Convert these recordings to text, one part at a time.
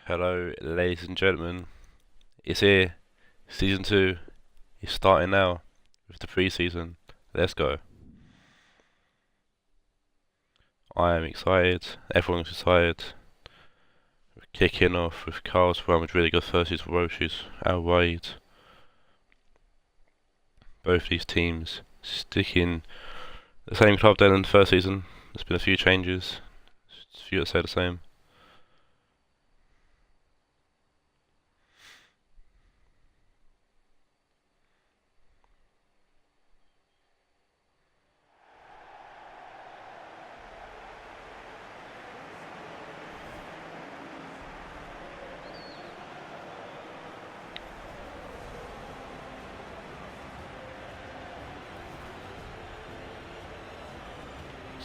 Hello, ladies and gentlemen. It's here. Season 2 is starting now with the pre-season. Let's go. I am excited. Everyone's excited. We're kicking off with Carl's Real Madrid good versus Roche's Raed. Both these teams sticking the same club then in the first season. There's been a few changes. A few that say the same.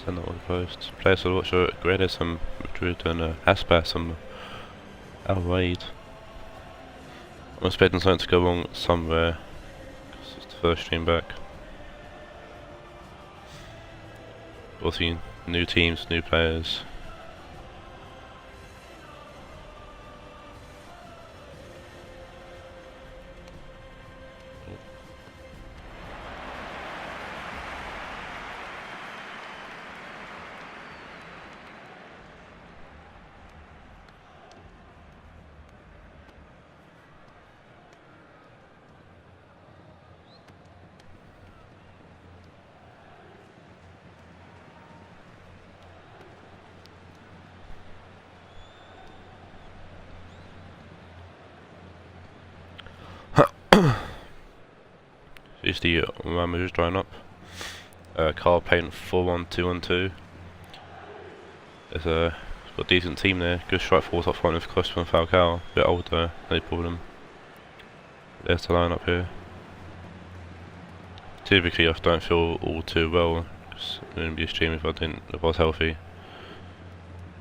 Send that one post. Players to watch are Raed and Madrid and Aspas and Raed. I'm expecting something to go wrong somewhere because it's the first stream back. Also, new teams, new players. Is the Madrid drying up. Carl playing 4-1-2-1-2. There's got a decent team there. Good strike force up front with Costa and Falcao. A bit older, no problem. There's the line up here. Typically, I don't feel all too well. It wouldn't be a stream if I was healthy.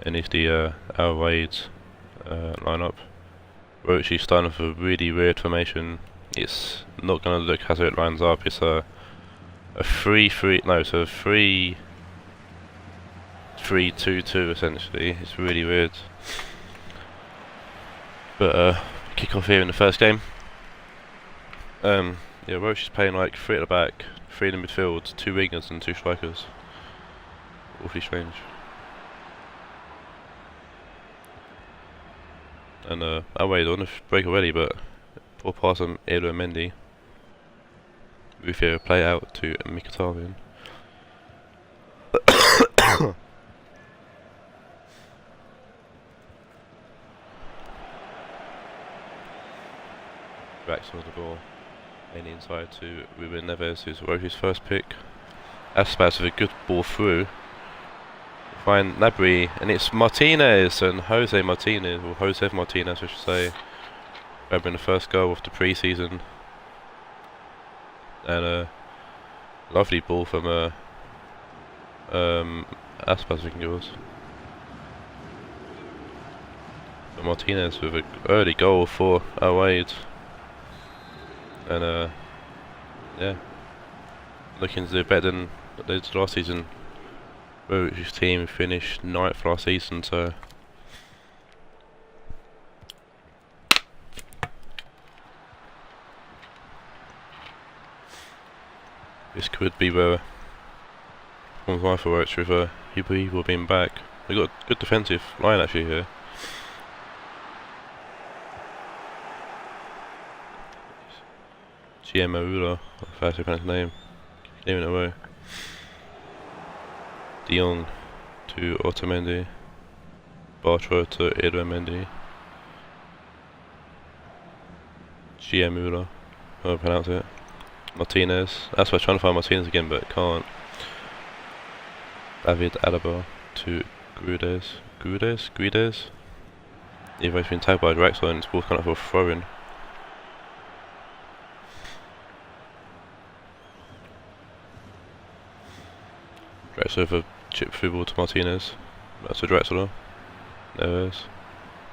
And it's the Raed lineup. We're actually starting with a really weird formation. It's not going to look as it lines up. It's a 3-3-2-2 essentially. It's really weird. But kick off here in the first game. Yeah, Roche is playing like 3 at the back, 3 in the midfield, 2 wingers and 2 strikers. Awfully strange. And Raed on the break already, but poor pass on Edo and Mendy. Rufio play out to Mkhitaryan. Backs on the ball. And inside to Ruben Neves, who's Roche's first pick. Aspas with a good ball through. Find Nabry, and it's Martinez and Jose Martinez, or Josef Martinez, I should say. Grabbing the first goal of the pre-season. And a lovely ball from Aspas, I think it was. But Martinez with an early goal for Raed. And yeah, looking to do better than they did last season. Roche's team finished 9th last season, so this could be where one's rifle works with Huber being back. We've got a good defensive line actually here. Marula, if I have to pronounce his name, giving it away. De Jong to Otamendi. Bartra to Edo Mendy. Giamula, how do I pronounce it? Martinez. That's why I'm trying to find Martinez again, but can't. David Alaba to Guedes. Even he's been tagged by Drexler and it's both kind of a throw-in. Drexler with a chip through ball to Martinez. That's to Drexler. There it is.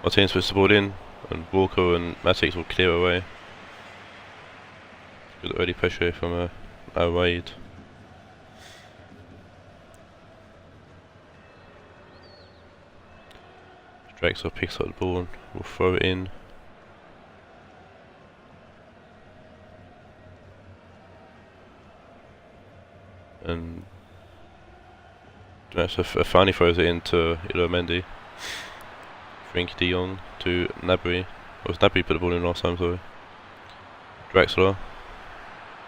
Martinez puts the ball in, and Walker and Matic will clear away. Good early pressure from Raed. Drexler picks up the ball and will throw it in. And Drexler finally throws it into Illuamendi. Frenkie de Jong to Gnabry. Was Gnabry put the ball in last time, sorry. Drexler.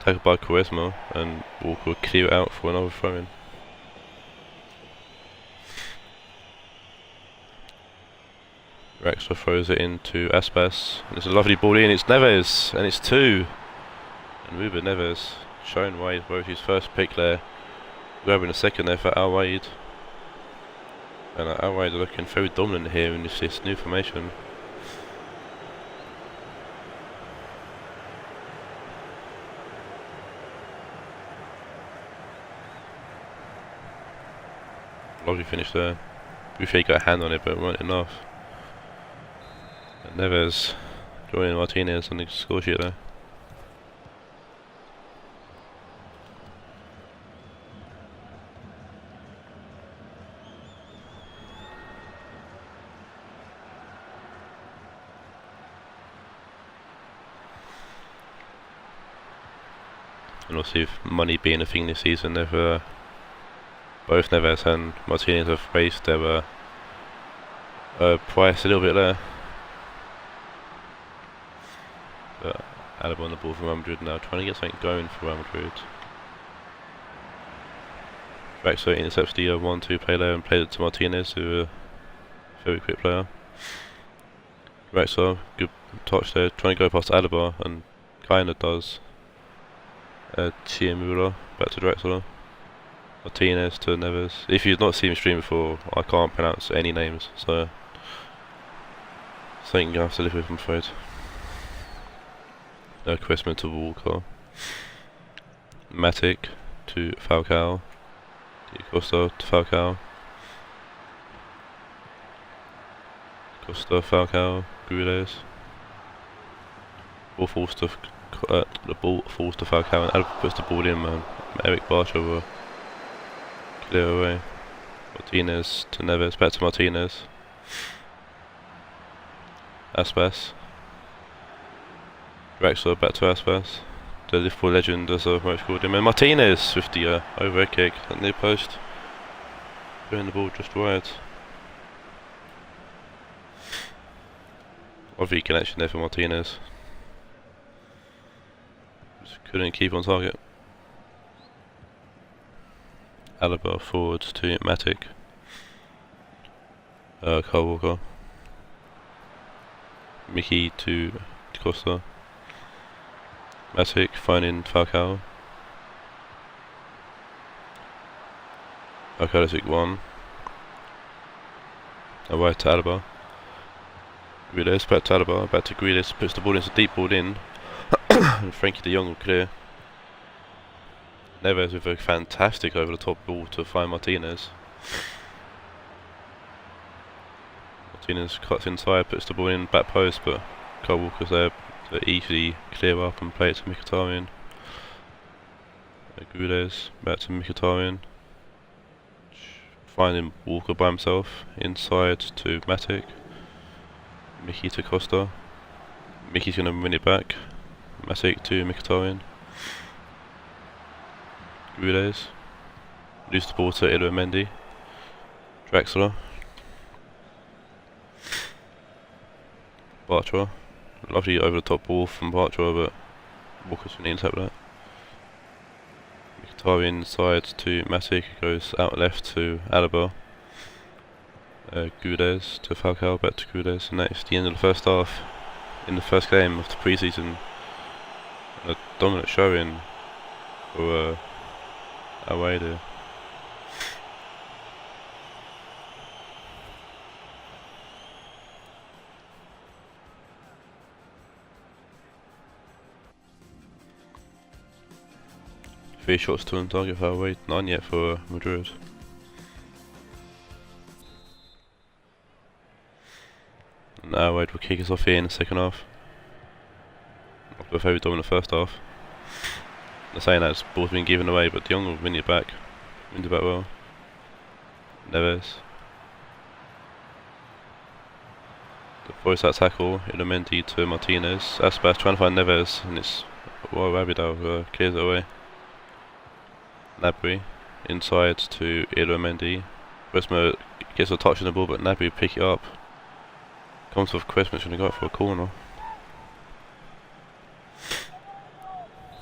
Tackled by Quaresma, and Walker will clear it out for another throw-in. Drexler throws it into Aspas. It's a lovely ball in, it's Neves, and it's 2. And Ruben Neves showing why he wrote his first pick there. Grabbing a second there for Raed. And Raed are looking very dominant here in this new formation. Lovely finish there. Wish he got a hand on it, but it wasn't enough. And Neves joining Martinez on the score sheet there. And obviously, with money being a thing this season, they've both Neves and Martinez have raised their price a little bit there. But Alaba on the ball for Real Madrid now, trying to get something going for Real Madrid. Drexler intercepts the 1-2 play there and plays it to Martinez, who a very quick player. Drexler, good touch there, trying to go past Alaba, and kinda does. Chiemura back to Drexler. Martinez to Neves. If you've not seen me stream before, I can't pronounce any names, so something you have to live with, I'm afraid. Questman to Walker. Matic to Falcao. Costa to Falcao. Costa, Falcao, Guedes. Ball falls to Falcao, and Alaba puts the ball in, man. Eric Barcher will clear away. Martinez to Neves, back to Martinez. Aspas. Drexler back to Aspas. The Liverpool legend as a most called him. And Martinez with the overhead kick at near post. Throwing the ball just wide. Lovely connection there for Martinez. Just couldn't keep on target. Alaba forward to Matic. Kyle Walker. Mickey to Costa. Matic finding Falcao. Falcao 1. Away to Alaba. Guedes back to Alaba, back to Guedes, puts the ball into deep ball in. And Frenkie de Jong will clear. Neves with a fantastic over the top ball to find Martinez. Martinez cuts inside, puts the ball in back post, but Kyle Walker's there to easily clear up and play it to Mkhitaryan. Guedes back to Mkhitaryan. Finding Walker by himself, inside to Matic. Mickey to Costa. Mickey's going to win it back. Matic to Mkhitaryan. Guedes. Lose the ball to Illuamendi. Drexler. Bartra. Lovely over the top ball from Bartra, but Walker's going to intercept that. Mkhitaryan inside to Matic, goes out left to Alaba. Guedes to Falcao, back to Guedes, and that's the end of the first half in the first game of the pre-season. A dominant showing for away there. Three shots to on target for away, none yet for Madrid. Now Raed will kick us off here in the second half. After a very dominant first half. They're saying that the ball's been given away, but De Jong will win it back. Wins it back well. Neves. Force that tackle, Illumendi to Martinez. Aspas trying to find Neves, and it's Rabidao clears it away. Gnabry inside to Illumendi. Quaresma gets a touch on the ball, but Gnabry pick it up. Comes off Quaresma's going to go for a corner.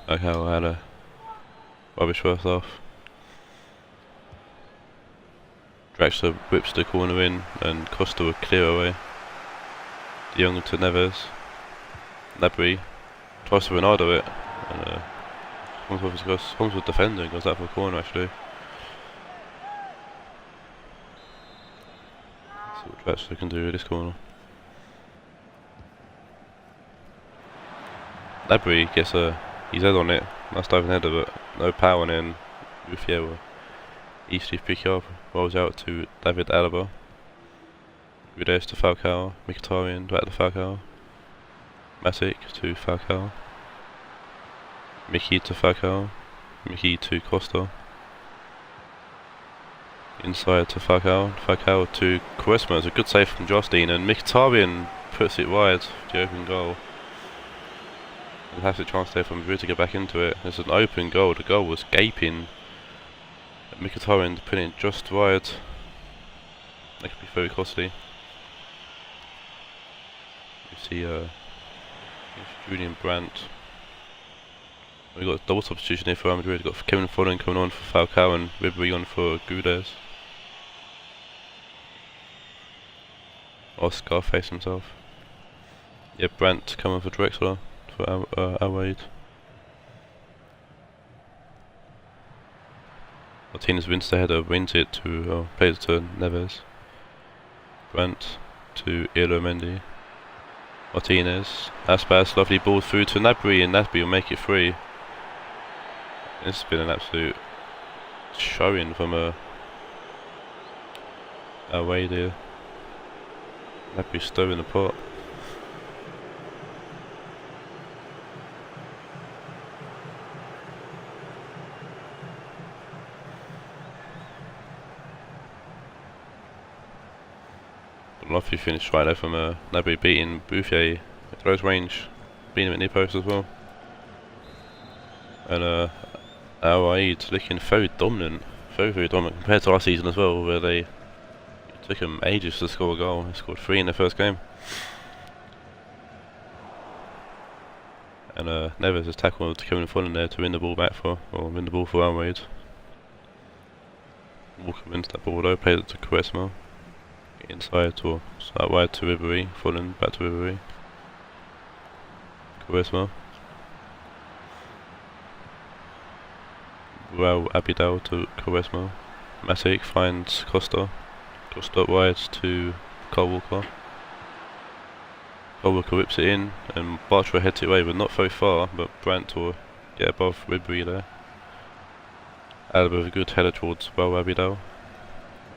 Okay, I had a rubbish first half. Draxler whips the corner in, and Costa will clear away. De Jong to Neves. Gnabry tries to Ronaldo it, and comes with defender and goes out for a corner actually. See what Draxler can do with this corner. Gnabry gets his head on it, nice diving header, but no power, and then Ruffier will easily pick up, rolls out to David Alaba. Raed to Falcao, Mkhitaryan back to Falcao. Matic to Falcao. Mickey to Falcao. Mickey to Costa. Inside to Falcao. Falcao to Quaresma. It's a good save from Justine, and Mkhitaryan puts it wide for the open goal. Fantastic chance there for Madrid to get back into it. It's an open goal. The goal was gaping. Mkhitaryan putting it just wide. That could be very costly. You see Julian Brandt. We've got a double substitution here for Real Madrid. We've got Kevin Follen coming on for Falcao and Ribery on for Gudes. Oscar face himself. Yeah, Brandt coming for Drexler for Raed. Martinez wins the header, wins it to plays it to Neves. Brandt to Illumendi. Martinez, Aspas, lovely ball through to Gnabry, and Gnabry will make it free. This has been an absolute showing from Raed here. Gnabry stirring the pot. Lovely finish right there from Gnabry beating Bouffier at close range, beating him at near post as well. And Raed looking very dominant, very dominant compared to last season as well, where it took them ages to score a goal. They scored 3 in their first game. And Neves has tackled Kevin Follen there to win the ball back for, or win the ball for Raed. Walker wins that ball though, plays it to Quaresma. Inside or out wide to Ribery, Follen back to Ribery. Quaresma. Well, Abidal to Quaresma. Matic finds Costa. Costa wide to Kyle Walker. Kyle Walker whips it in, and Bartra heads it away, but not very far. But Brandt will get above Ribery there. Alaba with a good header towards Abidal.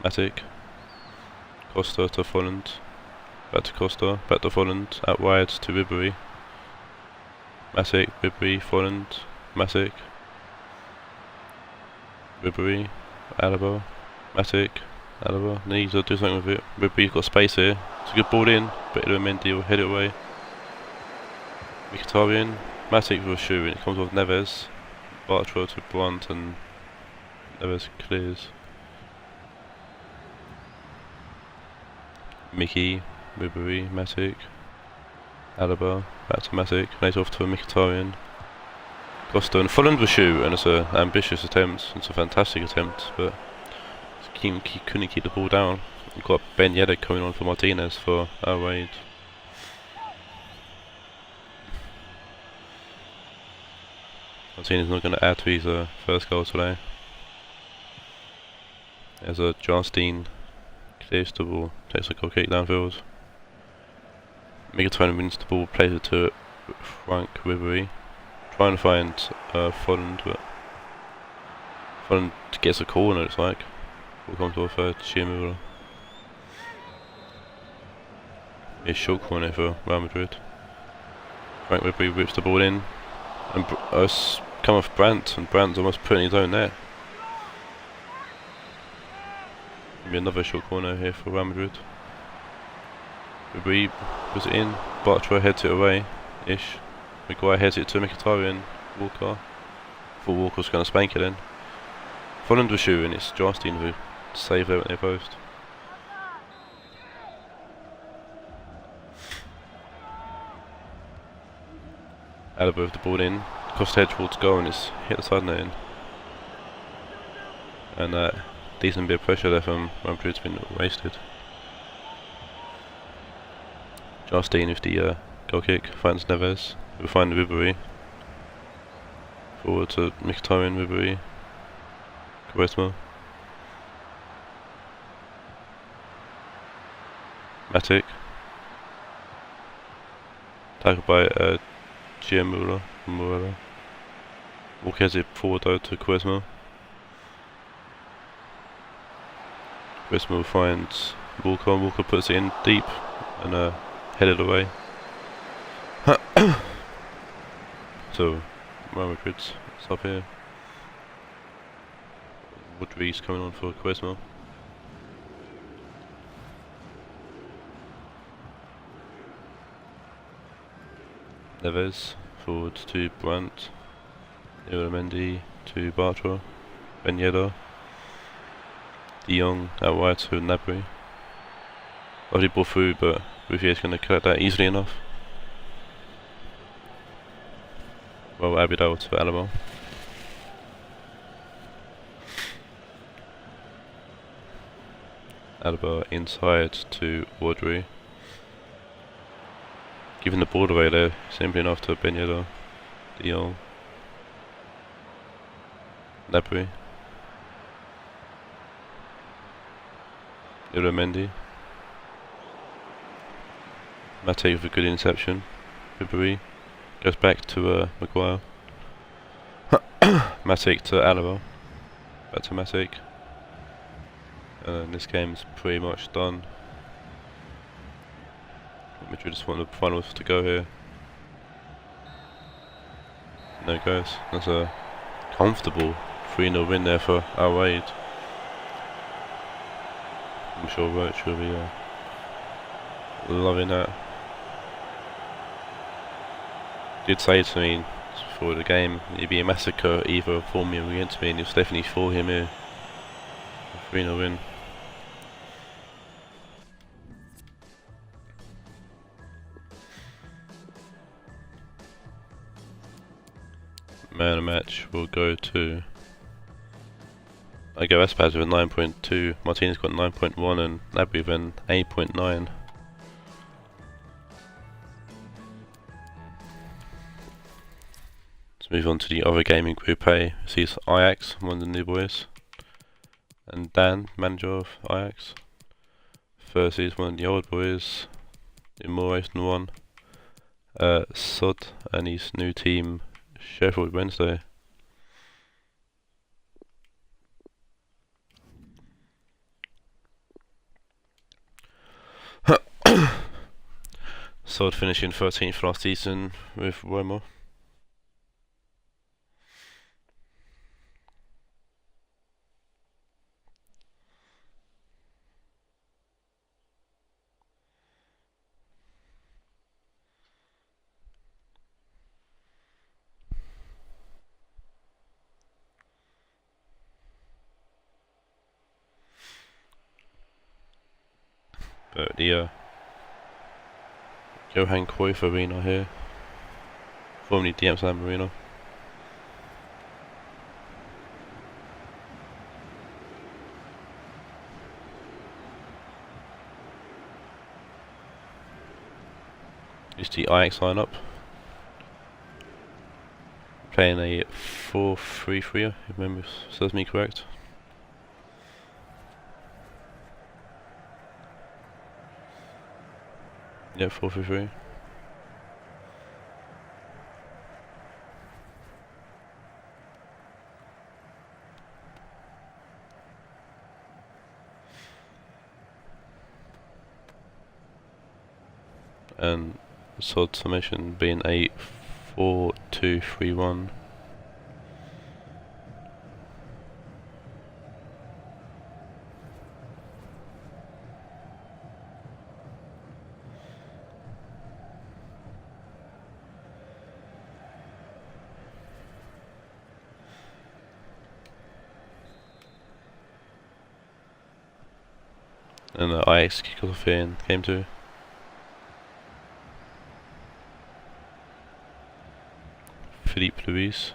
Matic. Costa to Follen, back to Costa, back to Follen, out wide to Ribery. Matic, Ribery, Follen, Matic, Ribery, Alaba, Matic, Alaba, needs to do something with it. Ribery's got space here, it's a good ball in, but Illumendi will head it away. Mkhitaryan, Matic will shoot, and it comes off Neves, Bartra to Brandt, and Neves clears. Mickey, Ribery, Matic, Alaba, back to Matic, lays off to Mkhitaryan. Costa and Follen will shoot, and it's an ambitious attempt, it's a fantastic attempt, but he couldn't keep the ball down. We've got Ben Yedder coming on for Martinez for Raed. Martinez not going to add to his first goal today. There's a Justine. Clears the ball, takes a goal kick downfield. Mkhitaryan wins the ball, plays it to Frank Ribery. Trying to find Follen, but Follen gets a corner, it's like. Ball comes off Chiamura. A short corner for Real Madrid. Frank Ribery whips the ball in, and come off Brandt, and Brandt's almost putting his own net. Maybe another short corner here for Real Madrid. Raed puts it in. Bartra heads it away-ish. Maguire heads it to Mkhitaryan. Walker. Thought Walker was going to spank it in. Folland was shooting, it's Justin who saved there at their post. Alaba with the ball in. Crossed head towards goal and it's hit the side netting. And decent bit of pressure there from Madrid's been wasted. Justin with the goal kick, finds Neves. We'll find Ribery. Forward to Mkhitaryan, Ribery. Quaresma. Matic. Tackled by Gianmuller. Walker has it forward though to Quaresma. Quaresma finds Walker. Walker puts it in deep and headed away. So Real Madrid's up here. Woodree's coming on for Quaresma. Neves forward to Brandt. Mendy to Bartra. Ben Yedder. De Jong out wide to Gnabry. Lovely ball through, but Rouvier's going to collect that easily enough. Well, Abidal to Alaba. Alaba inside to Woodree. Giving the ball away there, simply enough to Ben Yedder. De Jong. Gnabry. Mendy. Matic with a good interception. Ribery goes back to Maguire. Matic to Alaba. Back to Matic. And this game's pretty much done. Madrid just want the finals to go here. There it goes. That's a comfortable 3-0 win there for Raed. I'm sure Roach will be loving that. Did say to me before the game it'd be a massacre either for me or against me, and it's definitely for him here. A 3-0 win. Man of the match will go to Espaz with a 9.2, Martinez got 9.1 and Gnabry with an 8.9. Let's move on to the other game in Group A. See it's Ajax, one of the new boys, and Dan, manager of Ajax. First is one of the old boys, in more ways than one. Sod and his new team Sheffield Wednesday. Sod finishing 13th last season with Roma. But the Johan Cruyff Arena here, formerly the Amsterdam Arena. Is the Ajax lineup. Playing a 4-3-3, if memory serves me correct. Yeah, 4-3-3. And Sod summation being a 4-2-3-1. And Ajax kick off here in game 2. Philippe Luis.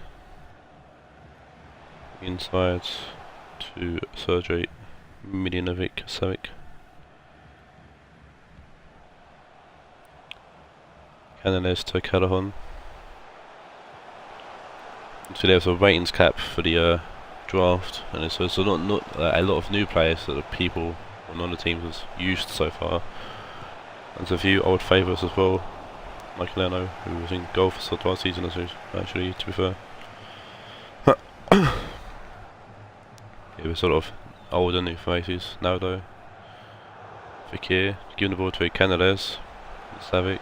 Inside to Sergej Miljanovic-Savic. Canales to Calahon. So there's a ratings cap for the draft, and it's not a lot of new players that the people on other teams has used so far. And there's a few old favourites as well, like Leno, who was in goal for the last season, actually, to be fair. It was sort of older new faces now though. Fekir, giving the ball to Canales, Savic,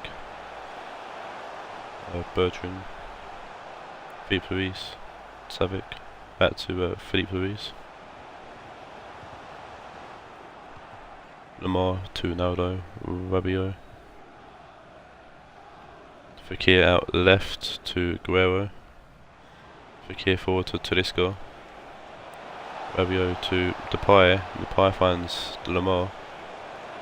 Bertrand, Philippe Luis, Savic, back to Philippe Luis. Lamar to Naldo, Rabiot. Fekir out left to Guerrero. Fekir forward to Talisca. Rabiot to Depay. Depay finds Lamar.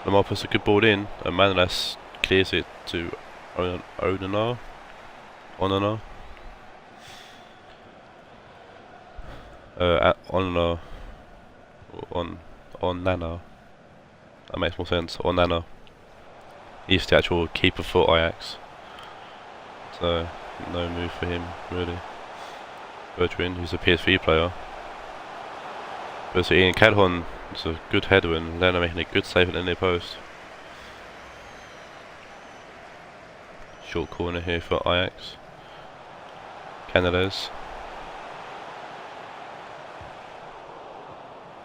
Lamar puts a good ball in, and Manolas clears it to Onana. Onana. Onana. That makes more sense. Onana. He's the actual keeper for Ajax. So, no move for him, really. Bertrand, who's a PSV player. But Ian Calhoun is a good header, and Leno making a good save at the near post. Short corner here for Ajax. Canales.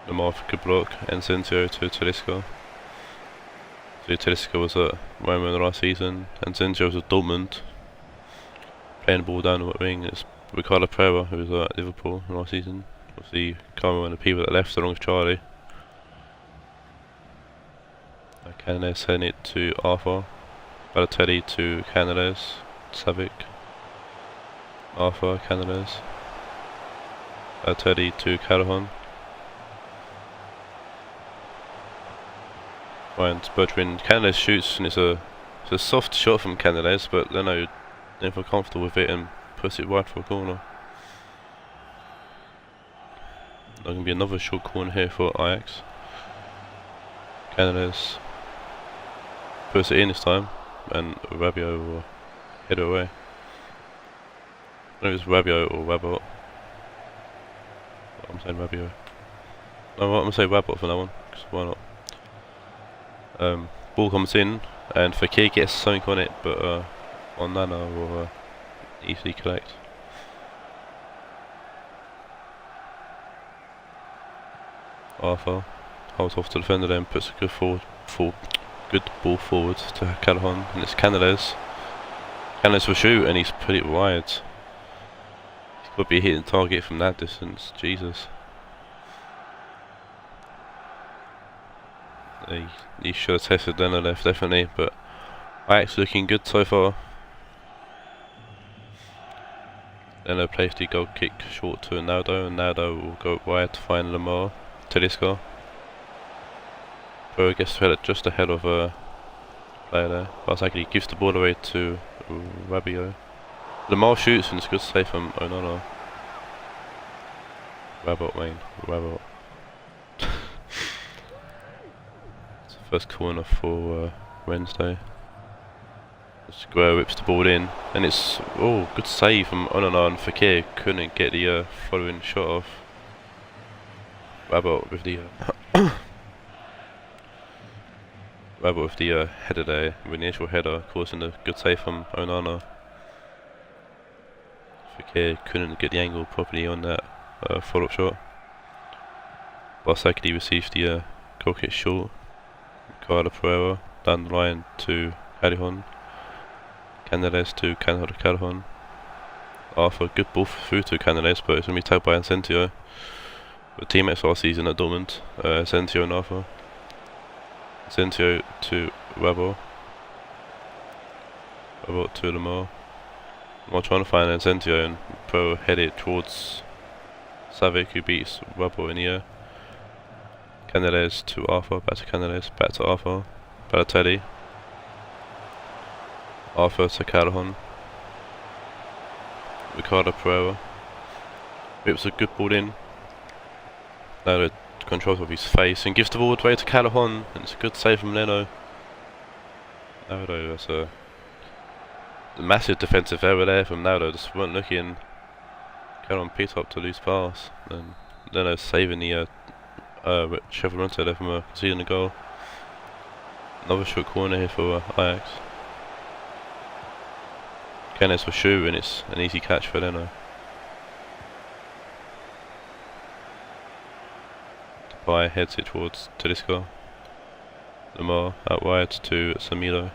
Lamar for good block, and Sensio to Talisca. So Talisca was at Roma last season, and Sensio was at Dortmund. Playing the ball down the wing. It's Ricardo Pereira, who was at Liverpool last season. Obviously, Carmo and the people that left along with Charlie. Canales sending it to Arthur. Balotelli to Canales. Savic. Arthur, Canales. Balotelli to Calahon. Right, Bertrand. Canales shoots, and it's a soft shot from Canales, but Leno didn't feel comfortable with it and puts it wide for a corner. There's going to be another short corner here for Ajax. Canales puts it in this time, and Rabiot will head it away. I don't know if it's Rabiot or Rabot. I'm saying Rabiot. No, I'm going to say Rabot for that one, because why not? Ball comes in, and Fekir gets something on it, but Onana will easily collect. Arthur holds off to the defender, then puts a good ball forward to Calahon, and it's Canales. Canales will shoot, and he's put it wide. He's got to be hitting target from that distance. Jesus. He should have tested then and left, definitely, but Ajax looking good so far. Leno plays the goal kick short to Naldo, and Naldo will go wide to find Lamar. Talisca. Bro gets just ahead of a player there. Barzagli gives the ball away to Rabiot. Lamar shoots, and it's a good save from Onana. Rabot, Wayne. Rabot. It's the first corner for Wednesday. Guerrero whips the ball in, and it's good save from Onana, and Fekir couldn't get the following shot off. Rabot with the Rabot with the header there, with the initial header, causing a good save from Onana. Fekir couldn't get the angle properly on that follow-up shot. Barzagli receives the goal kick short. Ricardo Pereira down the line to Calahon. Canales to Calahon. Arthur, good ball through to Canales, but it's going to be tagged by Asensio. The teammates last season at Dortmund, Asensio and Arthur. Asensio to Rabot. Rabot to Lamar. Lamar trying to find Asensio, and Pro head it towards Savic, who beats Rabot in the air. Canales to Arthur, back to Canales, back to Arthur, Balotelli, Arthur to Calhoun, Ricardo Pereira, whips a good ball in, now the controls of his face and gives the ball away to Calhoun, and it's a good save from Leno. Nardo, that's a massive defensive error there from Nardo, just weren't looking. Calhoun picked up to loose pass, and Leno saving the Sheffield Wednesday there from conceding a goal. Another short corner here for Ajax. Kenneth for Shu, and it's an easy catch for Leno. Depay heads it towards Tedesco. Lamar out wide to Samido.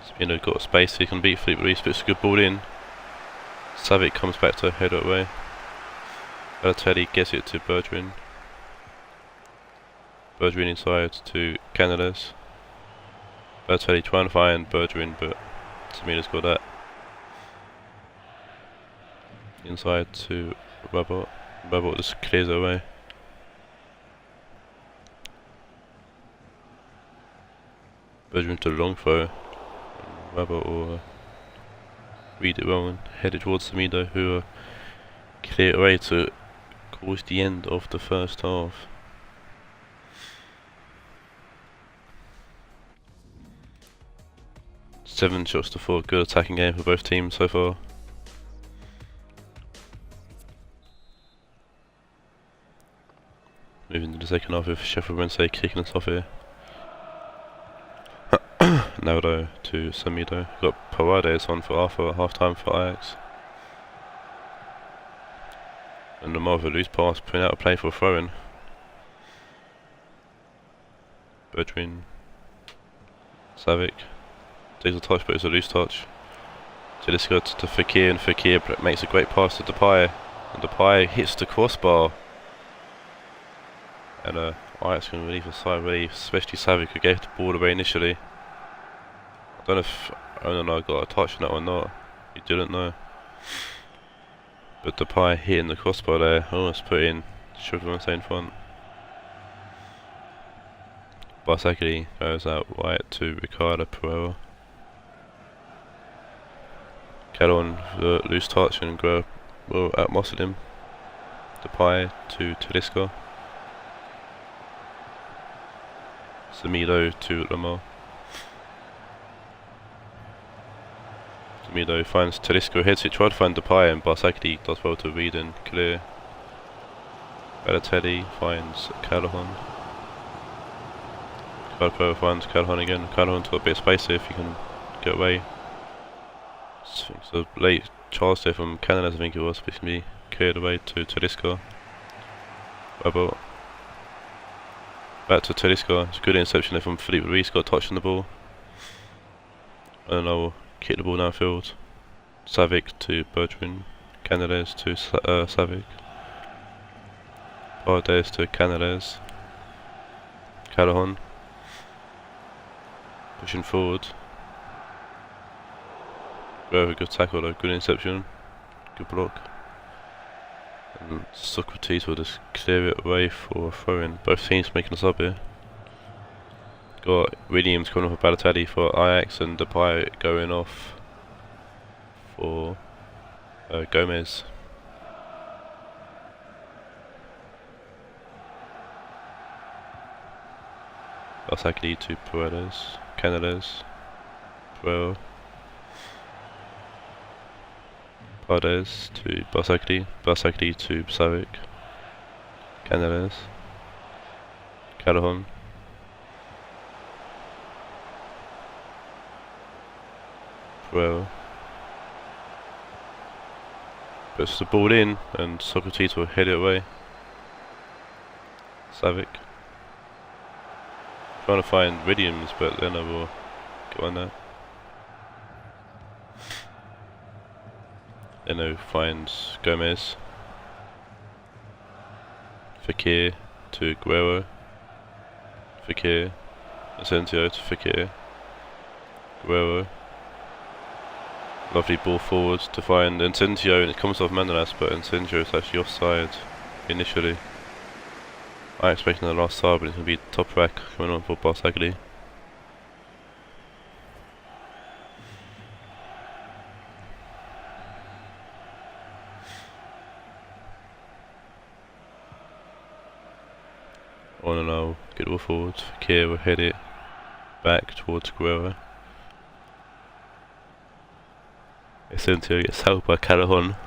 Spino got space, he can beat Felipe Luis, but it's a good ball in. Savic comes back to head it away. Balotelli gets it to Bergwijn. Bergwijn inside to Canales. Balotelli trying to find Bergwijn, but Samido's got that. Inside to Rabot. Rabot just clears it away. Bergwijn to the long throw. Rabot will read it well and head it towards Samido, who clear it away to cause the end of the first half. Seven shots to 4, good attacking game for both teams so far. Moving to the second half with Sheffield Wednesday kicking us off here. Naldo to Samido. Got Paredes on for Arthur at half time for Ajax. And the more of a loose pass, putting out a play for a throw in. Bergwijn. Savic. Takes a touch, but it's a loose touch. Tedesco to Fekir, and Fekir makes a great pass to Depay. And Depay hits the crossbar. And Ajax can relieve the side really, especially Savic, who gave the ball away initially. I don't know if Onana got a touch on that or not. He didn't know. But Depay hitting the crossbar there, almost put in Sheffield Wednesday in front. Barsakli goes out wide to Ricardo Pereira. Calhoun with a loose touch and Guerrero will outmuscle him. Depay to Tedesco. Samido to Lamar. Samido finds Tedesco, heads it, tried to find Depay, and Barsakli does well to read and clear. Balotelli finds Calhoun. Ricardo finds Calhoun again. Calhoun's got a bit of space here if he can get away. So late charge there from Canales, I think it was, but it can be cleared away to Tedesco. Rabot. Back to Tedesco. It's a good interception there from Felipe Luis, got a touch on the ball. And I'll kick the ball downfield. Savic to Bergwijn. Canales to Savic. Paredes to Canales. Calhoun. Pushing forward. Very good tackle though, good interception. Good block. And Socrates will just clear it away for a throw-in. Both teams making a sub here. Got Williams coming off of Balotelli for Ajax, and Depay going off for Gomez. Barsakli to Paredes. Canales. Pereira. Paredes to Barsakli. Barsakli to Savic. Canales. Calhoun. Pereira. Puts the ball in, and Socrates will head it away. Savic. Trying to find Williams, but then I will go on there. Leno finds Gomez. Fekir to Guerrero. Fekir. Asensio to Fekir. Guerrero. Lovely ball forward to find Asensio, and it comes off Manolas, but Asensio is actually offside. initially. I expect in the last side, but it's going to be top rack coming on for Barcelona. On and now, good ball forward. Kier will head it back towards Guerrero. Essentio gets held by Calahon.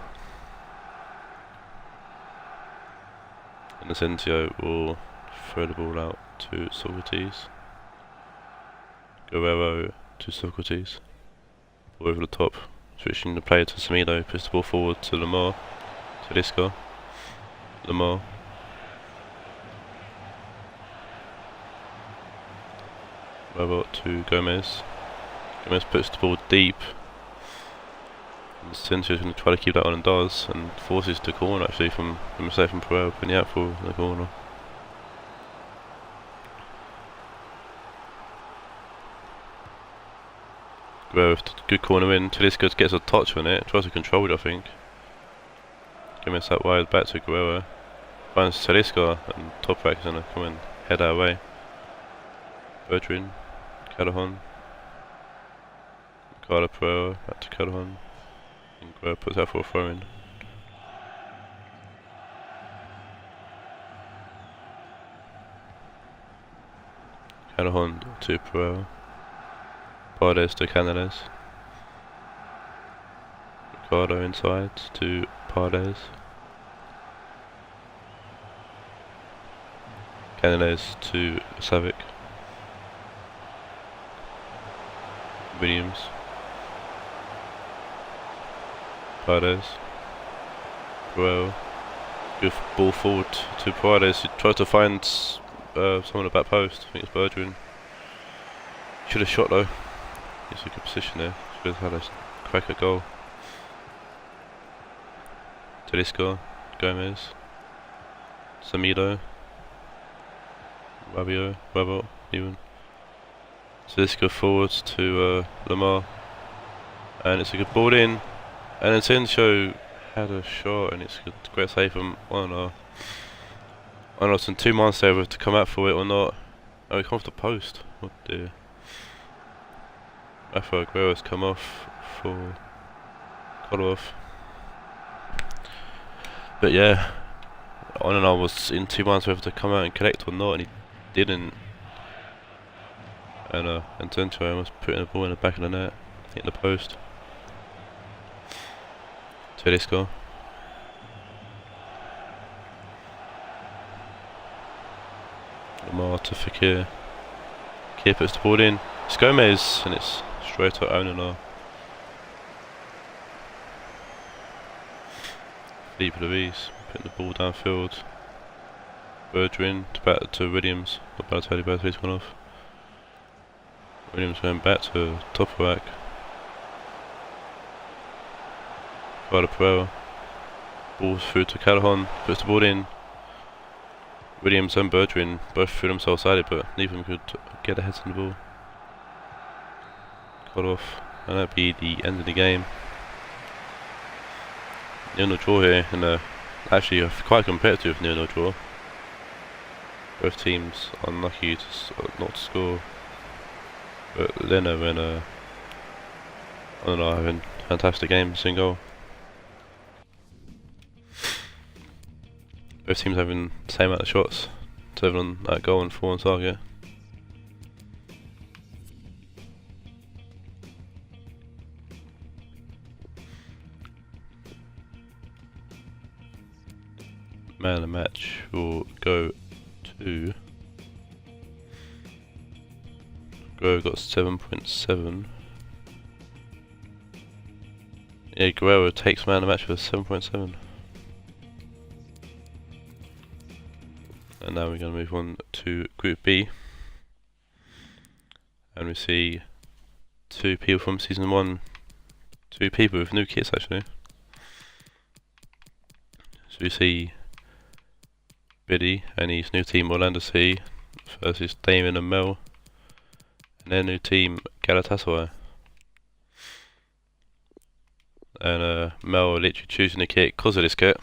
And Essentio will throw the ball out to Socrates. Guerrero to Socrates. Ball over the top. Switching the player to Semedo. Puts the ball forward to Lamar. To Lisco. Lamar. Robert to Gomez. Gomez puts the ball deep. Essentio's going to try to keep that on and does, and forces the corner actually from a mistake from Pereira putting the outfall in the corner. Guerrero with good corner in. Talisca gets a touch on it, tries to control it I think. Gomez that wide back to Guerrero. Finds Talisca and top rack is going to come and head our way. Bertrand. Calahon. Carla Pereira back to Calahon. And Guerrero puts out for a throw in. Calahon to Pereira. Pardes to Canales. Ricardo inside to Pardes. Canales to Savic. Williams. Pardes. Well, good ball forward to Pardes. He tried to find someone at the back post. I think it's Bertrand. Should have shot though. It's a good position there. Should have had a crack at goal. Talisca, Gomez, Semedo, Rabio, Rabot, even. Talisca forwards to Lamar, and it's a good ball in. And then Sencho had a shot, and it's a great save from I don't know, it's in 2 months there to come out for it or not. Oh, he comes to post. What dear. Rafa Aguero's come off for Kolov. But yeah, I don't know, was in 2 months whether to come out and collect or not, and he didn't. And Sencho was putting the ball in the back of the net, hitting the post. Tedesco. Lamar to Fekir. Fekir puts the ball in. It's Gomez, and it's straight to Onana. Felipe Luis putting the ball downfield. Bertrand back to Williams. Not Balotelli, Balotelli's gone off. Williams going back to top rack. Carla Pereira. Ball through to Calahon. Puts the ball in. Williams and Bertrand both threw themselves at it, but neither of them could get their heads on the ball. Cut off, and that'd be the end of the game. 0-0 draw here, and actually a quite competitive 0-0 draw. Both teams unlucky not to score, but Lena and I don't know, having fantastic games in goal. Both teams having the same amount of shots, 7 on that goal and 4 on target. Man of the match will go to Guerrero, got 7.7. Yeah, Guerrero takes man of the match with 7.7. And now we're going to move on to Group B. And we see 2 people from Season 1. 2 people with new kits actually. So we see Biddy and his new team Orlando C versus Damon and Mel. And their new team Galatasaray. And Mel literally choosing the kit because of this kit.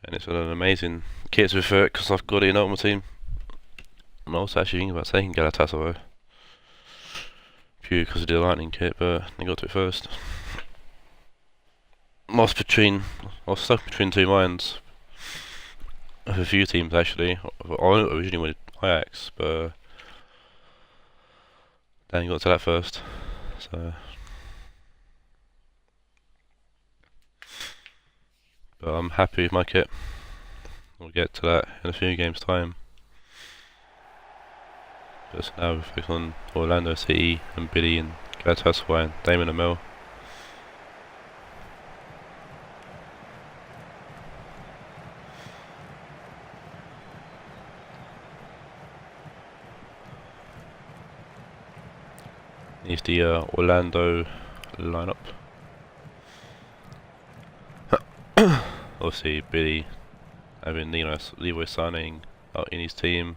And it's an amazing kit to refer it because I've got it in Ultimate Team. And I was actually thinking about taking Galatasaray. Purely because of the Lightning kit, but I got to it first. I was stuck between two minds. Of a few teams actually. I originally wanted Ajax, but then you got to that first. So, but I'm happy with my kit. We'll get to that in a few games' time. Just now we focus on Orlando City and Billy and Galatasaray and Damon and Mel. Here's the Orlando lineup. Obviously Billy having Leroy signing out in his team.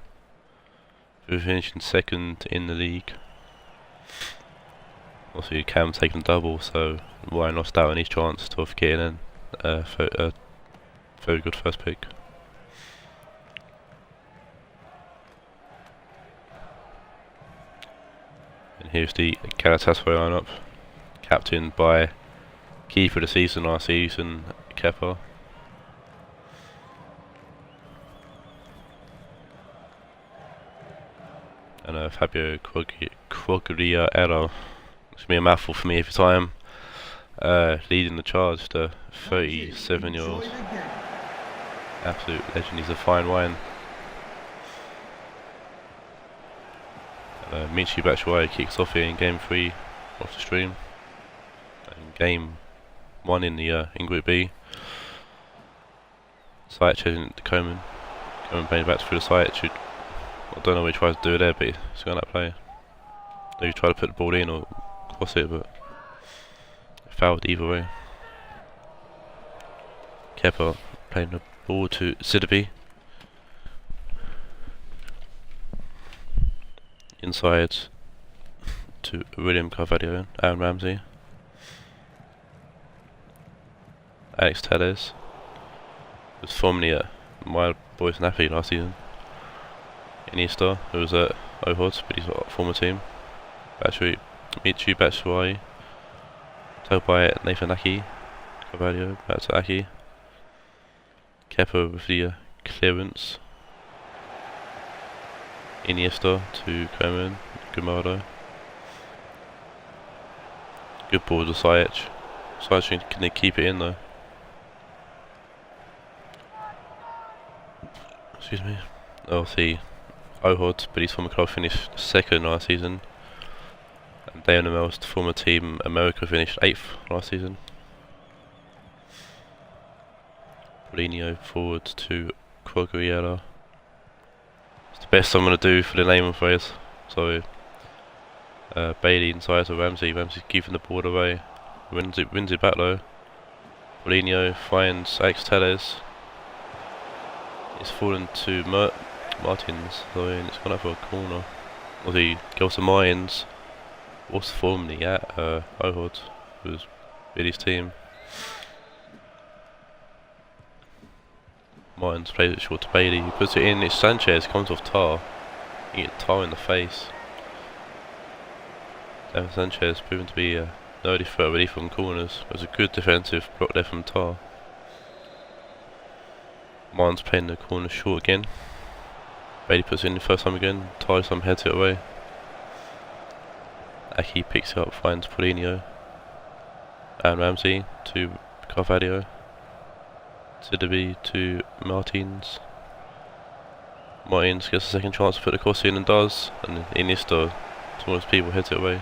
We're finishing second in the league. Also Cam taking double, so Ryan lost out on his chance of getting in very good first pick. And here's the Galatasaray lineup, captained by keeper of the season last season, Kepa. And Fabio Quagliarella. It's gonna be a mouthful for me every time. Leading the charge, the 37-year-old. Absolute legend, he's a fine wine. Michi Batshuayi kicks off here in game 3 off the stream. And game 1 in the in Group B. Site chasing the Coman. Coman playing back through the site. I don't know what he tries to do there, but he's got that play. Maybe try to put the ball in or cross it, but it fouled either way. Kepa playing the ball to Sidibe. Inside to William Carvalho, Aaron Ramsey. Alex Telles was formerly my boys Napoli last season. Iniesta, who was at Ohod, but he's got a former team. Michi Batshuayi, told by Nathan Aki. Carvalho, back to Aki. Kepa with the clearance. Iniesta to Coman, Gumado. Good ball to Sajic. Sajic, can they keep it in though? Excuse me. Oh, see. Ohod, but his former club finished second last season. And Dayon Amel's former team, America, finished 8th last season. Paulinho forward to Quagliarella. It's the best I'm going to do for the name, I'm afraid. So, Bailey inside to Ramsey. Ramsey keeping the ball away. Wins it back though. Paulinho finds Alex Telles. It's fallen to Martins, so it's gone out for a corner. Or the goes to Martins, was formerly at Ohod, who was Billy's team. Martins plays it short to Bailey, he puts it in, it's Sanchez, comes off Tar. You get Tar in the face. David Sanchez proving to be an early threat relief from corners. There's a good defensive block there from Tar. Martins playing the corner short again. Bailey puts it in the first time again, Tar some heads it away. Aki picks it up, finds Paulinho. And Ramsey to Carvalho. Sidibe to Martins. Martins gets a second chance to put the cross in and does. And Iniesta, towards people, heads it away.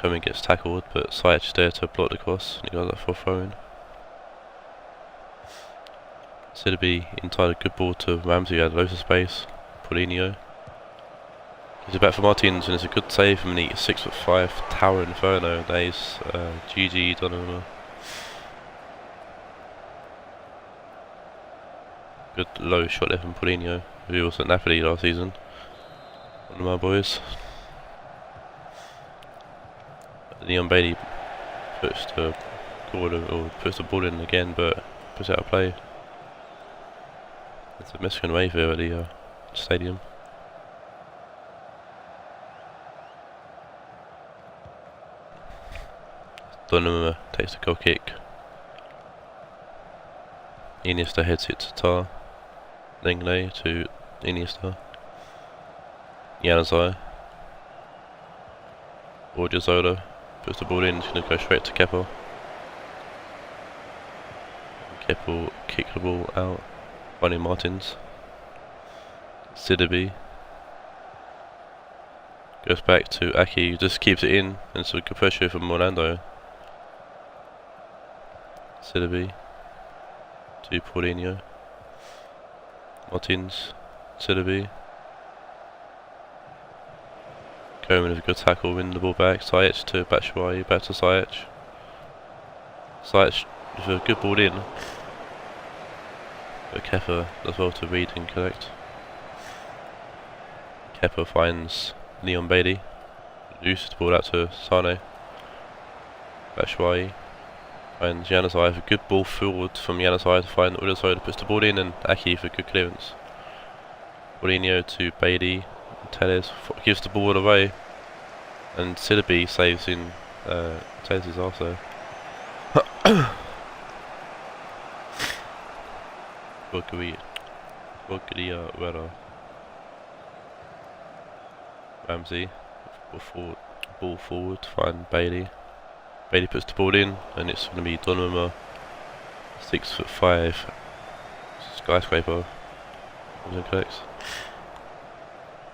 Coman gets tackled, but Sajic is there to block the cross. And he goes up for a throw-in. Sidibe inside a good ball to Ramsey, who had loads of space. Paulinho. He's back for Martins, and it's a good save from the 6'5" Taawoun Inferno. That is GG Donovan. Good low shot there from Paulinho, who was at Napoli last season. One of my boys. Leon Bailey puts to forward or puts the ball in again, but puts it out of play. It's a Mexican wave here at the stadium. Dortmund takes the goal kick. Iniesta heads it to Tar. Lenglet to Iniesta. Januzaj. Odriozola puts the ball in, it's going to go straight to Kepa. Kepa will kick the ball out. Ronnie Martins. Sidibe. Goes back to Aki, who just keeps it in, and so good pressure from Orlando. Sidibe. To Paulinho. Martins. Sidibe. Koeman with a good tackle, win the ball back. Sajic to Batshuayi, back to Sajic. Sajic with a good ball in. But Kepa as well to read and collect. Kepa finds Leon Bailey. Uses the ball out to Sane. Batshuayi finds Januzaj with a good ball forward from Januzaj to find Odriozola, puts the ball in, and Aki for good clearance. Paulinho to Bailey. Tellez gives the ball away, and Sidibe saves in Tellez's also. Borglia Ramsey ball forward to find Bailey. Bailey puts the ball in, and it's going to be Donnarumma, 6'5" skyscraper. Collects.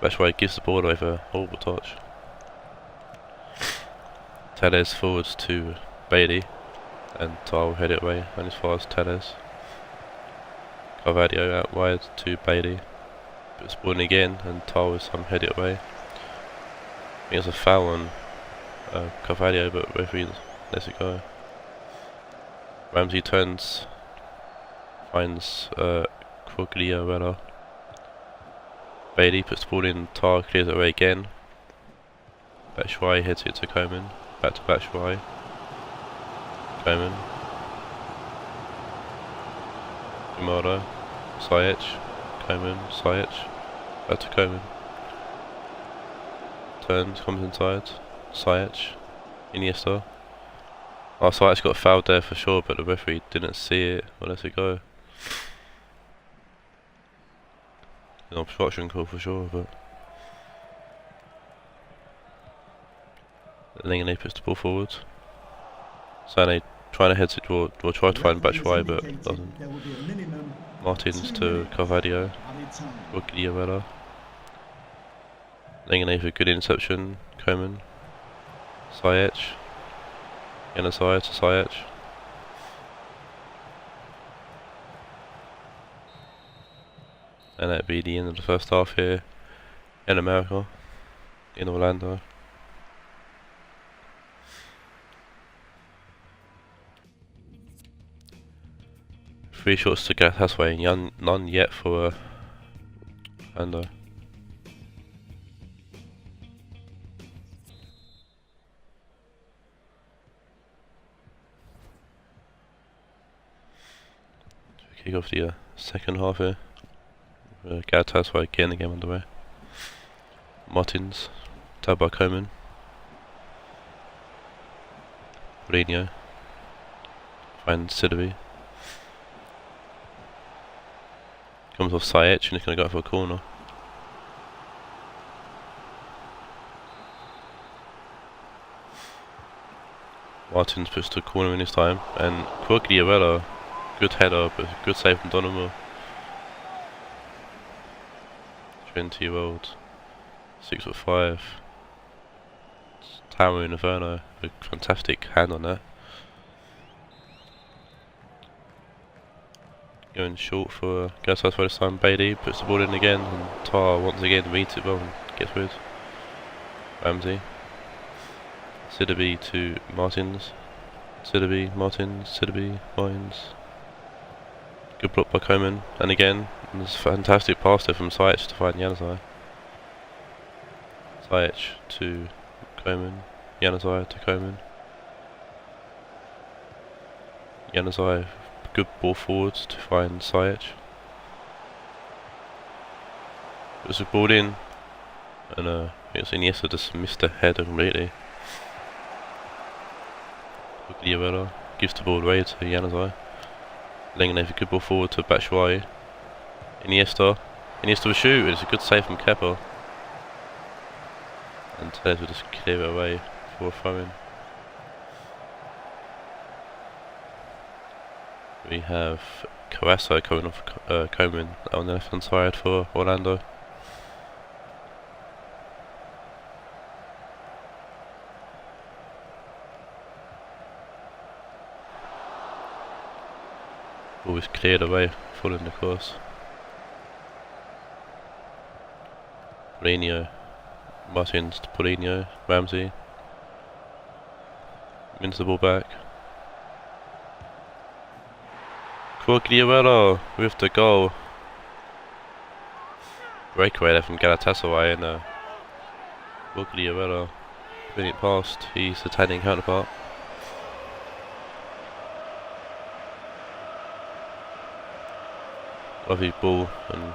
Batshuayi gives the ball away for a horrible touch. Tellez forwards to Bailey, and Tar will head it away, and as far as Tellez. Carvalho out wide to Bailey, puts the ball in again, and Tar will head it away. I think it's a foul on Carvalho, but referee lets it go. Ramsey turns, finds Quagliarella. Bailey puts the ball in, Tar clears it away again. Batshuayi heads it to Koeman, back to Batshuayi. Koeman. Gamado. Sajic. Koeman. Sajic. Back to Koeman. Turns, comes inside. Sajic. Iniesta. Oh, Sajic got fouled there for sure, but the referee didn't see it or let it go. An obstruction call for sure, but Lenglet puts the ball forward. Sane trying to head it or try to find Batshuayi, but doesn't. Martins to Carvalho. Borglia. Lenglet for a good interception. Koeman. Sajic. Januzaj to Sajic. And that'd be the end of the first half here in America, in Orlando. Three shots to Galatasaray and none yet for Orlando. Kick off the second half here. Galatasaray again, the game underway. Martins, tabbed by Koeman. Paulinho finds Sidibe. Comes off Sajic and he's going to go for a corner. Martins puts the corner in this time, and Quagliarella, good header, but good save from Donnarumma. 20-year-old, 6'5". Taawoun Inferno, a fantastic hand on that. Going short for Galatasaray for this time. Bailey puts the ball in again, and Tar once again reads it well and gets rid. Ramsey. Sidibe to Martins. Sidibe, Martins, Sidibe, Martins. Good block by Koeman, and again, there's a fantastic pass there from Sajic to find Januzaj. Sajic to Koeman, Januzaj to Koeman. Januzaj, good ball forward to find Ziyech. It was a ball in, and it was Iniesta just missed the header completely. Guardiola gives the ball away to Januzaj. Lengeneve, a good ball forward to Batshuayi. Iniesta will shoot, and it's a good save from Kepa. And Tellez will just clear it away for a throw-in. We have Carrasco coming off Coman on the left hand side for Orlando. Always cleared away, following the course. Paulinho, Martins to Paulinho, Ramsey. Wins the ball back. Guardiola with the goal. Breakaway there from Galatasaray, and Guardiola winning it past his Italian counterpart. Lovely ball, and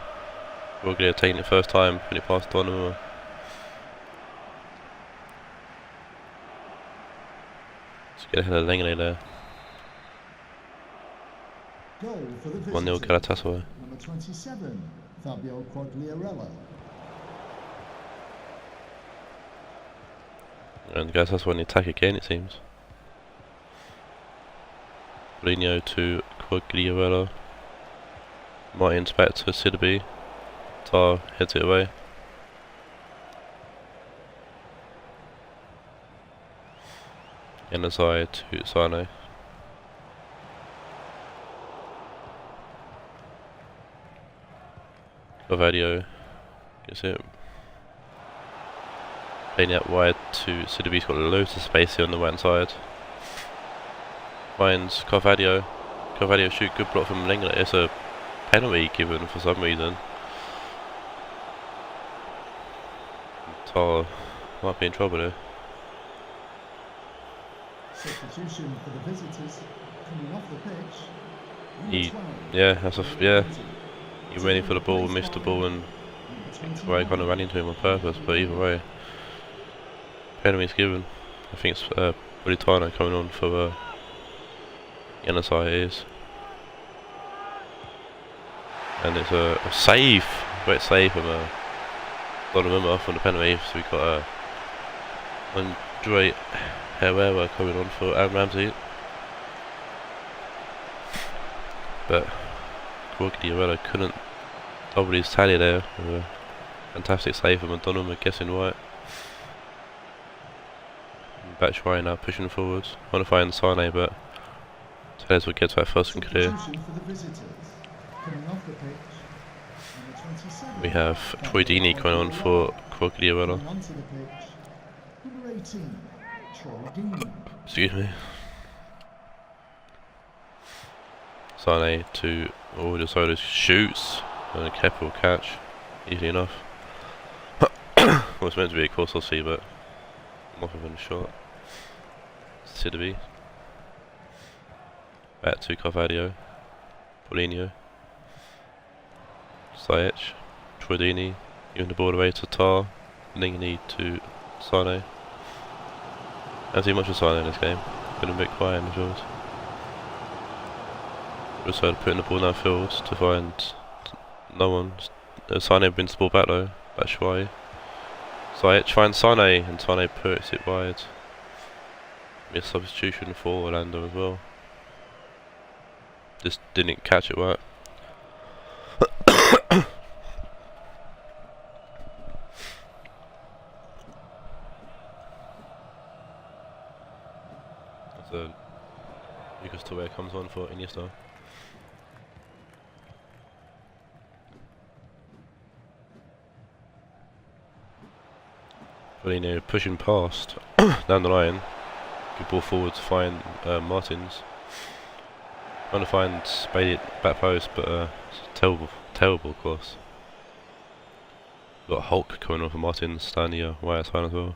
Guardiola taking it first time, putting it past Dortmund. Let's get ahead of Lengeneve there. 1-0 Galatasaray. Number 27, Fabio Quagliarella. And Galatasaray on the attack again, it seems. Paulinho to Quagliarella. Martins back to Sidibe. Tar heads it away. Januzaj to Sane. Carvalho gets it. Playing out wide to Sidibe's got loads of space here on the right side. Finds Carvalho. Carvalho shoot, good block from Lengeneve. It's a penalty given for some reason. Tar might be in trouble here. Substitution for the visitors coming off the pitch. He went in for the ball, missed the ball, and Ray kind of ran into him on purpose. But either way, penalty's given. I think it's Politano coming on for Januzaj. It is. And it's a save, great save from Donnarumma from the penalty. So we've got Andre Herrera coming on for Ramsey. But Guardiola couldn't double his tally there. With a fantastic save from Donnarumma, guessing right. Batshuayi now pushing forwards. Want to find Sane, but Tellez will get to that first and clear. We have Troy Deeney coming on for Guardiola. Excuse me. Sane to Odysseus shoots, and a Kepa will catch easily enough. Well, it's meant to be a course, I'll see, but more than a shot. Sidibe back to Carvalho, Paulinho, Ziyech, Troydini, giving the ball away to Tar, Lengeneve to Sane. I haven't seen much of Sane in this game, been a bit quiet in the field. Also putting the ball downfield to find no one. Sane brings the ball back though, Batshuayi. Ziyech finds Sane, and Sane puts it wide. A substitution for Orlando as well. Just didn't catch it right. So Lucas Torre comes on for Iniesta. Paulinho pushing past down the line. Good ball forward to find Martins. Trying to find Spade back post, but it's a terrible course. Got Hulk coming off of Martins, standing right outside as well.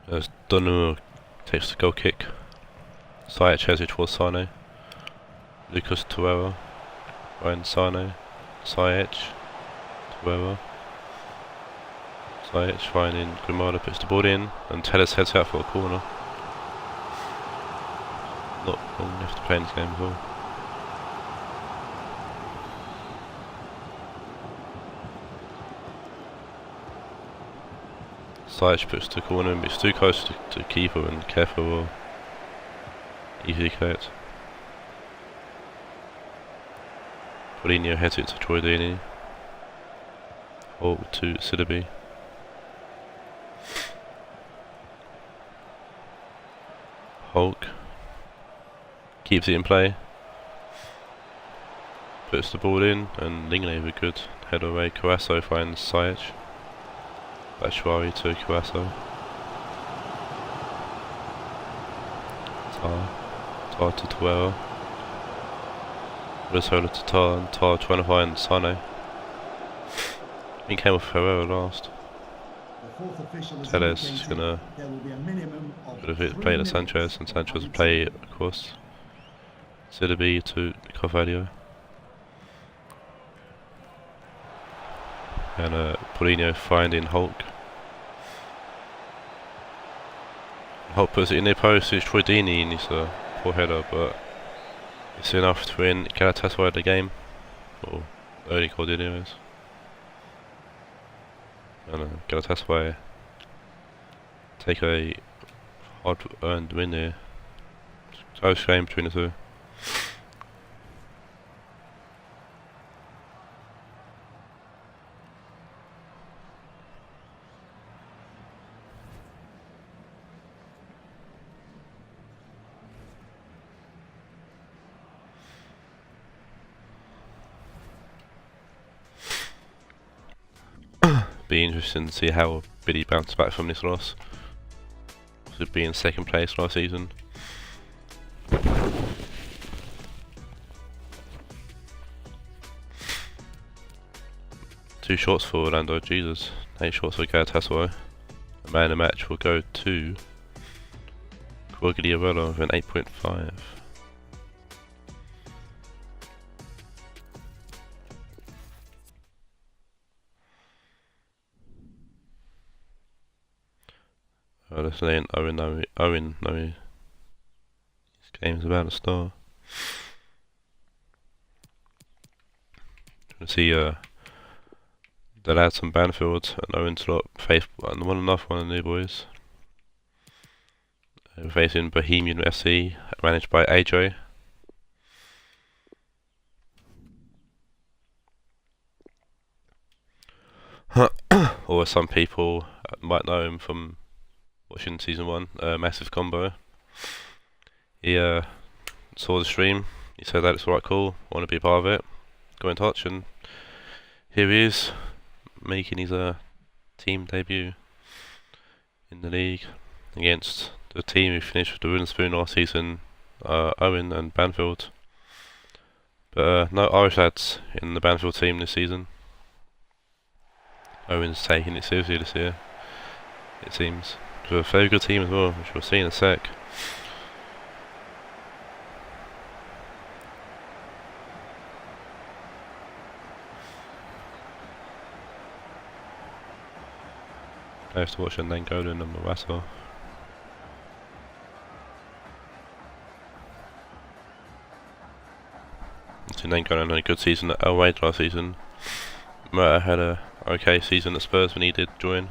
As Donu takes the goal kick. Sajic has it towards Sane. Lucas Torreira. Ryan Sane. Sajic. Torreira. Sajic finding Grimada, puts the ball in, and Tellez heads out for a corner. Not long left to play in this game at all. Sajic puts the corner in, but it's too close to the keeper, and Kefa will easily collect. Paulinho heads it to Troy Deeney. Hold to Sidibe. Hulk keeps it in play. Puts the ball in, and Lingley with a good header away. Carasso finds Sajic. Batshuayi to Carasso. Tar to Torreira. Rizzola to Tar, and Tar trying to find Sane. He came off Ferreira last. Tellez is gonna play to Sanchez, and Sanchez will play across. Sidibe to Carvalho. And Paulinho finding Hulk. Hulk puts it in their post, it's Troy Deeney, and he's a poor header, but it's enough to win Galatasaray the game. Or early called it anyways. And Galatasaray take a hard earned win there. Close game between the two. Be interesting to see how Billy bounced back from this loss. Should be in second place last season. Two shots for Orlando, Jesus. 8 shots for Galatasaray. A man of the match will go to Quagliarella with an 8.5. Let's lay in Owen, This game's about to start. You can see the lads from Banfield and Owen slot face one of the new boys. We're facing Bohemian FC, managed by AJ. Or some people might know him from watching season 1, Massive Combo. He saw the stream, he said that it's alright, cool, want to be part of it, got in touch, and here he is, making his team debut in the league against the team who finished with the wooden spoon last season, Owen and Banfield. But no Irish lads in the Banfield team this season. Owen's taking it seriously this year, it seems. It's a very good team as well, which we'll see in a sec. I have to watch Nangolan and Mawasa. Nangolan had a good season at Raed last season. Murta had a okay season at Spurs when he did join.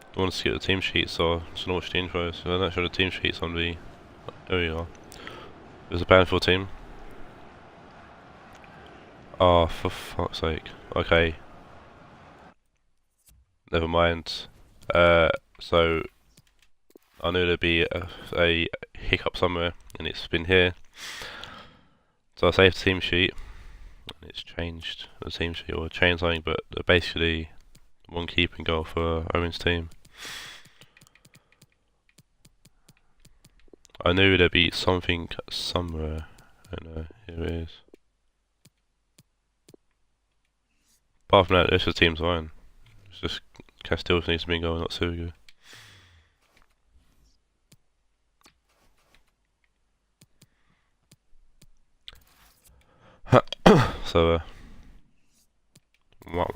I want to skip the team sheet, so I'm just going to watch the intros. I don't show the team sheets on the... There we are. There's a Banfield team. Oh, for fuck's sake. Okay. never mind. So I knew there'd be a hiccup somewhere, and it's been here. So I saved the team sheet, and it's changed the team sheet, or changed something, but basically one keeper in goal for Owen's team. I knew there'd be something somewhere. I don't know, here it is. Apart from that, this is team's fine. It's just Castells needs to be in goal, not Sugo. So, what?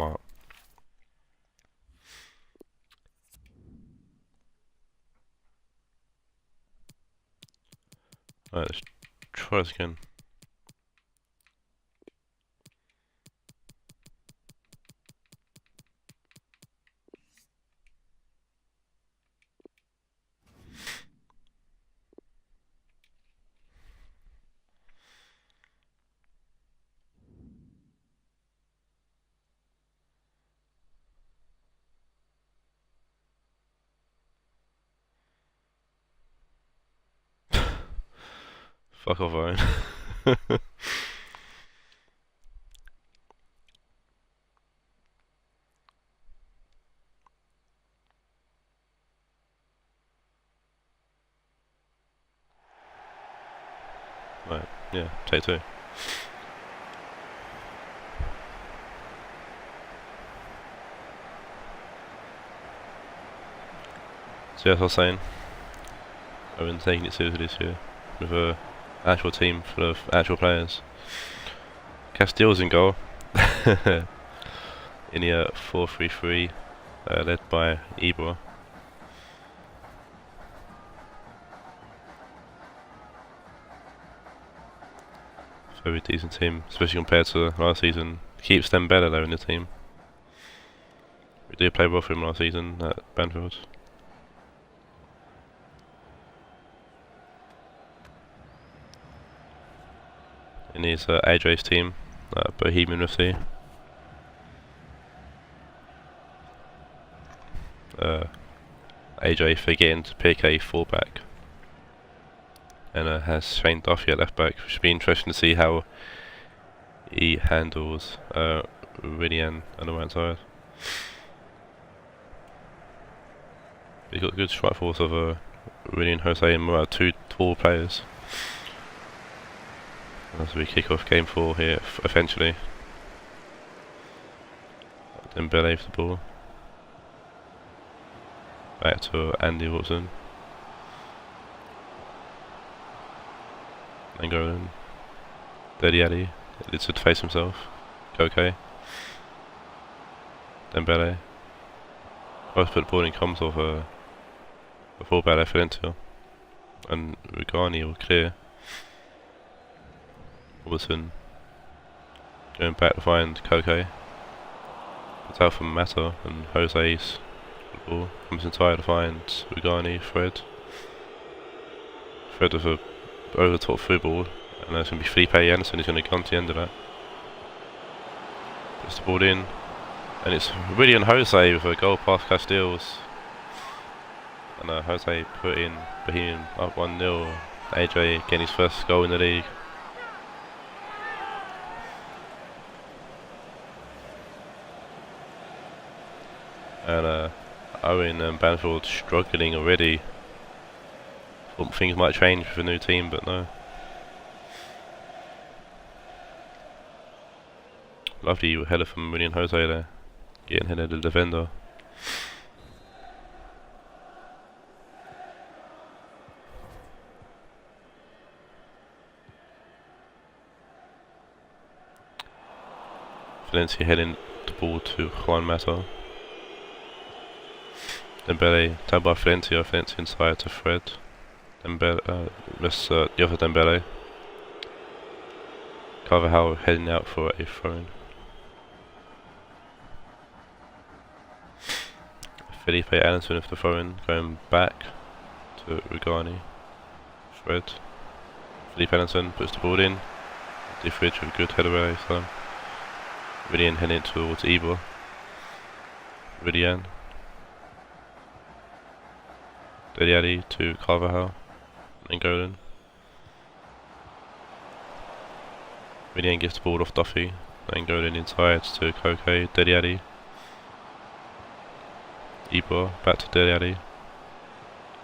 Alright, let's try this again. Fuck off, Owen. Right, yeah, take two. So as I was saying, I've been taking it seriously this year with a actual team full of actual players. Castells in goal in the 4-3-3, led by Ibra. Very decent team, especially compared to last season. Keeps them better though in the team. We did play well for him last season at Banfield. In his Ajax team, Bohemian FC. Ajax forgetting to pick a fullback, and has Shane Duffy at left back, which should be interesting to see how he handles Rionegro on the right side. He's got a good strike force of Rionegro, Jose, and Morata, two tall players. As we kick off game 4 here, eventually. Dembele for the ball. Back to Andy Watson. Angolan. Dirty Addy. It's to face himself. Koke. Dembele. Both put the ball in comms of a fullback Efidentia. And Rugani will clear. Watson going back to find Koke. It's out from Mata, and Jose's the ball comes inside to find Rugani, Fred. Fred with a over the top through ball, and there's going to be Felipe Anderson who's going to come to the end of that. Puts the ball in, and it's William Jose with a goal past Castells. And Jose put in Bohemian up 1-0. AJ getting his first goal in the league. And Owen and Banfield struggling already. Thought things might change with a new team, but no. Lovely header from William Jose there, getting ahead of the defender. Valencia heading the ball to Juan Mata. Dembele, tagged by Valencia, Valencia inside to Fred. Dembele, the other Dembele. Carvajal heading out for a throw-in. Felipe Anderson with the throw-in, going back to Rugani. Fred. Felipe Anderson puts the ball in. Diffridge with a good header away, so Rionegro heading towards Ibra. Rionegro Deli to Carvajal. And Golden. Willian gets the ball off Duffy. Then Golden inside to Koke. Deli. Ibor back to Deli.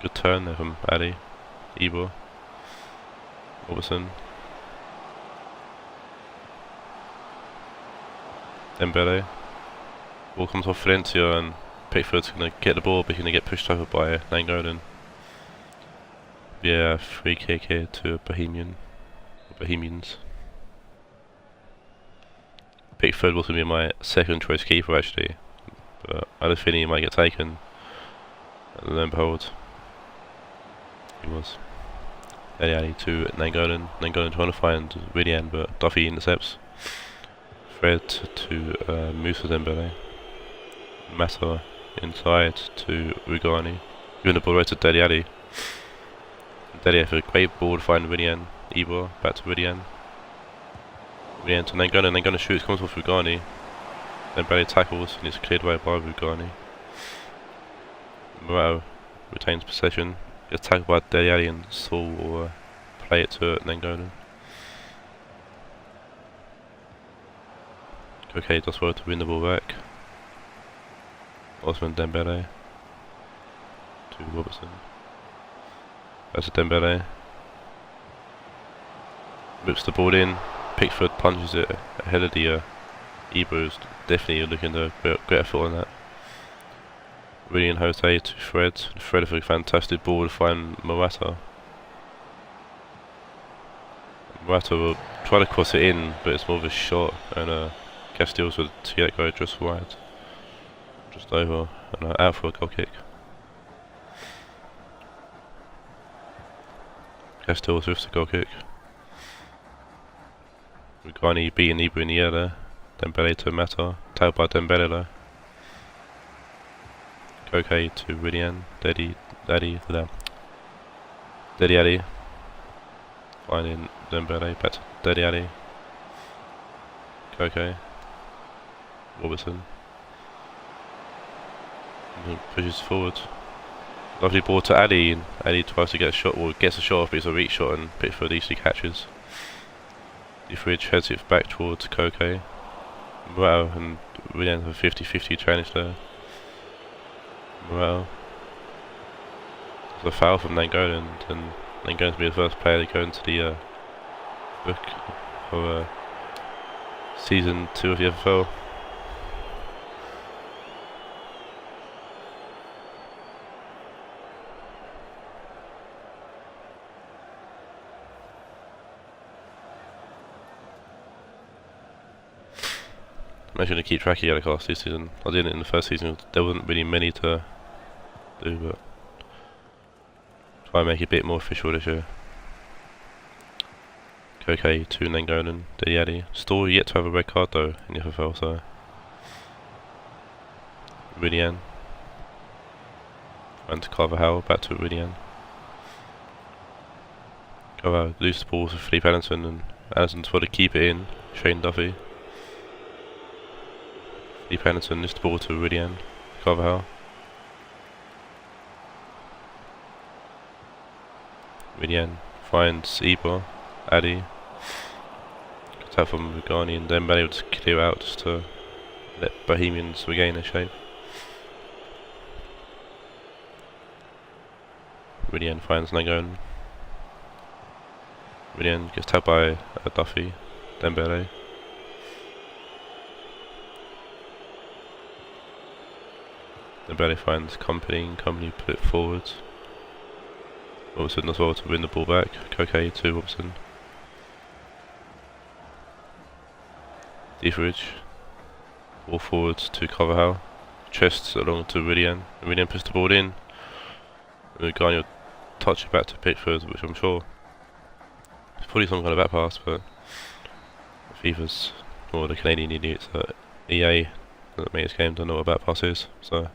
Good turn there from Ali. Ibor. Robertson. Dembele. Ball comes off Valencia and Pickford's going to get the ball, but he's going to get pushed over by Nainggolan. Yeah, free kick here to Bohemians. Pickford was going to be my second choice keeper actually, but I had a feeling he might get taken. And lo and behold, he was. Dele to Nainggolan. Nainggolan trying to find Willian, but Duffy intercepts. Fred to Musa Dembele. Mata inside to Rugani. Giving the ball right to Dele. Dele for a great ball to find Willian. Ibor back to Willian. Willian to Nainggolan. Nainggolan shoots, comes off Rugani. Dembele tackles and it's cleared away by Rugani. Morata retains possession. Gets tackled by Dele and Saul will play it to Nainggolan. Okay, does well to win the ball back. Osman Dembele to Robertson. That's a Dembele. Whips the ball in. Pickford punches it ahead of the Ibro's definitely looking to get a foot on that. Willian Jose to Fred. Fred with a fantastic ball to find Morata. Morata will try to cross it in, but it's more of a shot, and Castells with to go just wide, just over, and out for a goal kick. Castells with the goal kick. Rugani beating Ibra in the air there. Dembele to Mata, tailed by Dembele though. Koke to Willian, Deli. Finding Dembele, back to Deli. Koke. Robertson. Pushes forward. Lovely ball to Ali, and Ali tries to get a shot, or gets a shot off, but it's a reach shot, and Pickford easily catches. Etheridge heads it back towards Koke. Morata and Willian have a 50-50 challenge there. Morata. There's a foul from Nainggolan, and Nainggolan to be the first player to go into the book for season 2 of the FFL. I'm actually going to keep track of yellow cards this season. I did it in the first season, there wasn't really many to do, but try and make it a bit more official this year. Koke to Nainggolan, Deli. Still yet to have a red card though in the FFL, so. Willian. And to Carvajal, back to Willian. Carvajal loose the ball to Felipe Anderson, and Anderson's got to keep it in. Shane Duffy. Felipe Anderson lifts the ball to Willian. Carvajal. Willian finds Ibor. Adi. Gets out from Rugani, and then able to clear out just to let Bohemians regain their shape. Willian finds Nainggolan. Willian gets tapped by Duffy. Dembele. Dembele finds Company put it forward. Robertson as well to win the ball back. Koke to Robertson. Etheridge. Ball forward to Carvajal. Chest along to Willian. Willian puts the ball in. Rugani will touch it back to Pickford, which I'm sure it's probably some kind of back pass, but FIFA's or the Canadian idiots at EA that make this game don't know what a back pass is. So,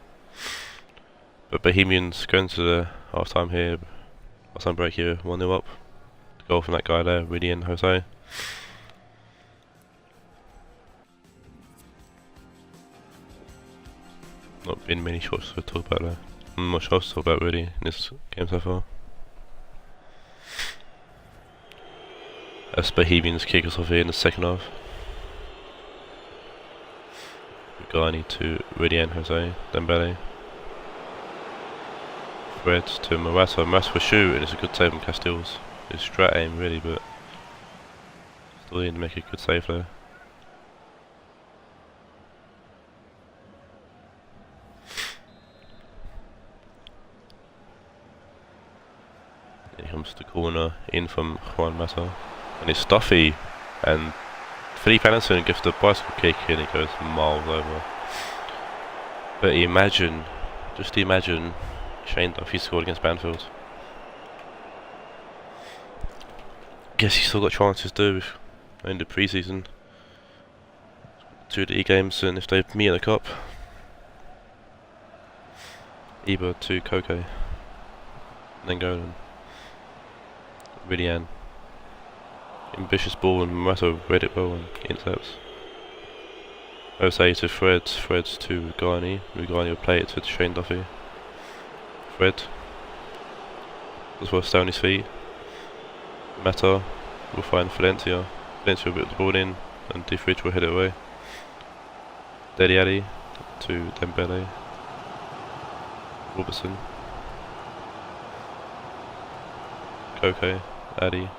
but Bohemians going to the half time here. Half-time break here, 1-0 up. Goal from that guy there, Willian Jose. Not been many shots to talk about there. Much else to talk about really in this game so far. As Bohemians kick us off here in the second half. Garni to Raed and Jose, Dembele. Raed to Morata. Morata for shoot, and it's a good save from Castells. It's strat aim really, but still need to make a good save there. Here comes the corner in from Juan Mata, and it's stuffy, and Felipe Anderson gives the bicycle kick and it goes miles over. But imagine, just imagine, Shane Duffy scored against Banfield. Guess he's still got chances to do in the pre-season. 2 league games, and if they meet in the cup. Iba to Koke, and then Golan. Rionegro. Ambitious ball, and Morata read it well and intercepts. Jose to Fred, Fred to Garni. Garni will play it to Shane Duffy. Fred as well, stay on his feet. Mata will find Valencia. Valencia will put the ball in, and De Fridge will head it away. Dele Alli to Dembele. Robertson. Koke, Addy.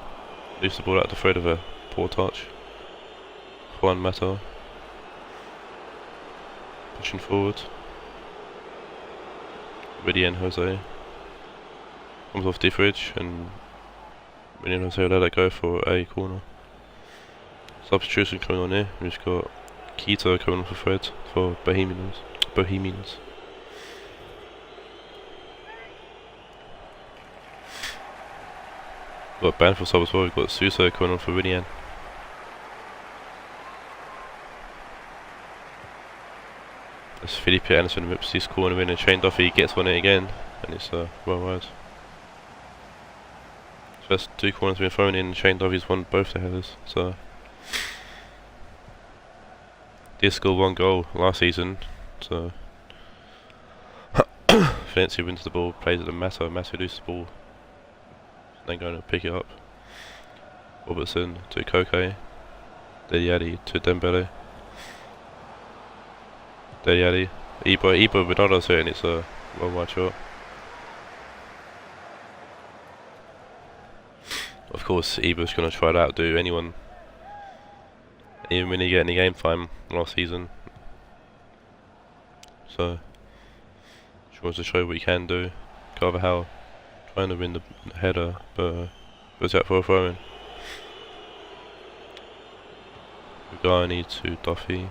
Leaves the ball out to Fred with a poor touch. Juan Mata. Pushing forward. Raed and Jose. Comes off De Fridge, and Raed and Jose will let that go for a corner. Substitution coming on here. We've just got Keita coming off for Fred for Bohemians. Got Banfield sub as well. We've got Suso coming on for Rionegro. As Felipe Anderson rips this corner in, and Shane Duffy gets on it again, and it's well wide. First 2 corners have been thrown in, and Shane Duffy's won both the headers. So did score 1 goal last season. So Valencia wins the ball, plays it to Mata. Mata loses the ball, then going to pick it up. Robertson to Koke. Dele Alli to Dembele. Dele Alli. Iba Ronaldo's here, and it's a well wide shot. Of course, Iba's going to try to outdo anyone, even when he get any game time last season. So she wants to show what he can do. Carvajal trying to win the header, but goes out for a throw in. Garni to Duffy.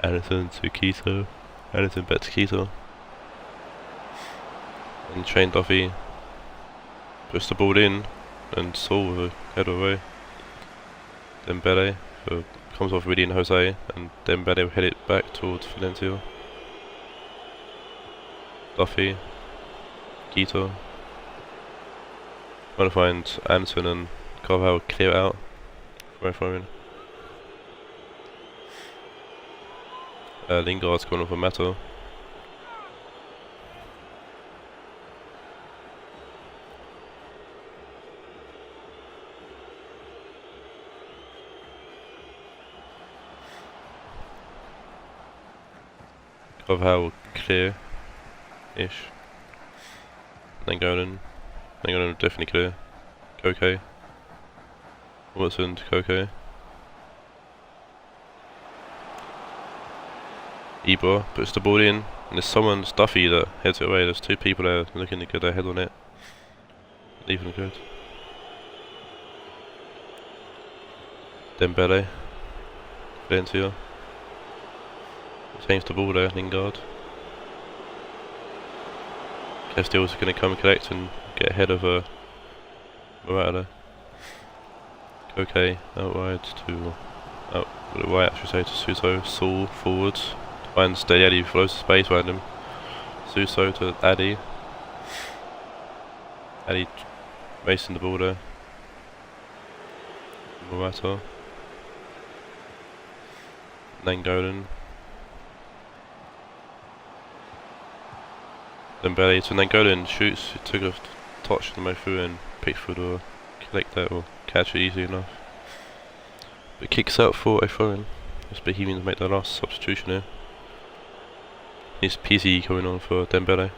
Anderson to Keita. Anderson back to Keita. And Shane Duffy puts the ball in, and Saul with a header away. Dembele comes off Raed and Jose, and Dembele will head it back towards Valencia. Duffy, Keita, trying to find Anderson, and Carvajal clear it out for a throw in. Lingard's coming off a Mata. Carvajal clear-ish. Then Golan definitely clear. Koke. Robertson to Koke. Ibra puts the ball in, and there's someone, Duffy, that heads it away. There's 2 people there looking to get their head on it. Leaving good. Dembele. Valencia. Change the ball there, Lingard. Castells going to come and collect and get ahead of Morata. Koke out wide to right, I should say, to Suso. Saul forward, finds Dele Alli, flows the space around him. Suso to Addy. Addy racing the ball there. Morata. Then Golan. Dembele to Nainggolan shoots, he took a touch on the way through and Pickford will collect that or catch it easy enough. But kicks out for a throw-in. As Bohemians make their last substitution here. Here's PZ coming on for Dembele.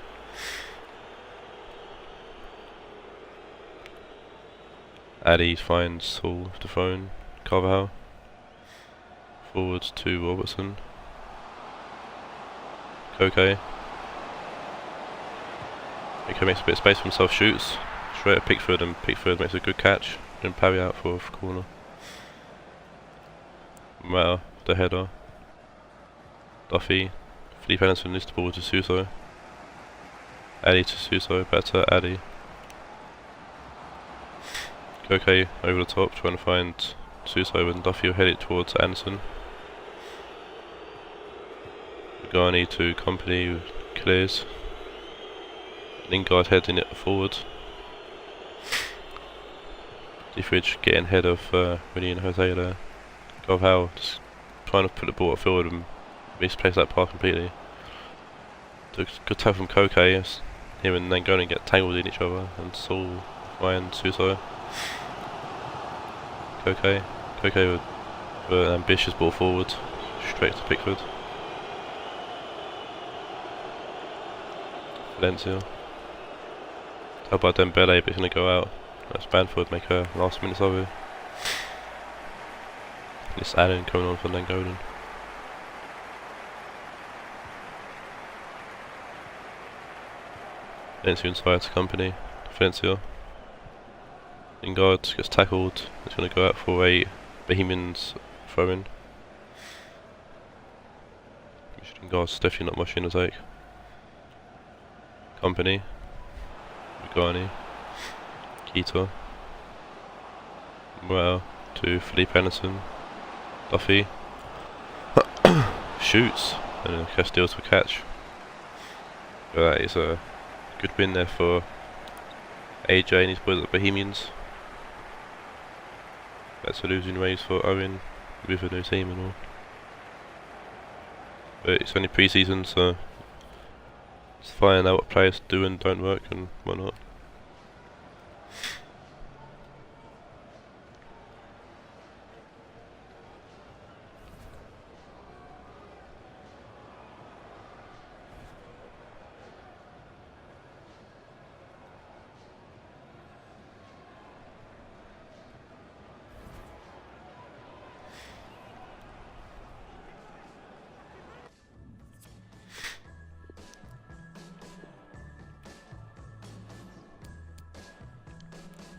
Addy finds Hall with the phone. Carvajal. Forwards to Robertson. Koke. Koke makes a bit of space for himself, shoots. Straight at Pickford and Pickford makes a good catch. Then parry out for a corner. Mata, the header. Duffy. Felipe Anderson lifts the ball to Suso. Addy to Suso, back to Addy. Koke over the top, trying to find Suso and Duffy will head it towards Anderson. Garni to Company, who clears. Lingard heading it forward. Defridge getting ahead of Winnie and Jose there. Carvajal just trying to put the ball forward and misplaced that pass completely. Took a good tackle from Koke. Him and Nainggolan get tangled in each other and Saul find Suso. Koke with an ambitious ball forward, straight to Pickford. Valencia. How about Dembele, but he's going to go out. That's Banfield make a last minute sub here. It's Allen coming on for Nainggolan. Valencia inside to Company. Valencia. Lingard gets tackled. He's going to go out for a Bohemians throw-in. Lingard's definitely not much in the take. Company. Garni. Keita. Well, to Felipe Anderson. Duffy. Shoots. And Castile's for catch. But that is a good win there for AJ and his boys at Bohemians. That's a losing ways for Owen with a new team and all. But it's only pre-season, so just finding out what players do and don't work and whatnot.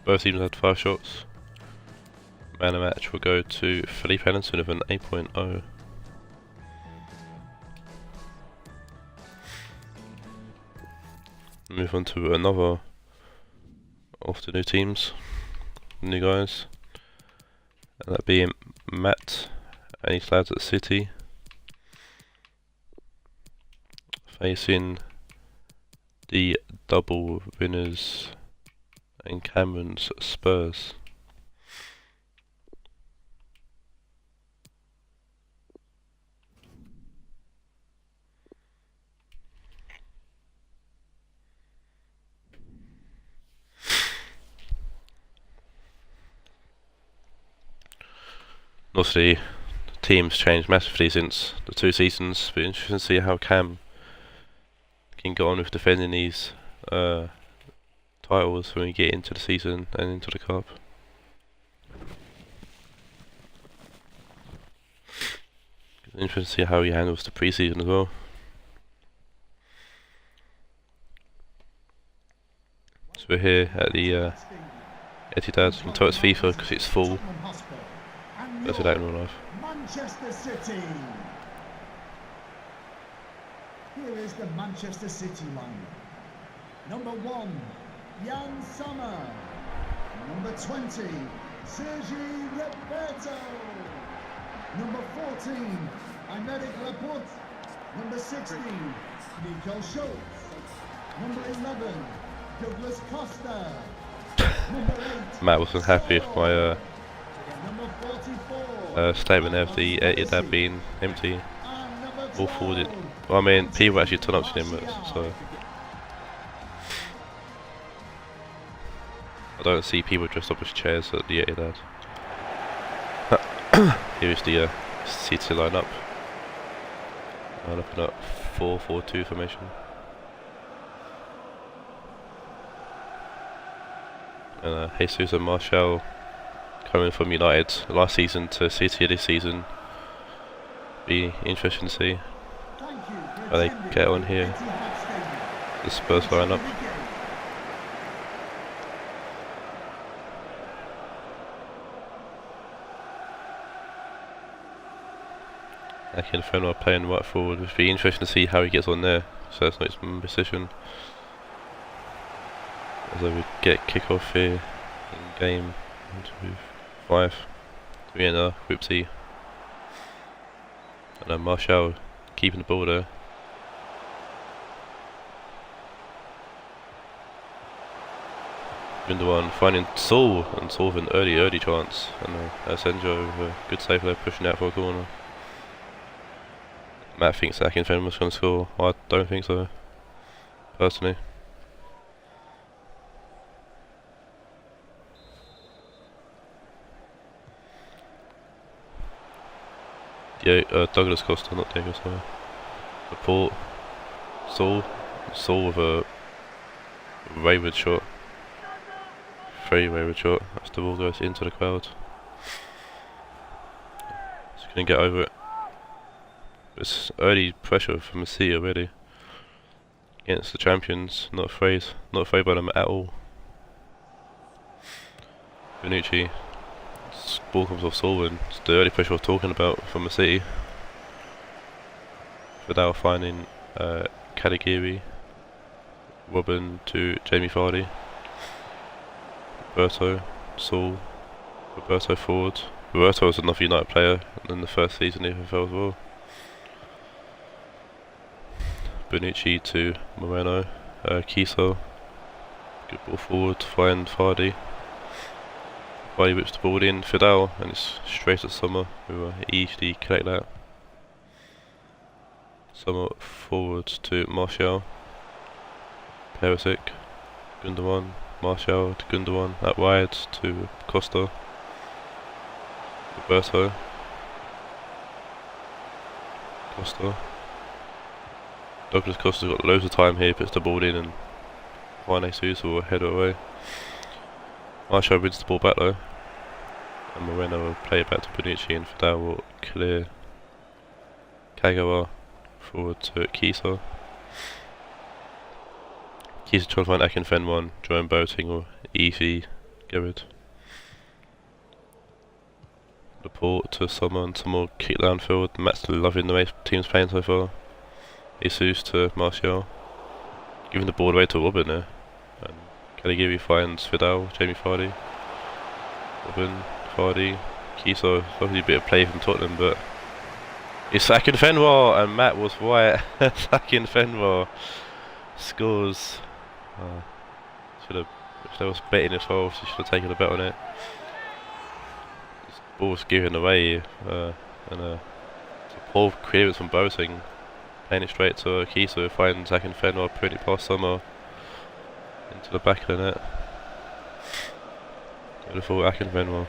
Both teams had 5 shots. Man of the match will go to Felipe Anderson with an 8.0. Move on to another of the new teams, new guys, and that being Matt and his lads at City facing the double winners and Cameron's Spurs. Obviously, the team's changed massively since the 2 seasons, but interesting to see how Cam can go on with defending these titles when we get into the season and into the cup. Interesting to see how he handles the pre-season as well. So we're here at the Etihad. You can tell it's FIFA because it's full. That's it out in real life. Manchester City. Here is the Manchester City lineup. Number 1, Jan Sommer. Number 20, Sergi Roberto. Number 14, Aymeric Laporte. Number 16, Nico Schultz. Number 11, Douglas Costa. Number 8, Matt wasn't happy with my statement there of the Etihad being empty. All forwarded. Well, I mean, people actually turn up to him, so I don't see people dressed up as chairs at the Etihad. Here is the City lineup. Line up in a 4-4-2 formation. And Jesus and Martial coming from United last season to City this season. Be interesting to see how they get on here. The Spurs lineup. Akinfenwa playing right forward. It'd be interesting to see how he gets on there. So that's not his position. As I would get kick-off here in game 1, 2, 5. We're in Group C. And then Martial keeping the ball there. Gundogan finding Saul, and Saul with an early chance. And Asenjo with a good save there, pushing out for a corner. Matt thinks Akinfenwa was going to score. I don't think so, personally. Yeah, Douglas Costa, not Diego, sorry. Laporte, Saul with a wayward shot. Very wayward shot. As the ball goes into the crowd. He's going to get over it. It's early pressure from the City already. Against the champions, not afraid by them at all. Bonucci. Ball comes off Saul, and it's the early pressure I was talking about from the City. Without finding Kadagiri, Robin to Jamie Vardy, Roberto, Saul, Roberto forward. Roberto was another United player in the first season in FFL as well. Bonucci to Moreno, Kiso, good ball forward to find Vardy. Vardy whips the ball in, Fidel, and it's straight at Sommer, who will easily collect that. Sommer forward to Martial, Perisic, Gundogan, Martial to Gundogan, at wide to Costa, Roberto, Costa. Douglas Costa's got loads of time here, puts the ball in, and Juan Jesus will head it away. Martial wins the ball back though, and Moreno will play it back to Bonucci, and Fidel will clear Kagawa forward to Kisa. Kisa trying to find Akinfenwa, Jerome Boating or easy get rid. Laporte to Sommer, and Sommer will kick downfield. Matt's loving the way the team's playing so far. Jesus to Martial, giving the ball away to Robin there. And Kadagiri finds Fidel, Jamie Vardy, Robin, Vardy, Kiso. Obviously a bit of play from Tottenham, but it's Akinfenwa, and Matt was right. Akinfenwa scores. Should have, if there was betting as well, she should have taken a bet on it. This ball was given away, and it's a poor clearance from Boating. Playing it straight to Kiso, finds Akinfenwa pretty past Sommer into the back of the net. Beautiful Akinfenwa.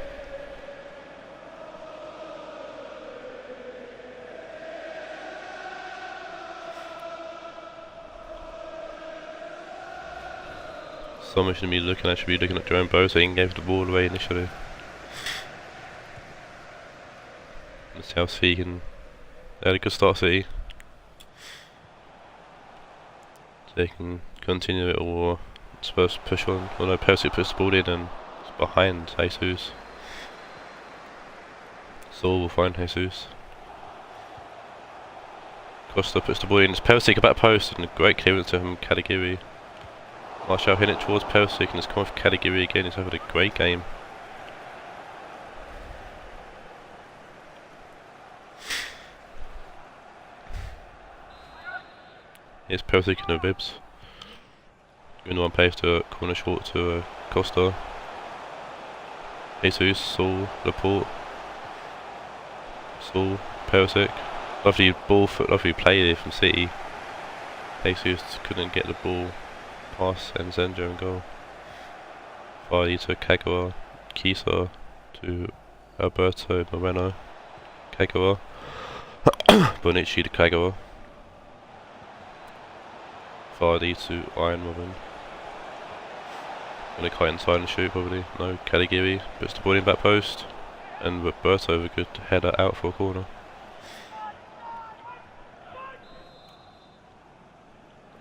Sommer should be looking at Jerome Boating, gave the ball away initially. Let's see how City can. They had a good start, City. They can continue it, or Spurs push on. Well, no, Perisic puts the ball in and it's behind Jesus. Saul will find Jesus. Costa puts the ball in. It's Perisic at back post, and a great clearance to him, Kadagiri. Martial hitting it towards Perisic, and it's come off Kadagiri again. He's having a great game. Here's Perisic in the ribs. Gundogan plays to a corner short to Costa. Jesus, Saul, Laporte, Saul, Perisic. Lovely ball, lovely play there from City. Jesus couldn't get the ball past Nzenjo and goal. Vardy to Kagawa, Kisa to Alberto Moreno, Kagawa, Bonucci to Kagawa, Vardy to Iron Robin. Gonna cut inside and shoot probably. No, Caligari puts the ball in back post, and Roberto with a good header out for a corner.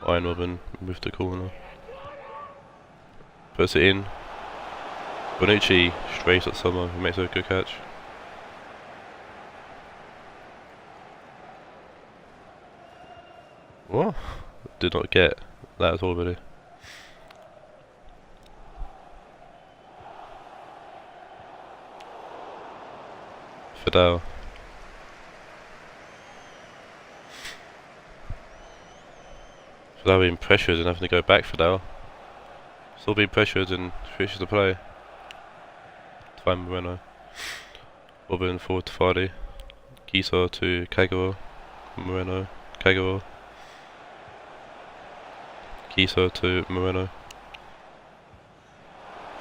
Iron Robin with the corner. Puts it in. Bonucci straight at Summer, who makes a good catch. What? Did not get that at all, really. Fidel. Fidel being pressured and having to go back. Fidel. Still being pressured and finishes the play. To find Moreno. Robin forward to Vardy. Kisa to Kagawa. Moreno. Kagawa. Kisa to Moreno.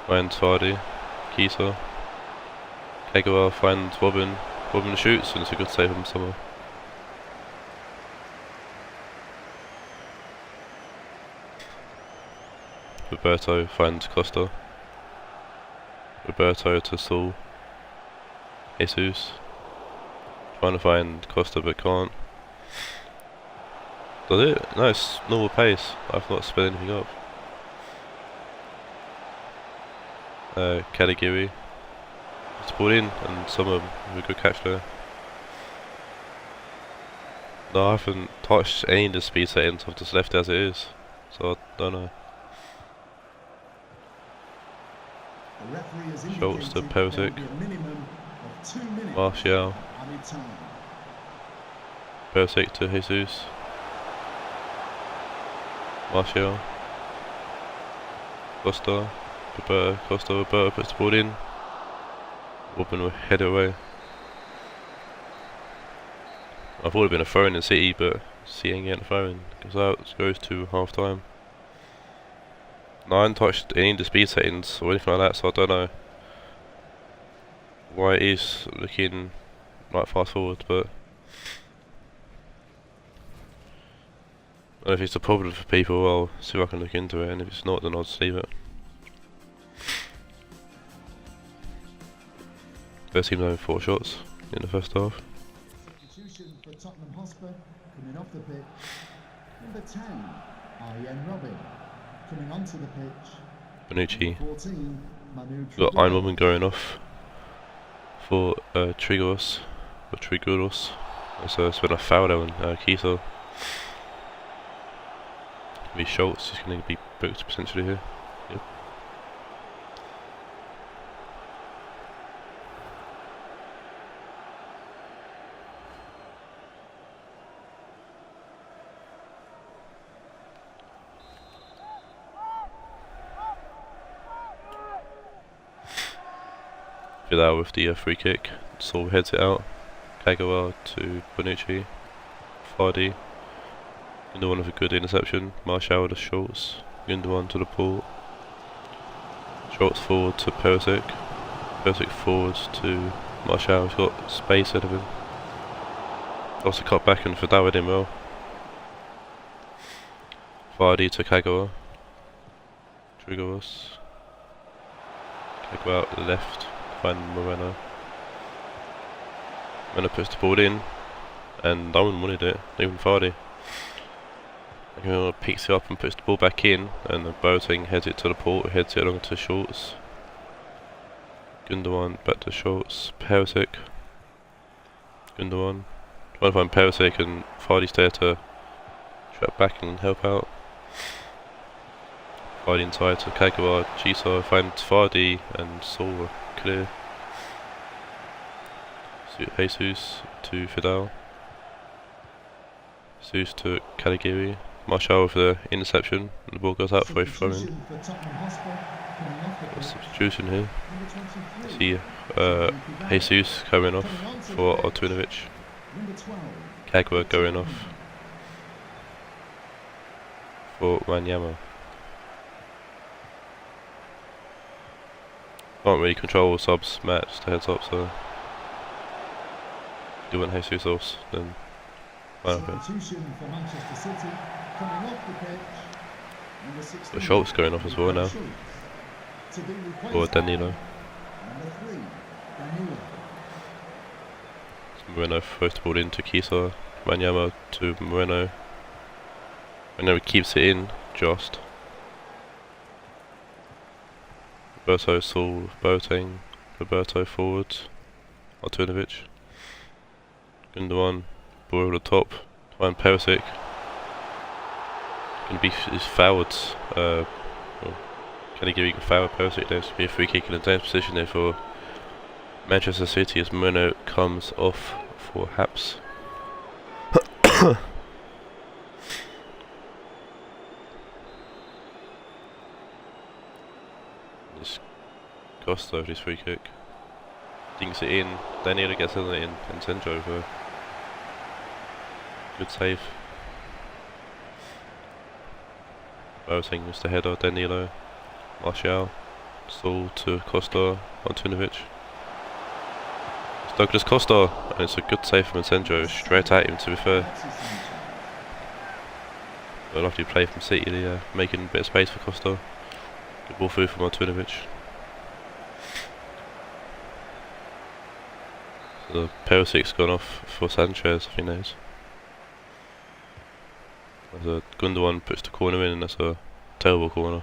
Finds Vardy. Kisa. Kagawa finds Robin. Robin shoots and it's a good save from Summer. Roberto finds Costa. Roberto to Saul. Jesus. Trying to find Costa but can't. Does it? No, it's normal pace. I've not sped anything up. Caligari. It's pulled in and Summer with a good catch there. No, I haven't touched any of the speed settings. I've just left it as it is. So I don't know. Schultz to Perisic. Martial. Perisic to Jesus. Martial. Costa. Roberto puts the ball in. Robin will head away. I thought it would have been a throw-in in City, but City ain't getting a throw-in. Goes to half time. No, I haven't touched any of the speed settings or anything like that, so I don't know why it is looking like fast forward, but I don't know if it's a problem for people. I'll see if I can look into it, and if it's not, then I'll just leave it. First team having 4 shots in the first half. Substitution for Tottenham Hotspur coming off the pitch. Number 10, Rionegro. Coming onto the pitch. Bonucci. 14, Got Iron Woman going off for Triguros. So it's been a foul there on Kisa. Maybe Schultz is going to be booked potentially here. Yep. Fidel with the free kick. Saul heads it out. Kagawa to Bonucci. Vardy. Gundogan with a good interception. Martial to Schultz. Gundogan to the pool. Schultz forward to Perisic. Perisic forward to Martial. He's got space ahead of him. Also cut back and Fidel with him well. Vardy to Kagawa. Triguros. Kagawa out the left. Find Moreno. Moreno puts the ball in, and no one wanted it, even Vardy. Picks it up and puts the ball back in, and the Boateng heads it to the port, heads it along to Schultz. Gundogan back to Schultz. Perisic. Gundogan. Trying to find Perisic, and Vardy's there to track back and help out. Vardy inside to Kagawa. Gisa finds Vardy, and Saul clear. Jesus to Fidel. Jesus to Caligari. Martial with the interception, and the ball goes out for a throw-in. Substitution here. See Jesus coming off for Artunovic. Kagawa going off for Wanyama. Can't really control subs match, the heads up, so do you want Jesus off, then fine with it. Substitution for Manchester City. Coming off the pitch. Number 16. The Schultz going off as well now. To be replaced Or by Danilo. Number 3, Danilo. Moreno throws the ball into Kisa. Wanyama to Moreno. Moreno keeps it in, just. Roberto, Saul, Boateng. Roberto forward. Artunovic. Gundogan. Ball over the top. Find Perisic. Gonna be fouled. Well, can he give you foul Perisic? There's be a free kick in a dangerous position there for Manchester City as Moreno comes off for Haps. This Costa over this free kick. Dinks it in. Danilo gets it in and sends over. Good save. Boateng was the header. Danilo. Martial. Saul to Costa. Antunovic. It's Douglas Costa. And it's a good save from Encenjo. Straight at him, to be fair. A lovely play from City, making a bit of space for Costa. Good ball through from Antunovic. So Perisic's gone off for Sanchez, I think that is. As a Gundogan puts the corner in, and that's a terrible corner.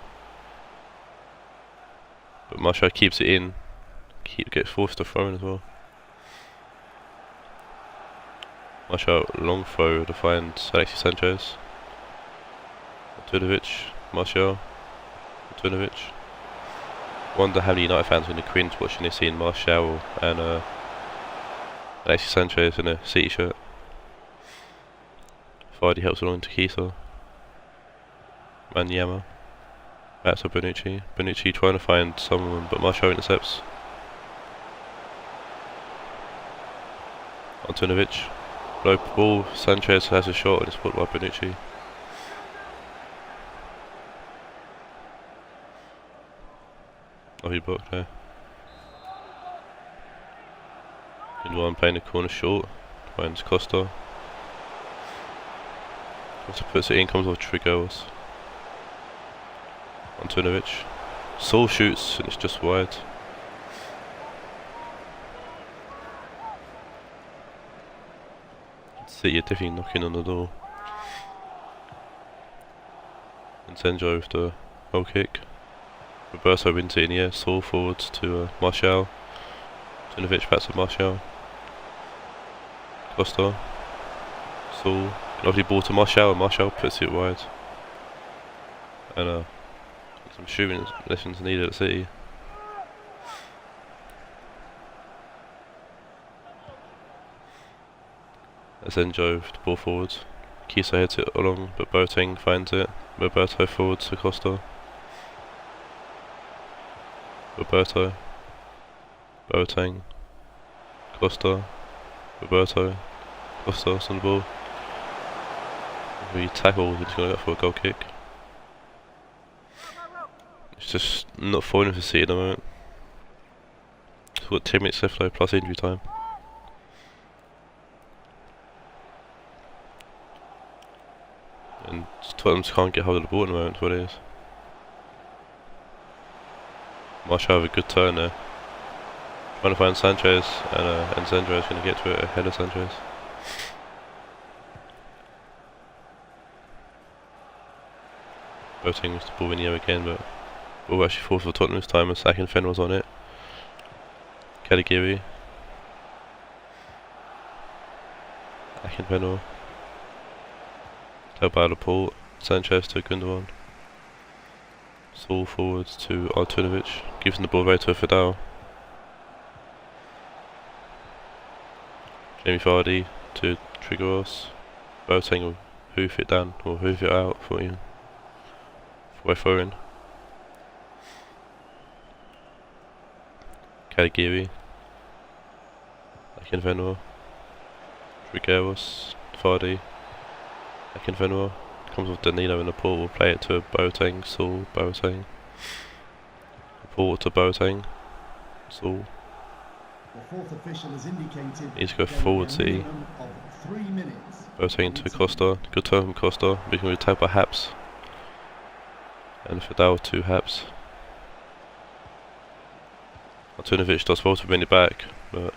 But Martial keeps it in. Gets forced to throw in as well. Martial long throw to find Alexis Sanchez. Antunovic, Martial, Antunovic. Wonder how many United fans are going to cringe watching this scene. Martial and Alexis Sanchez in a City shirt. Vardy helps along to Kisa. Wanyama. Back to Bonucci. Bonucci trying to find someone, but Martial intercepts. Antunovic. Low ball. Sanchez has a shot and it's put by Bonucci. Oh, he blocked there. Gundogan playing the corner short. Finds Costa. Costa puts it in, comes off Trigos. Antunovic. Saul shoots and it's just wide. City are definitely knocking on the door. Encenjo with the goal kick. Roberto wins it in the air. Saul forwards to Martial. Antunovic back to Martial. Costa. Saul. Lovely ball to Martial, and Martial puts it wide. And some shooting lessons needed at City. Encenjo with the ball forwards. Kisa heads it along, but Boateng finds it. Roberto forwards to Costa. Roberto. Boateng. Costa. Roberto. Costa's on the ball. He tackles, he's going to go for a goal kick. It's just not falling for City at the moment. It's got 10 minutes left though, plus injury time. And Tottenham just can't get hold of the ball at the moment, what it is. Martial have a good turn there. Trying to find Sanchez, and Encenjo is going to get to it ahead of Sanchez. Boateng was the ball in the air again, but ball actually falls for Tottenham this time as Akinfen was on it. Caligari. Akinfen. Held by Laporte. Sanchez to Gundogan. Saul forwards to Artunovic. Gives him the ball right to Fidel. Jamie Vardy to Trigos. Boateng will hoof it down, or hoof it out for you. By throwing. Caligari. Akinfenwa. Trigueros. Vardy. Akinfenwa. Comes with Danilo in the pool. Will play it to Boateng. Saul. Boateng. Ball to Boateng. That's all. The fourth official has indicated Needs to go there will forward, be a City. minimum of 3 minutes. Rotating to Costa. Good turn from Costa. We can tap by Haps. And Fidel 2 Haps. Martinovic does well to win it back, but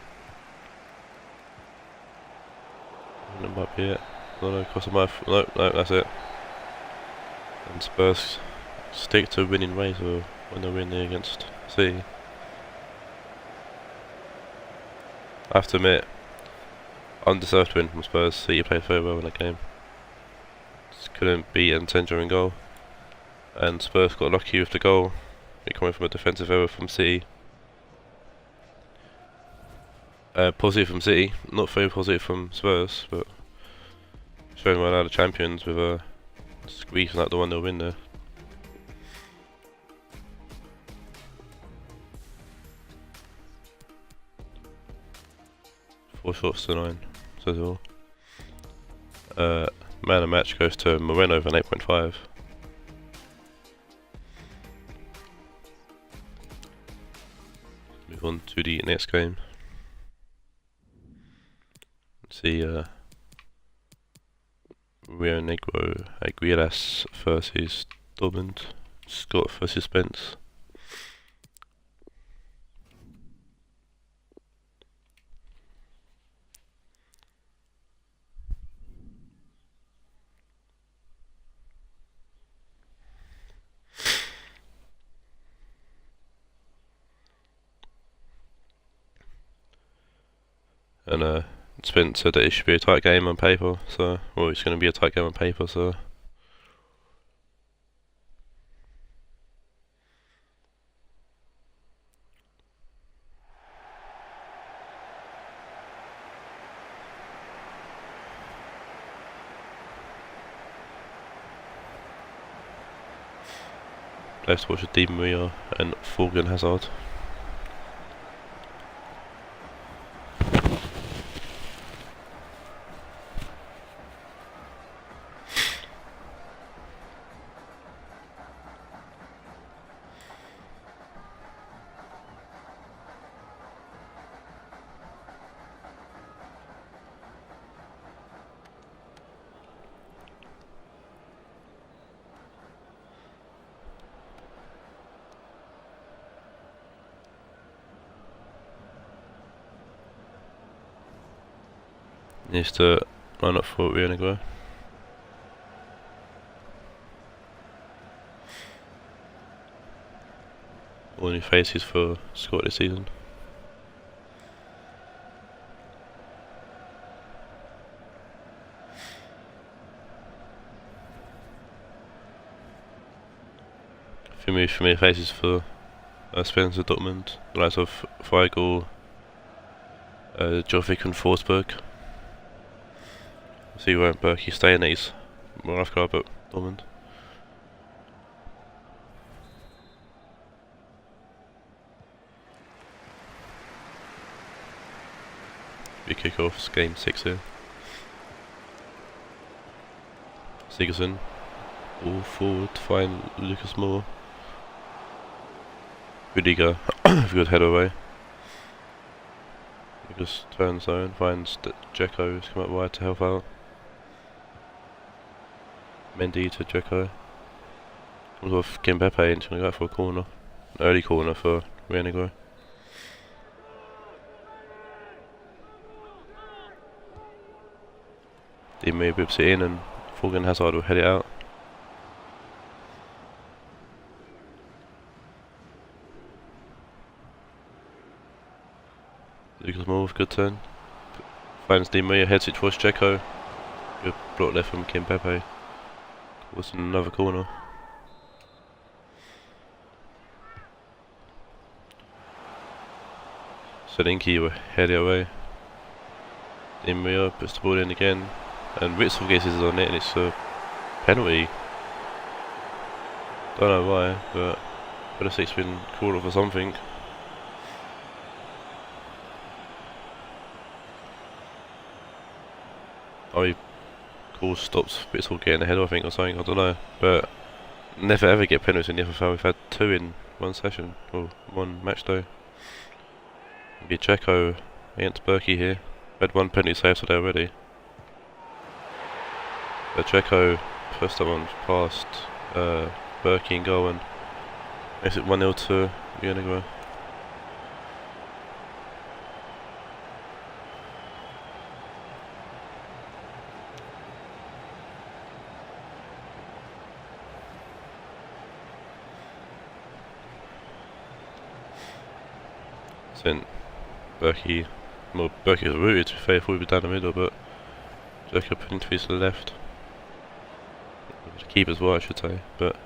that might be it. No, Costa might. No, that's it. And Spurs stick to winning ways or when they're winning against City. I have to admit, undeserved win from Spurs. City played very well in that game. Just couldn't beat Entenja in goal. And Spurs got lucky with the goal. It coming from a defensive error from City. Positive from City, not very positive from Spurs, but showing well out of champions with a squeezing out the 1-0 win there. Four shots to 9, says it all. Man of the match goes to Moreno with an 8.5. Move on to the next game. Let's see Rionegro Ajax versus Dortmund. Scott versus Spence. And Spence said that it should be a tight game on paper, so well, it's going to be a tight game on paper, so let's watch Di Maria and Thorgan Hazard. Needs to line up for Rionegro. All new faces for Scott this season. Familiar faces for Spencer Dortmund, the likes of Feigl, Jovic and Forsberg. See where Berkey staying at his Moraf club at Dortmund. Big kick-offs, game 6 here. Sigurdsson, all forward to find Lucas Moore. Rudiger, good header away. Lucas turns zone, finds Dzeko, who's come up wide to help out. Mendy to Dzeko. Comes off Kimpembe and he's going to go out for a corner. An early corner for Rionegro. Di Maria whips it in and Thorgan Hazard will head it out. Lucas Moore with good turn. Finds Di Maria, heads it towards Dzeko. Good block left from Kimpembe. Was another corner. Solinki will head it away. Di Maria puts the ball in again, and Ritzel gets his on it, and it's a penalty. Don't know why, but Pelisic's been called off for something. Oh, he stops Ritzel getting ahead, I think, or something, I don't know. But never ever get penalties in the FFL. We've had 2 in one session, or one match day. Maybe Dzeko against Berkey here. Had one penalty save today already. But Dzeko pushed that one past Berkey in goal and makes it 1-0 to Rionegro. Sent Berkey, well, Berkey was rooted to be fair, thought he'd be down the middle, but Dzeko put into his left. The keeper's well, I should say, but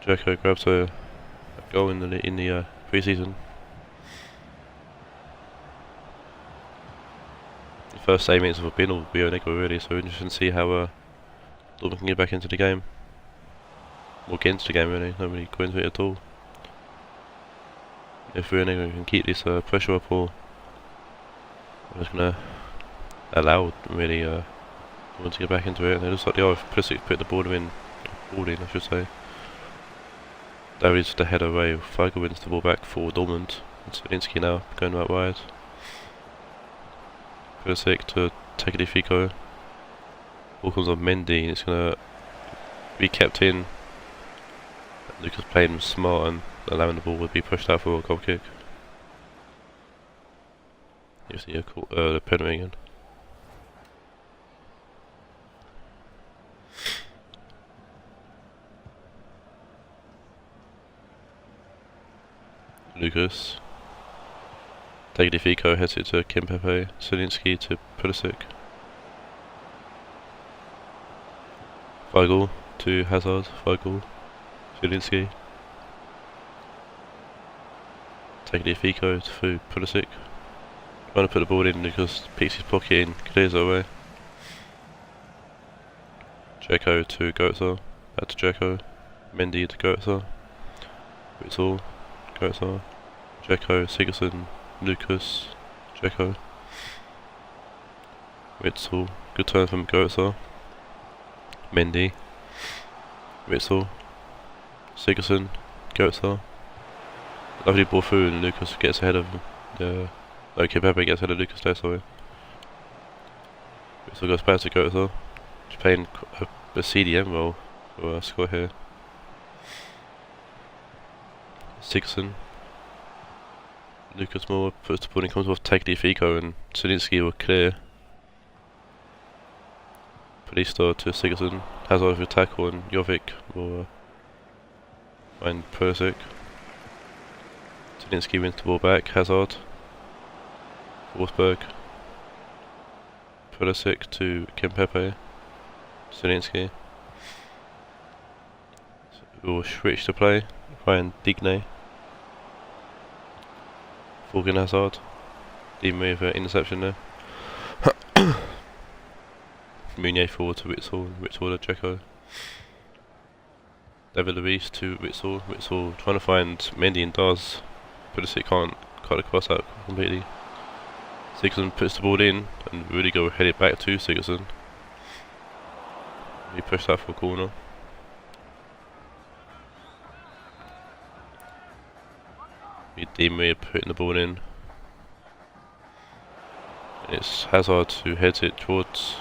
Dzeko grabs a goal in the pre-season. The first 8 minutes have been all Rionegro really, so interesting to see how Dortmund can get back into the game. Or get into the game really, not really go into it at all. If Rionegro can keep this pressure up, or I'm just gonna allow really Dortmund to get back into it. And it looks like the other Pulisic put the ball in, I should say. That is the header away. Figo wins the ball back for Dortmund. And Zielinski now going out wide. Pulisic to take it to Figo. Ball comes on Mendy and it's gonna be kept in. Lucas playing smart and allowing the ball would be pushed out for a goal kick. You see the penalty again. Lucas. Tagliafico heads it to Kimpembe. Zielinski to Pulisic. Weigl to Hazard. Weigl. Zielinski. Tagliafico to Pulisic. Trying to put the ball in, Lucas picks his pocket in, clears it away. Dzeko to Goetze. Back to Dzeko. Mendy to Goetze. Witsel. Goetze. Dzeko, Sigurdsson, Lucas, Dzeko. Witsel. Good turn from Goetze. Mendy. Witsel. Sigurdsson. Goetze. Lovely ball through and Lucas gets ahead of Kimpembe gets ahead of Lucas there, sorry. Witsel goes back to Goetze. He's playing a CDM role for a score here. Sigurdsson. Lucas Moore puts the ball in, comes off Tagliafico and Zielinski will clear. Polista to Sigurdsson. Hazard with a tackle and Jovic will find Pulisic. Zielinski wins the ball back. Hazard. Forsberg. Pulisic to Kimpembe. Zielinski. Will switch to play. Find Digne. Falcon Hazard. Even with an interception there. Meunier forward to Witsel. Witsel to Dzeko. David Luiz to Witsel. Witsel trying to find Mendy and does. Pulisic can't cut the cross out completely. Sigurdsson puts the ball in and really go head it back to Sigurdsson. He pushed that for a corner. Digne putting the ball in. And it's Hazard who heads it towards,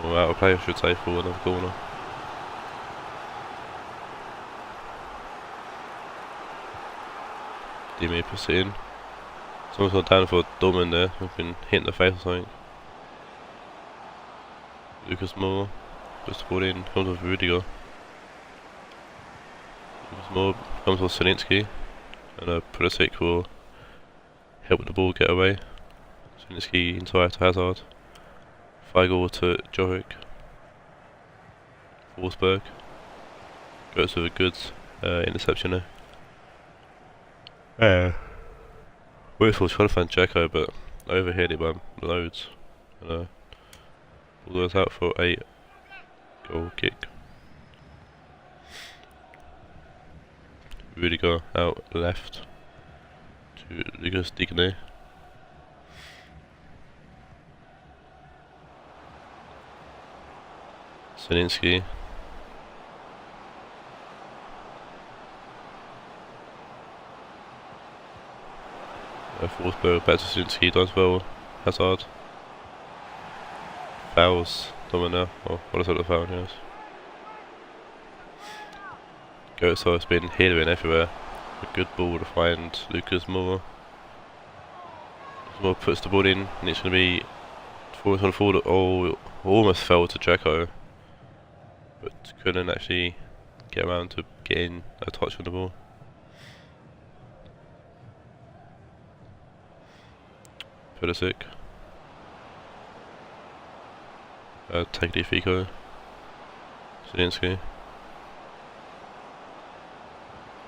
or out of play I should say, for another corner. Digne puts it in. Someone's gone down for Dortmund there, who've been hit in the face or something. Lucas Moore puts the ball in, comes with Rudiger. Lucas Moore comes with Zielinski. And Pulisic will help the ball get away. Zielinski inside to Hazard. Weigl to Jovic. Forsberg. Goes with a good interception there. Witsel trying to find Dzeko, but overhit it by loads. And ball goes out for a goal kick. Rudiger out left to Lucas Digne. Zielinski. Forsberg back to Sinski, does well. Hazard. Fouls. Domino. Oh, what is it, the foul? Yes. Goethe has been healing everywhere. A good ball to find Lucas Moore. Moore puts the ball in, and it's going to be forward. Oh, almost fell to Jacko, but couldn't actually get around to getting a touch on the ball. Pulisic. Tagliafico. Zielinski.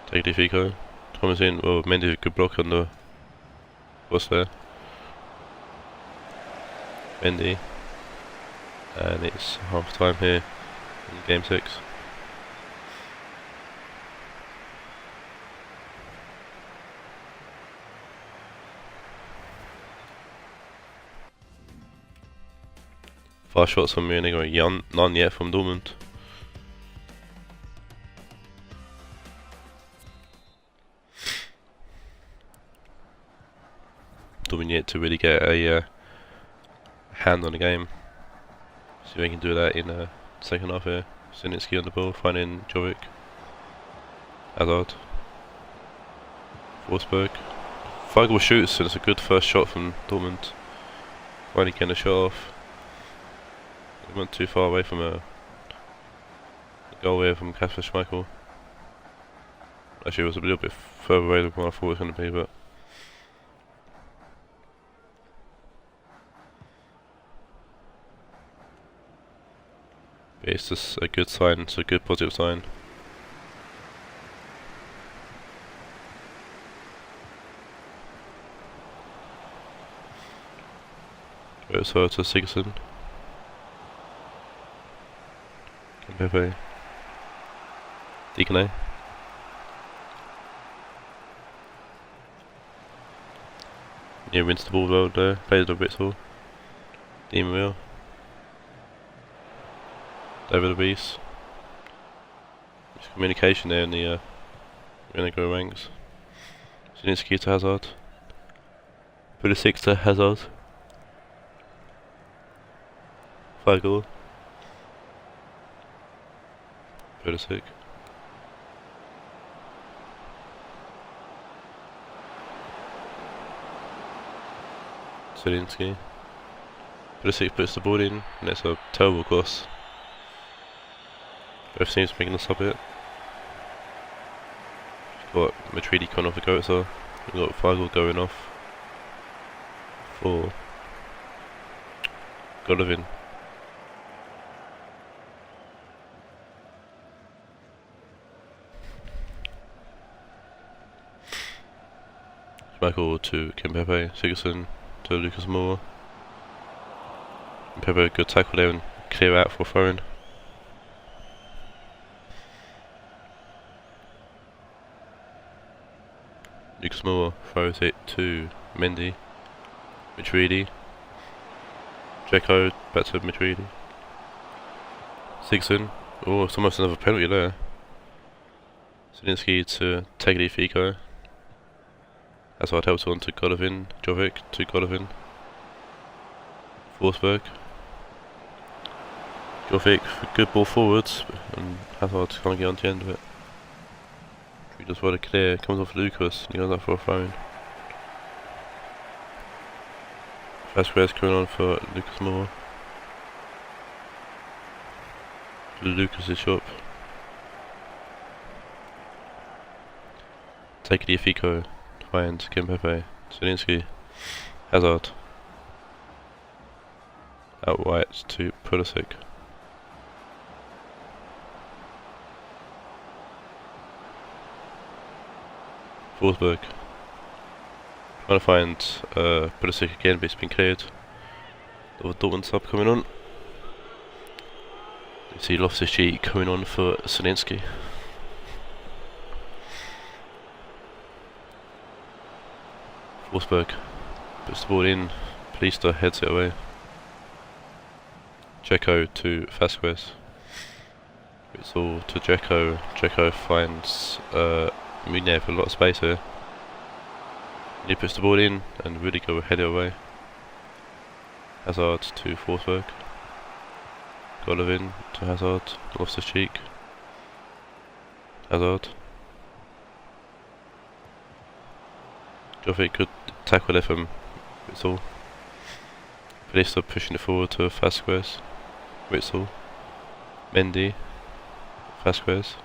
Tagliafico. Thomas in. Oh, Mendy, good block on the. What's there? Mendy. And it's half time here in game 6. Fast shots from Rionegro, none yet from Dortmund. Dortmund yet to really get a hand on the game. See if we can do that in the second half here. Sinitsky on the ball, finding Jovic. Hazard. Forsberg. Feigl shoots, and it's a good first shot from Dortmund. Finally getting a shot off. It went too far away from a goal here from Kasper Schmeichel. Actually, it was a little bit further away than what I thought it was going to be, but it's just a good sign. It's a good positive sign. Goes over to Sigurdsson. Pepe. Digne. Yeah, wins the ball well there. Plays it a bit tall. Di Maria. David Luiz. There's communication there in the Rionegro ranks. Zielinski to Hazard. Pulisic to Hazard. Feigl. Pulisic. Zielinski. Pulisic puts the ball in, and it's a terrible cross. Both teams making us up it. We've got Madrid coming off the goat, so we've got Feigl going off for Golovin. Schmeichel to Kimpembe, Sigurdsson to Lucas Moore. Kimpembe, good tackle there and clear out for throwing. Lucas Moore throws it to Mendy. Madrid. Dzeko back to Madrid. Sigurdsson. Oh, it's almost another penalty there. Zielinski to Tagliafico. Hazard helps on to Golovin. Jovic to Golovin. Forsberg. Jovic, good ball forwards, and Hazard can't get on the end of it. He does well to clear, comes off Lucas, and he goes up for a throw-in. Vasquez coming on for Lucas Moore. Lucas is up. Tagliafico finds Kimpembe. Zielinski. Hazard. Out wide to Pulisic. Forsberg. Trying to find Pulisic again, but it's been cleared. The Dortmund sub coming on. You see Loftus-Cheek coming on for Zielinski. Forsberg puts the ball in, Plista heads it away. Dzeko to Vasquez. It's all to Dzeko. Dzeko finds Munier for a lot of space here. He puts the ball in and Rionegro head it away. Hazard to Forsberg. Golovin to Hazard, lost his cheek. Hazard. Jovic could tackle there from Witsel. Pelista pushing it forward to Vasquez. Witsel. Mendy. Vasquez.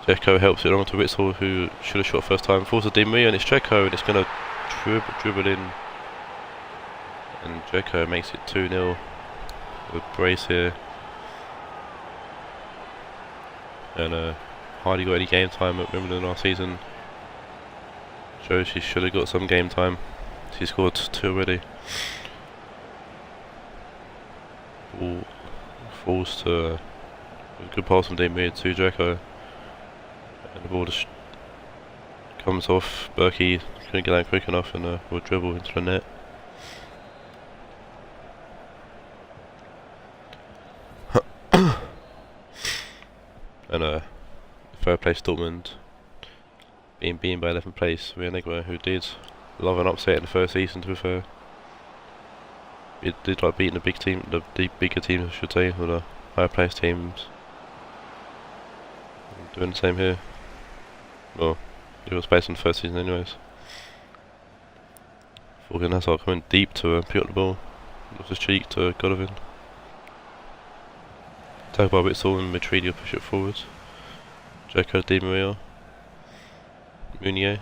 Dzeko helps it along to Witsel, who should have shot first time. Falls to Di Maria and it's Dzeko, and it's going to dribble in. And Dzeko makes it 2-0 with brace here. And hardly got any game time at Wimbledon last season. Shows she should have got some game time. She scored 2 already. Ball falls to a good pass from Di Maria to Dzeko. And the ball just comes off. Berkey couldn't get out quick enough and will dribble into the net. And third place Dortmund being beaten by 11th place Rionegro, who did love an upset in the first season, to be fair. It did like beating the big team, the bigger teams I should say, or the higher placed teams. Doing the same here. Well, it was based on the first season anyways. Forgan Hazard coming deep to pick up the ball. Lost his cheek to Golovin. Tag by Witsel and Madrid will push it forward. Dzeko, Di Maria. Meunier.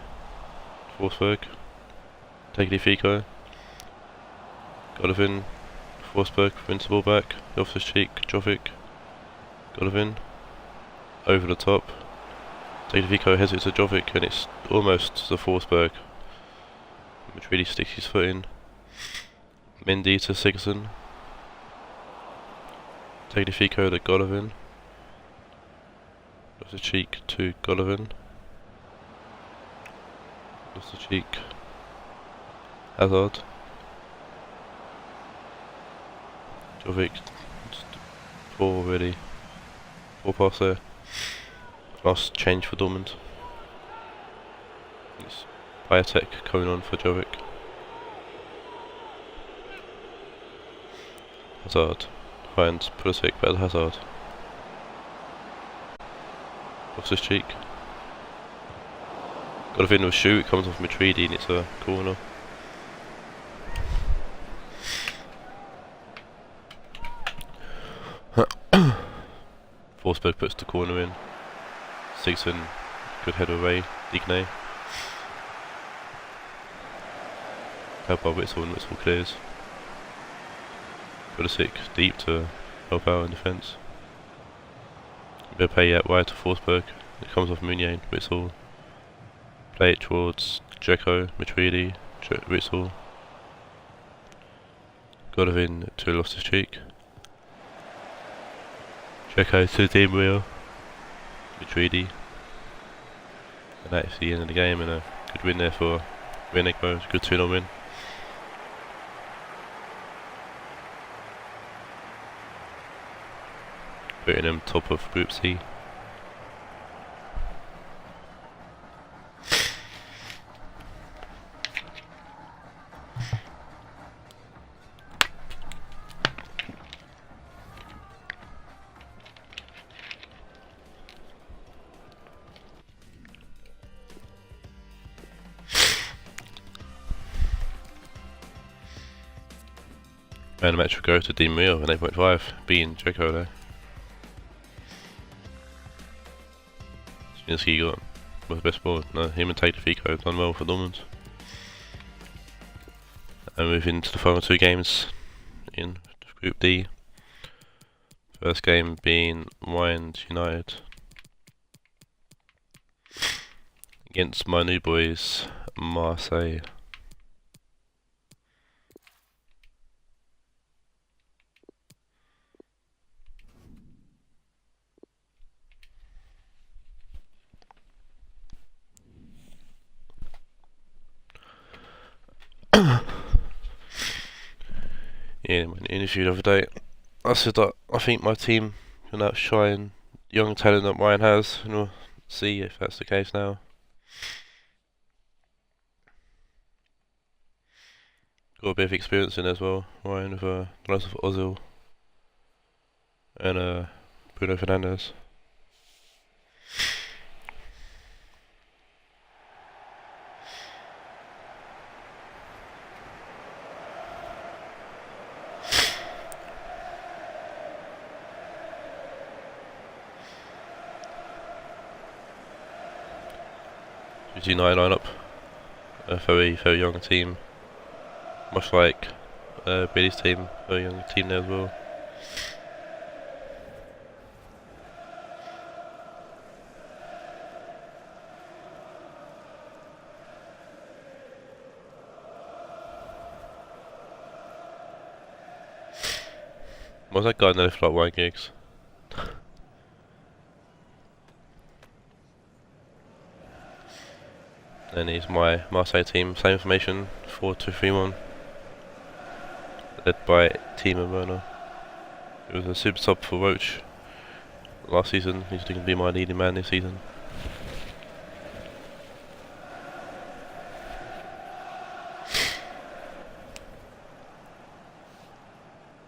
Forsberg. Tagliafico. Golovin. Forsberg wins the ball back. Off his cheek. Jovic. Golovin. Over the top. Tagliafico heads it to Jovic and it's almost the Forsberg. Madrid sticks his foot in. Mendy to Sigurdsson. Tagliafico to Golovin. Lost the cheek to Golovin. Lost the cheek. Hazard. Jovic. Poor already. Poor pass there. Last change for Dortmund. It's Biotech coming on for Jovic. Hazard finds Pulisic, better Hazard. Lost his cheek. Golovin will shoot, it comes off Madrid and it's a corner. Forsberg puts the corner in. Sigurdsson, good header away. Digne. Help by Witsel and Witsel clears. Pulisic deep to help out in defence. Beppe out wide to Forsberg. It comes off Meunier and Witsel. Play it towards Dzeko, Matridi, Witsel. Golovin to lost his cheek. Dzeko to Di Maria. Matridi. And that's the end of the game and a good win there for Rionegro. Good 2-0 win. Putting them top of Group C. And the match will go to Di Maria with an 8.5, beating Dzeko there. Shinski got was the best ball. No, him and Tagliafico have done well for Dortmund. And moving to the final 2 games in Group D. First game being Raed United against my new boys Marseille. Yeah, in my interview the other day, I said that I think my team can outshine young talent that Ryan has, and we'll see if that's the case now. Got a bit of experience in as well. Ryan with the likes of Ozil and Bruno Fernandes. United lineup, a very young team, much like Billy's team, very young team there as well. What's that guy in the left like Ryan Giggs? And he's my Marseille team, same information, 4-2-3-1, led by Timo Werner. He was a super sub for Roach last season. He's going to be my leading man this season.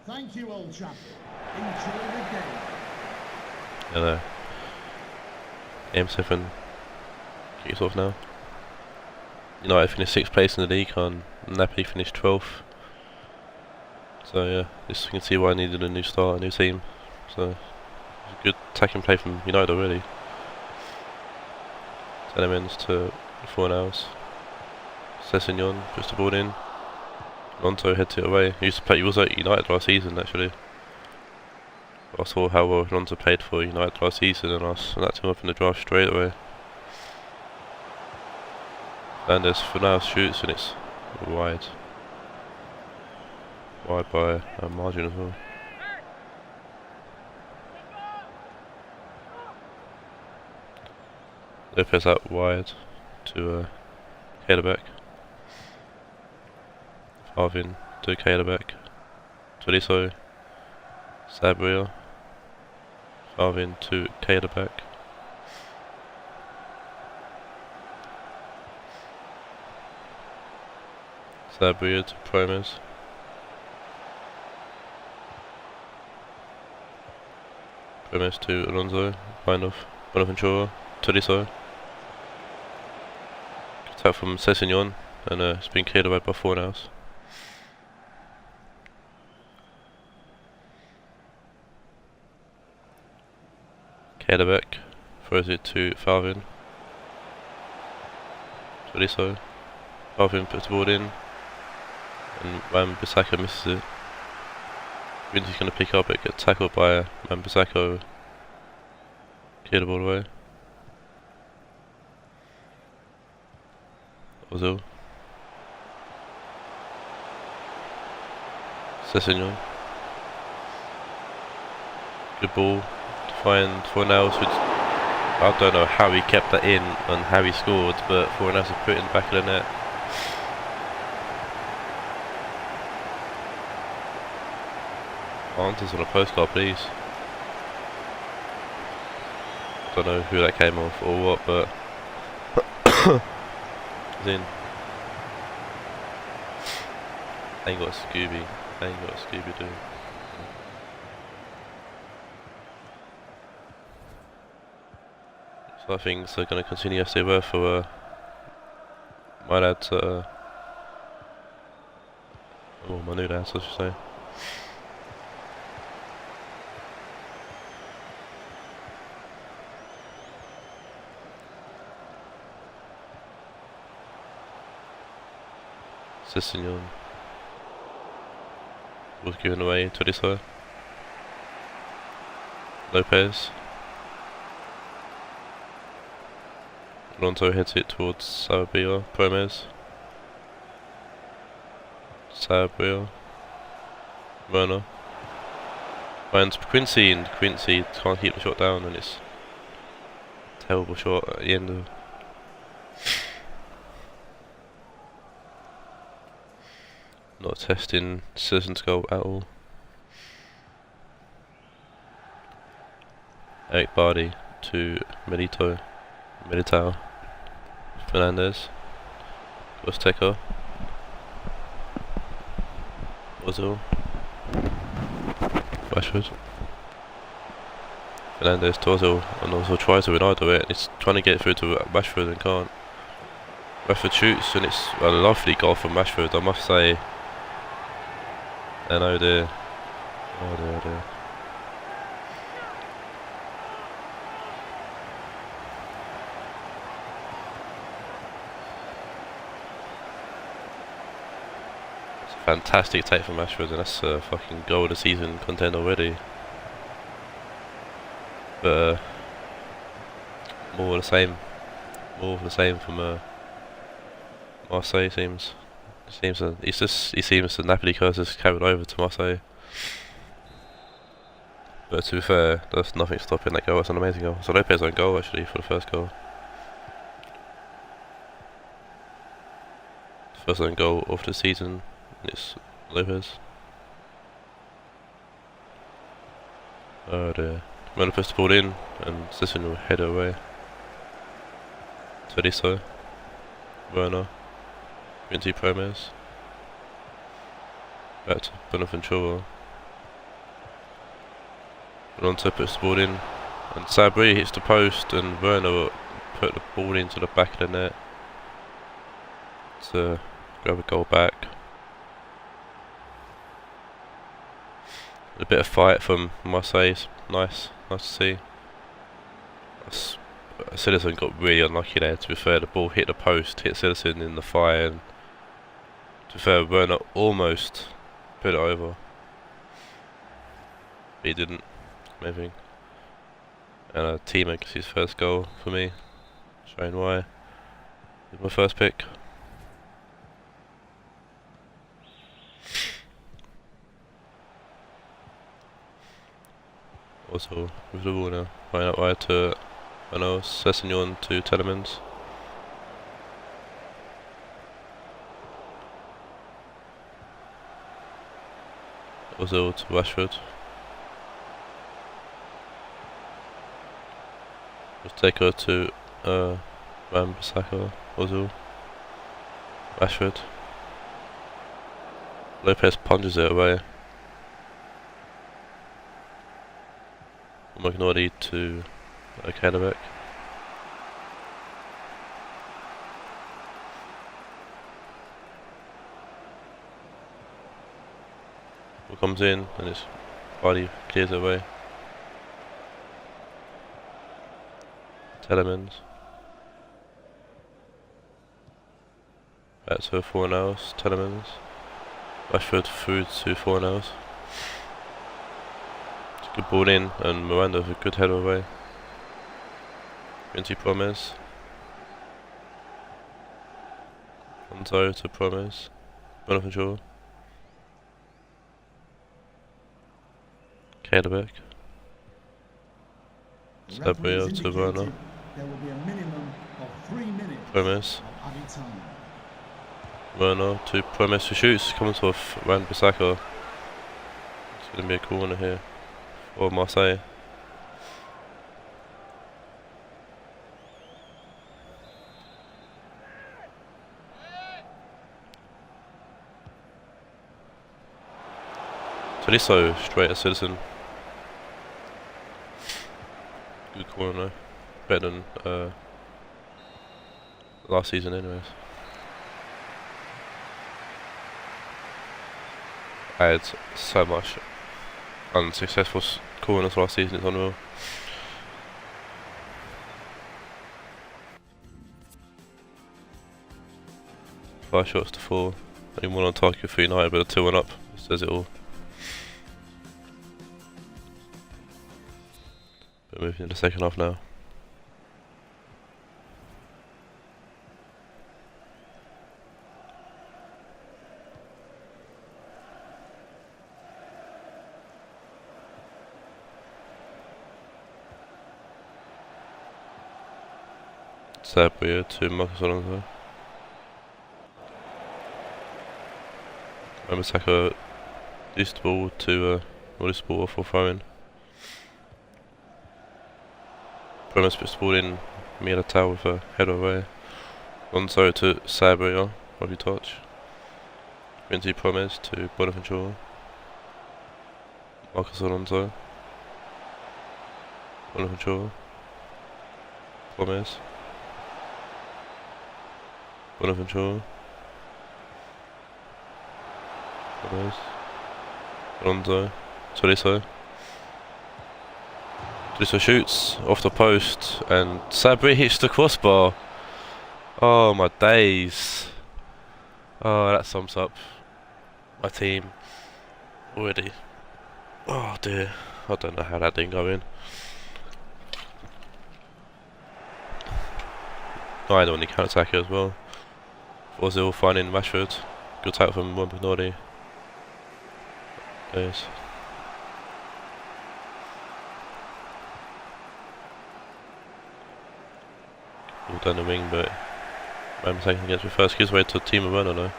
Thank you, old chap. Enjoy the game. And M7 kicks off now. United finished 6th place in the league, and Napoli finished 12th. So yeah, this you can see why I needed a new start, a new team. So it's a good attacking play from United already. Telemans to 4 hours. Sessegnon puts the ball in. Lonto heads it away. He was at United last season actually. I saw how well Lonto played for United last season, and I snapped him up in the draft straight away. Fernandes for now shoots, and it's wide. Wide by a margin as well. Lopez out wide to Kaleback. Arvin to Kaleback. Tolisso. Sabria. Arvin to Kaleback. Sabria to Promes. Promes to Alonso. Bonaventura. Tolisso. Attack from Sessegnon, and it's been cleared away by Fornals. Kaleback throws it to Farvin. Tolisso. Farvin puts the ball in, and Wan-Bissaka misses it. Vinicius going to pick up it, gets tackled by Wan-Bissaka. Clear the ball away. Ozil. Sessegnon. Good ball to find Fornals, which I don't know how he kept that in and how he scored, but Fornals has put it in the back of the net. Answers on a postcard, please. Don't know who that came off or what, but it's in. Ain't got a Scooby. Ain't got a Scooby-Doo. So I think they're going to continue as they were for my lads. Oh, my new lads, I should say. Sessegnon was given away to this way. Lopez. Alonso heads it towards Sabria. Promes. Sabria. Werner. Finds Quincy, and Quincy can't keep the shot down, and it's a terrible shot at the end of. Not testing Citizen's goal at all. Eric Bardi to Militao. Fernandes. Gosteko. Ozil. Rashford. Fernandes to Ozil, and Ozil tries to Ronaldo it, and he's trying to get through to Rashford and can't. Rashford shoots, and it's a lovely goal from Rashford, I must say. And oh dear. Oh dear, oh dear. It's a fantastic take from Rashford, and that's a fucking goal of the season content already. But more of the same. More of the same from Marseille seems. He seems the Napoli curse has carried over to Marseille. But to be fair, there's nothing stopping that goal. It's an amazing goal. So Lopez on goal actually for the first goal. First own goal of the season. It's Lopez. Oh dear. Miller puts the ball in and Sisson will head away. Tolisso. Werner. Vinci Promes. Back to Bonaventura. Alonso puts the ball in, and Sabri hits the post, and Werner put the ball into the back of the net to grab a goal back. A bit of fight from Marseille, nice to see. Citizen got really unlucky there, to be fair. The ball hit the post, hit Citizen in the fire, and to be fair, Werner almost put it over. But he didn't, maybe. And Tima gets his first goal for me, showing why. It's my first pick. Also with the ball now, right out wide to Sessignon to Telemans. Ozil to Rashford. Take to Wan-Bissaka. Ozil. Rashford. Lopez punches it away. Magnoli to Calleback. Ball comes in and his body clears it away. Telemans. Back to Fornals. Telemans. Rashford through to Fornals. Good ball in, and Miranda with a good header away. Vinci Promes. Onto to Promes. Bonaventura. Calleback. Sabria to Werner. There will be a minimum of 3 minutes Promes. of added time. Werner to Promes who shoots, comes off Wan-Bissaka. It's going to be a corner here. Or Marseille. Tolisso straight at Citizen. Good corner. Better than last season anyways. I had so much unsuccessful corners last season, it's unreal. Five shots to 4. Only one on target for United, but a 2-1 up. Says it all. But moving into the second half now. Sabria to Marcus Alonso. Wan-Bissaka loose the ball to loose the ball off for throwing. Promes puts the ball in, Militao with a header away. Alonso to Sabria, lovely touch. Quincy Promes to Bonaventura. Marcus Alonso. Bonaventura. Promes. Bonaventura. Promes. Alonso. Tolisso. Tolisso shoots off the post and Sabri hits the crossbar. Oh my days. Oh, that sums up my team already. Oh dear, I don't know how that didn't go in. 9 on the counter-attacker as well. 4-0 finding Rashford. Good tackle from Romagnoli. Yes. All down the wing, but I'm taking against me first. Gives way to Timo Werner though.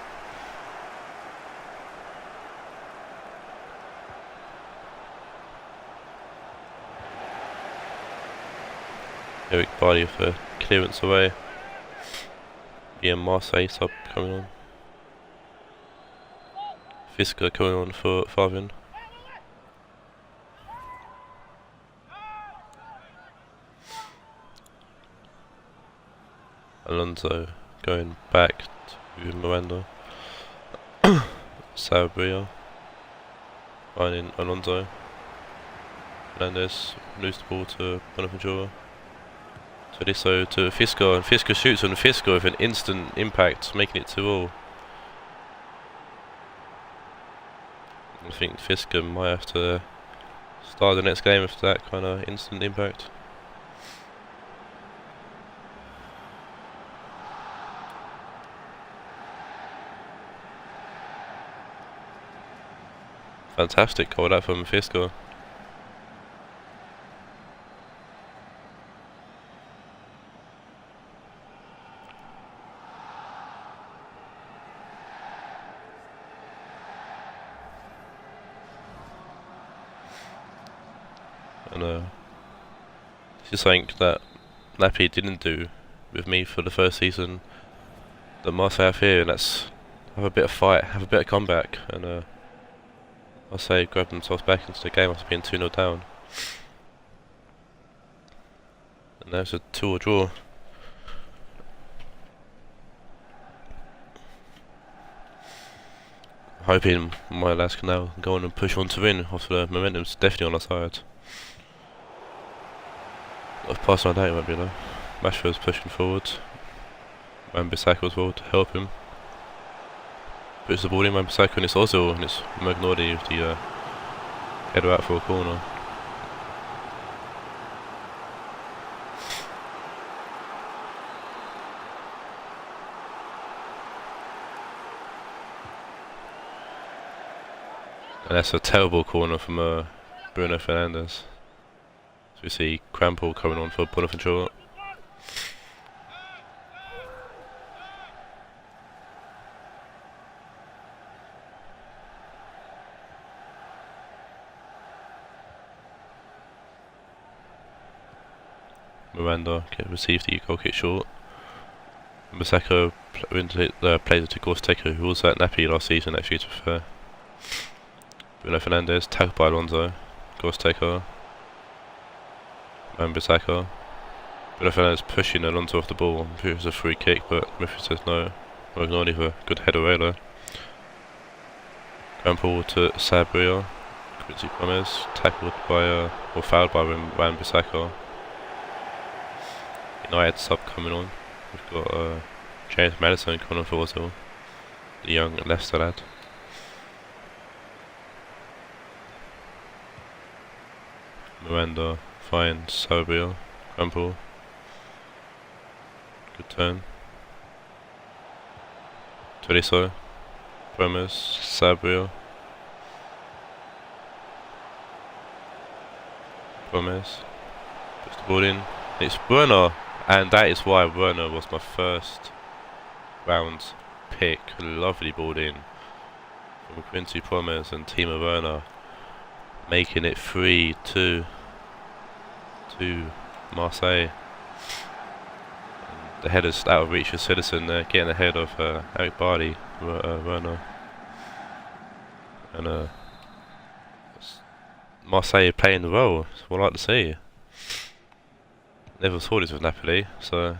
Eric Bardi for clearance away. Marseille sub coming on. Fisker coming on for Fabian. Alonso going back to Miranda. Sabria finding Alonso. Fernandez moves the ball to Bonaventura. Tolisso to Fisker, and Fisker shoots on Fisker with an instant impact, making it 2-2. I think Fisker might have to start the next game after that kind of instant impact. Fantastic goal that from Fisker. And this is something that Nappi didn't do with me for the first season that Marseille have here, and that's have a bit of fight, have a bit of comeback, and Marseille grabbed themselves back into the game after being 2-0 down. And there's a 2-2 draw. Hoping my lads can now go on and push on to win after the momentum's definitely on our side. Pass on that, it won't be though. Rashford's pushing forward. Wan-Bissaka as well to help him. Puts the ball in, Wan-Bissaka, and it's Ozil, and it's Magnoli with the header out for a corner. And that's a terrible corner from Bruno Fernandes. So we see Crampel coming on for Bonaventura. Miranda received the goal kick short. Bissaka plays it to Gorsteker, who was at Nappi last season actually, to be fair. Bruno Fernandes, tagged by Alonso. Gorsteker. Wan-Bissaka. Bruno Fernandes pushing Alonso off the ball. I'm sure it was a free kick, but Murphy says no. Magnoli for a good header away there. Crampel to Sabria. Quincy Promes, tackled by, or fouled by Wan-Bissaka. United sub coming on. We've got James Madison coming on for Ozil, the young Leicester lad. Miranda finds Sabria. Crampel. Good turn. Tolisso. Promes. Sabria. Promes. Puts the ball in. It's Werner. And that is why Werner was my first round pick. Lovely ball in from Quincy Promes and Timo Werner, making it 3-2 to Marseille. And the header's out of reach of Citizen there, getting ahead of Eric Bardi, Werner. And Marseille playing well. That's what I like to see. Never saw this with Napoli, so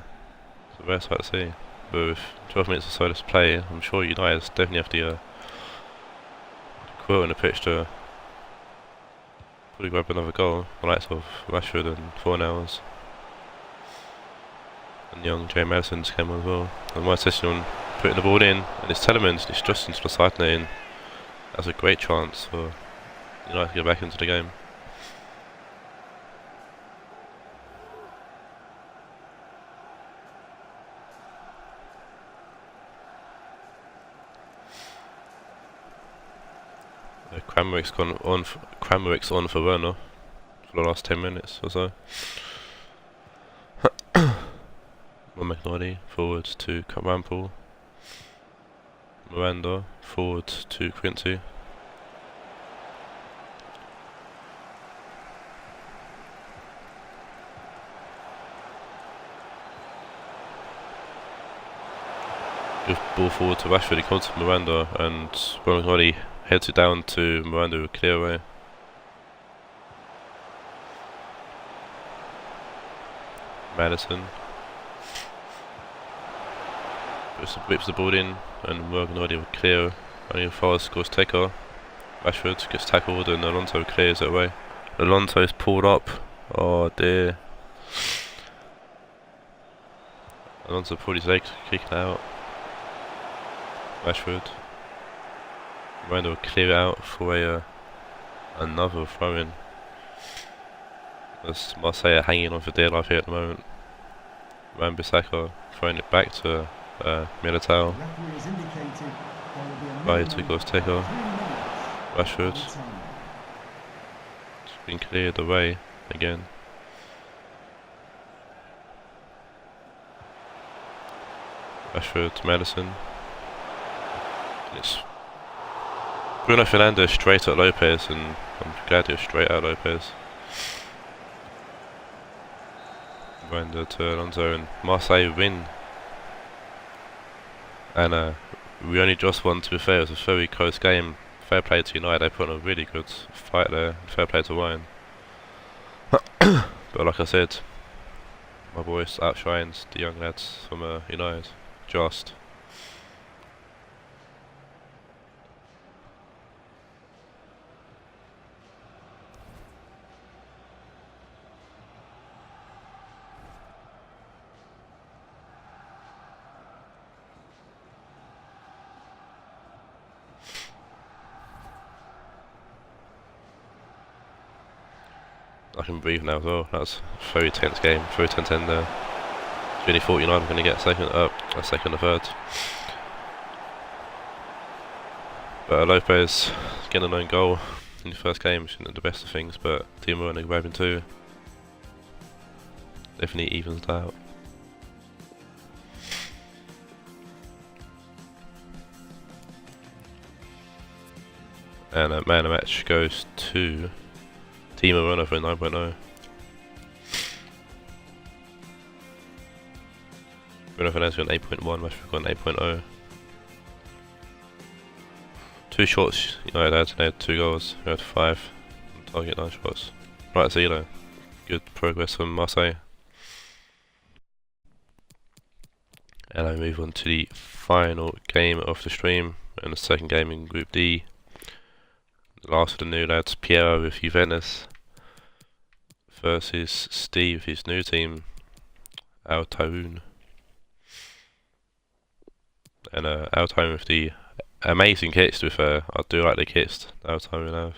it's a rare sight to see. But with 12 minutes or so to play, I'm sure United definitely have the quill in the pitch to probably grab another goal. The likes of Rashford and Fornals. And young Jay Madison's came on as well. And my session on putting the ball in, and it's Telemans, it's just into the side net in. That's a great chance for United to get back into the game. Kramarick's on for Werner for the last 10 minutes or so. McNally forward to Rampel. Miranda forward to Quincy. Good ball forward to Rashford, he comes to Miranda and McNally heads it down to Miranda with a clear away. Madison whips the ball in and Morgan already with clear. Only Forrest scores taker. Rashford gets tackled and Alonso clears it away. Alonso's pulled up. Oh dear. Alonso pulled his leg, kicking out. Rashford. Miranda will clear out for another throw in. As Marseille are hanging on for dear life here at the moment. Wan-Bissaka throwing it back to Militao. Raed to goes taker. Rashford. It's been cleared away again. Rashford to Madison. It's Bruno Fernandes straight at Lopez, and I'm glad he was straight at Lopez. Miranda to Alonso, and Marseille win. And we only just won, to be fair. It was a very close game. Fair play to United, they put on a really good fight there. Fair play to Ryan. But like I said, my voice outshines the young lads from United. Just. I can breathe now as well. That was a very tense game, very tense end there. Really thought United were going to get a second or third. But Lopez getting an own goal in the first game, which isn't the best of things, but Timo and grabbing two definitely evens it out. And man of the match goes to Timo Werner for a 9.0. Bruno Fernandes got an 8.1, Rashford got an 8.0. Two shots United had, they had 2 goals, we had 5 on target, 9 shots. Right, Zelo. Good progress from Marseille. And I move on to the final game of the stream, and the second game in Group D. The last of the new lads, Piero with Juventus versus Steve, his new team, Taawoun. And Taawoun with the amazing kits, to be fair. I do like the kits Taawoun have.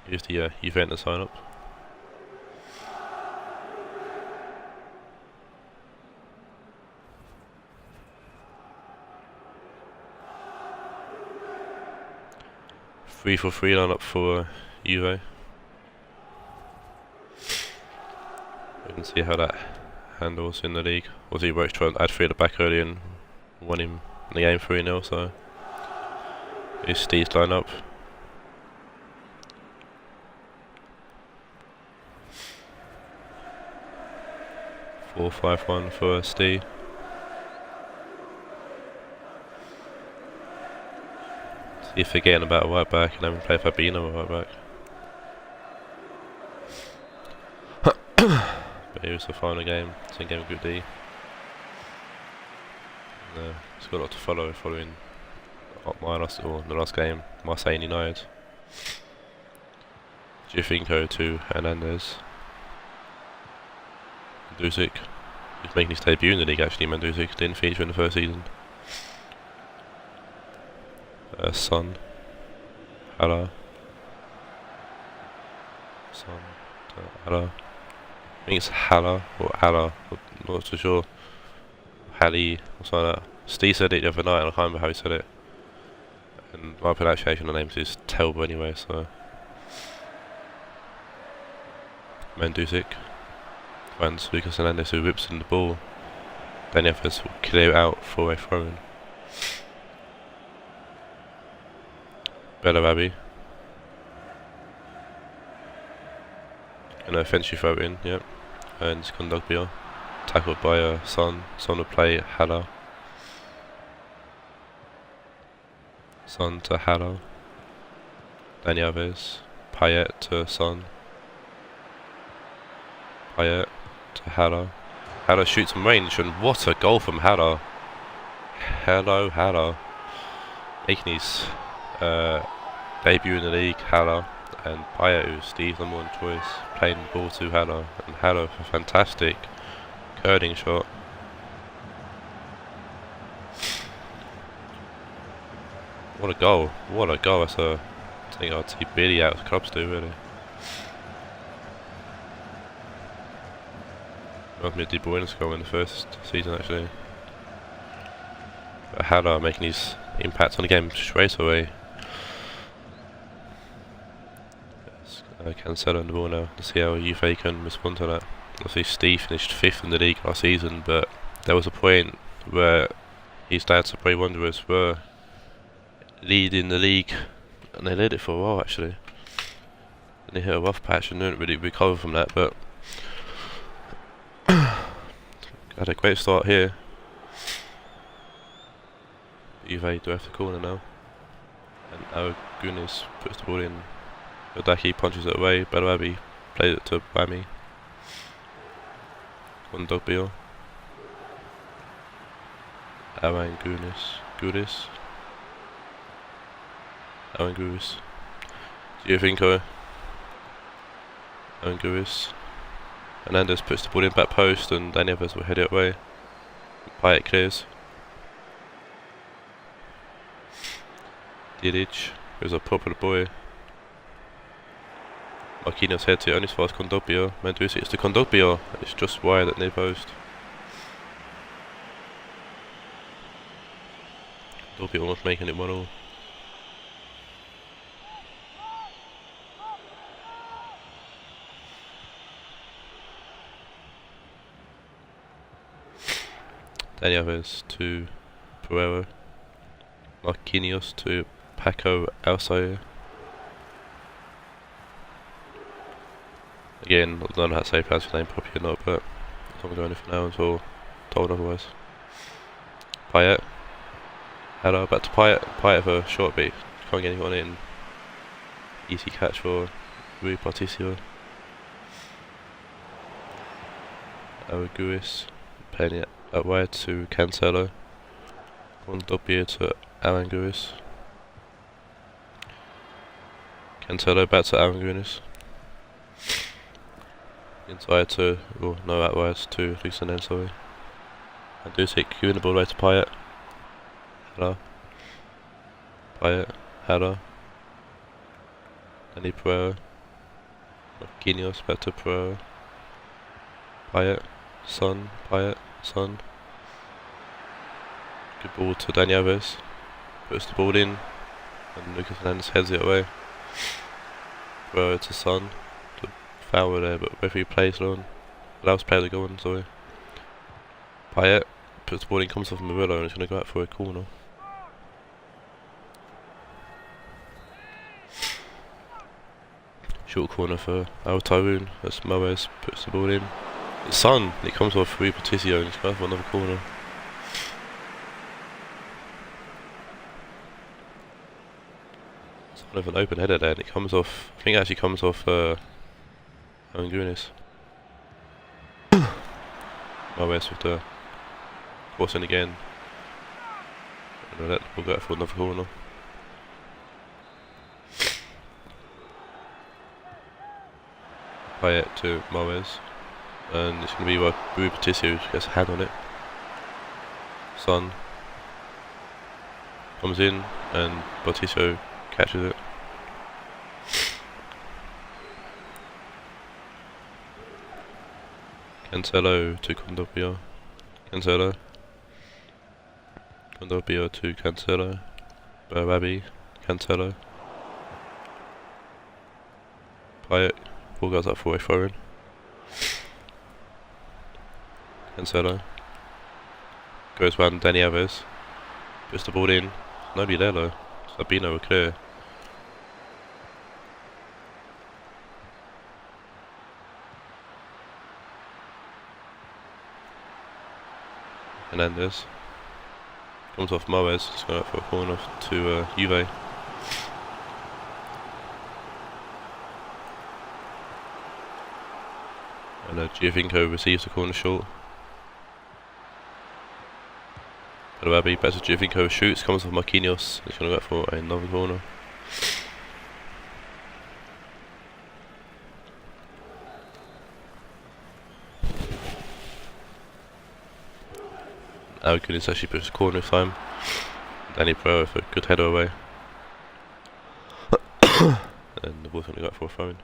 Here's the Juventus sign-up. Three for three lineup for Juve. We can see how that handles in the league. Obviously, Roach tried to add three at the back early and won him in the game 3-0. So here's Steve's lineup. Four 5-1 for Steve. See if forgetting about a right back and then play Fabinho a right back. But here's the final game. It's in game Group D. It's got a lot to follow following the last game, Marseille and United. Giovinco to Hernandez. Mandzukic. He's making his debut in the league actually. Mandzukic didn't feature in the first season. Son. Hala. Son to Hala. I think it's Hala or Hala. I'm not too sure. Halley or something like that. Steve said it the other night and I can't remember how he said it. And my pronunciation of the names is Telbo anyway, so. Mandzukic. Finds Lucas Hernandez who whips in the ball. Then Alves will clear it out for a throw-in. Bellarabi. An offensive throw-in, yep. And Kondogbia. Tackled by Son. Son will play Hala. Son to Hala. Dani Alves. Payet to Son. Payet to Hala. Hala shoots from range and what a goal from Hala. Hello Hala. Making his debut in the league, Hala. And Payet, who's Steve's number one choice, playing the ball to Hala. And Hala, a fantastic curling shot. What a goal. What a goal. That's a thing I'd see Billy out of clubs do, really. Reminds me of De Bruyne's goal in the first season, actually. But Hala making his impact on the game straight away. Cancelo on the ball now. Let's see how Juve can respond to that. Obviously Steve finished 5th in the league last season, but there was a point where his dad's Spray Wanderers were leading the league, and they led it for a while actually. And they hit a rough patch and didn't really recover from that, but had a great start here. Juve do have the corner now, and Aragones puts the ball in. Odaki punches it away. Bellarabi plays it to Bami. Kondogbia. Arangunis. Arangunis. Giovinco. Arangunis. Hernandez puts the ball in back post and Dani Alves will head it away. Payet clears. Didic is a popular boy. Marquinhos heads it only as far as Kondogbia. Mandzukic it's to Kondogbia. It's just wide at near post. Kondogbia almost making it 1-1. Dani Alves to Pereira. Marquinhos to Paco Alcaide. Again, I don't know how to say pronounce his name properly or not, but I'm not going anything now until told otherwise. Payet. Hello, back to Payet. Payet for a short beat. Can't get anyone in. Easy catch for Rui Patricio. Aragones playing it out wide to Cancelo. Kondogbia to Arangunis. Cancelo back to Arangunis. Inside to, oh no, out wide to Lucenen, sorry. Mandzukic giving the ball away to Payet. Hello. Payet. Hello. Dani Pereira. Marquinhos back to Pro. Payet. Son. Payet. Son. Good ball to Dani Alves. Puts the ball in. And Lucas Hernandez heads it away. Pro to Son. The foul there, but referee plays it on. Allows player to go on, sorry. Payet. Puts the ball in, comes off Murillo, and it's going to go out for a corner. Short corner for Taawoun. That's Moes, puts the ball in. It's Son, it comes off Rui Patricio, and it's going for another corner. It's kind of an open header there, and it comes off, I think it actually comes off Angunis. Moes with the cross in again. And we'll let the ball go out for another corner. Payet to Moes, and it's going to be Rui Patricio who gets a hand on it. Son comes in and Patricio catches it. Cancelo to Condopio. Cancelo. Condopio to Cancelo. Barabi. Cancelo. Payet. Ball goes up for a throw in. Cancelo. Goes round Dani Alves. Puts the ball in. Nobody there though. Sabino were clear. Hernandez. Comes off Moes. It's going out for a corner to Juve. And Giovinco receives the corner short. Barabi back to Giovinco, shoots, comes off Marquinhos. It's going to go for another corner. Ajax actually puts the corner this time. Danny Pro with a good header away. And the ball's going to go for a throw in.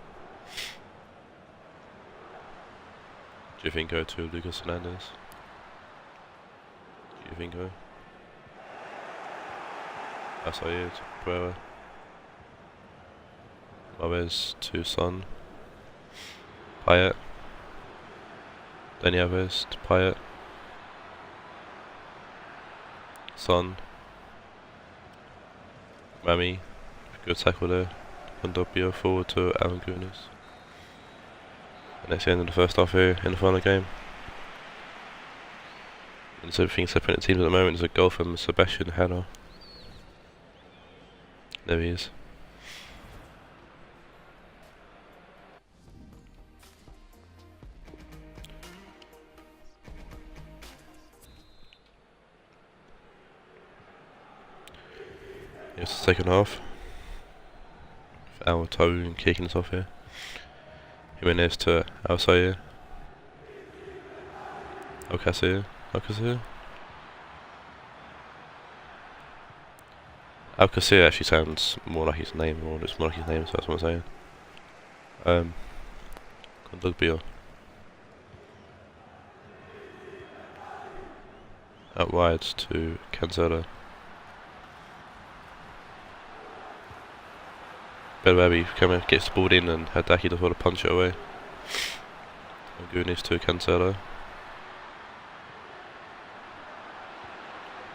Giovinco to Lucas Hernandez. Giovinco. Marseille to Pereira. Alves to Son. Payet. Dani Alves to Payet. Son. Rami. Good tackle there. Condopio forward to Arangunis. And that's the end of the first half here in the final game. And there's everything separating the teams at the moment. There's a goal from Sebastian Haller. There he is. Here's the second half. Our Taawoun kicking us off here. Jimenez to Alcacer. Alcacer. Alcacer actually sounds more like his name, or it's more like his name, so that's what I'm saying. Condugbio. Out wide to Cancelo. Barabi gets the ball in and Hadaki does want to punch it away. Angunis to Cancelo.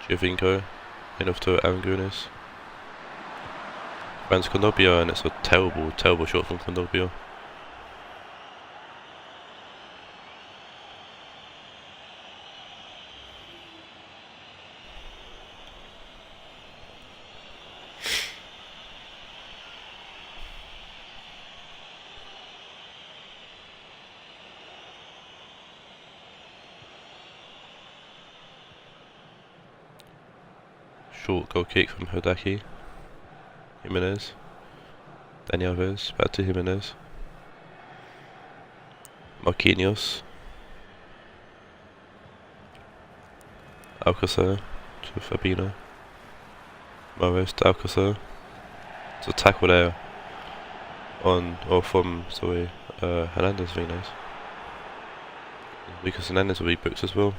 Giovinco in off to Angunis. Runs Condopio, and it's a terrible shot from Condopio. Short goal kick from Hodaki. Jimenez. Dani Alves, back to Jimenez. Marquinhos. Alcacer to Fabinho. Moes to Alcacer. It's a tackle there. from Hernandez Venez. Because Hernandez will be booked as well.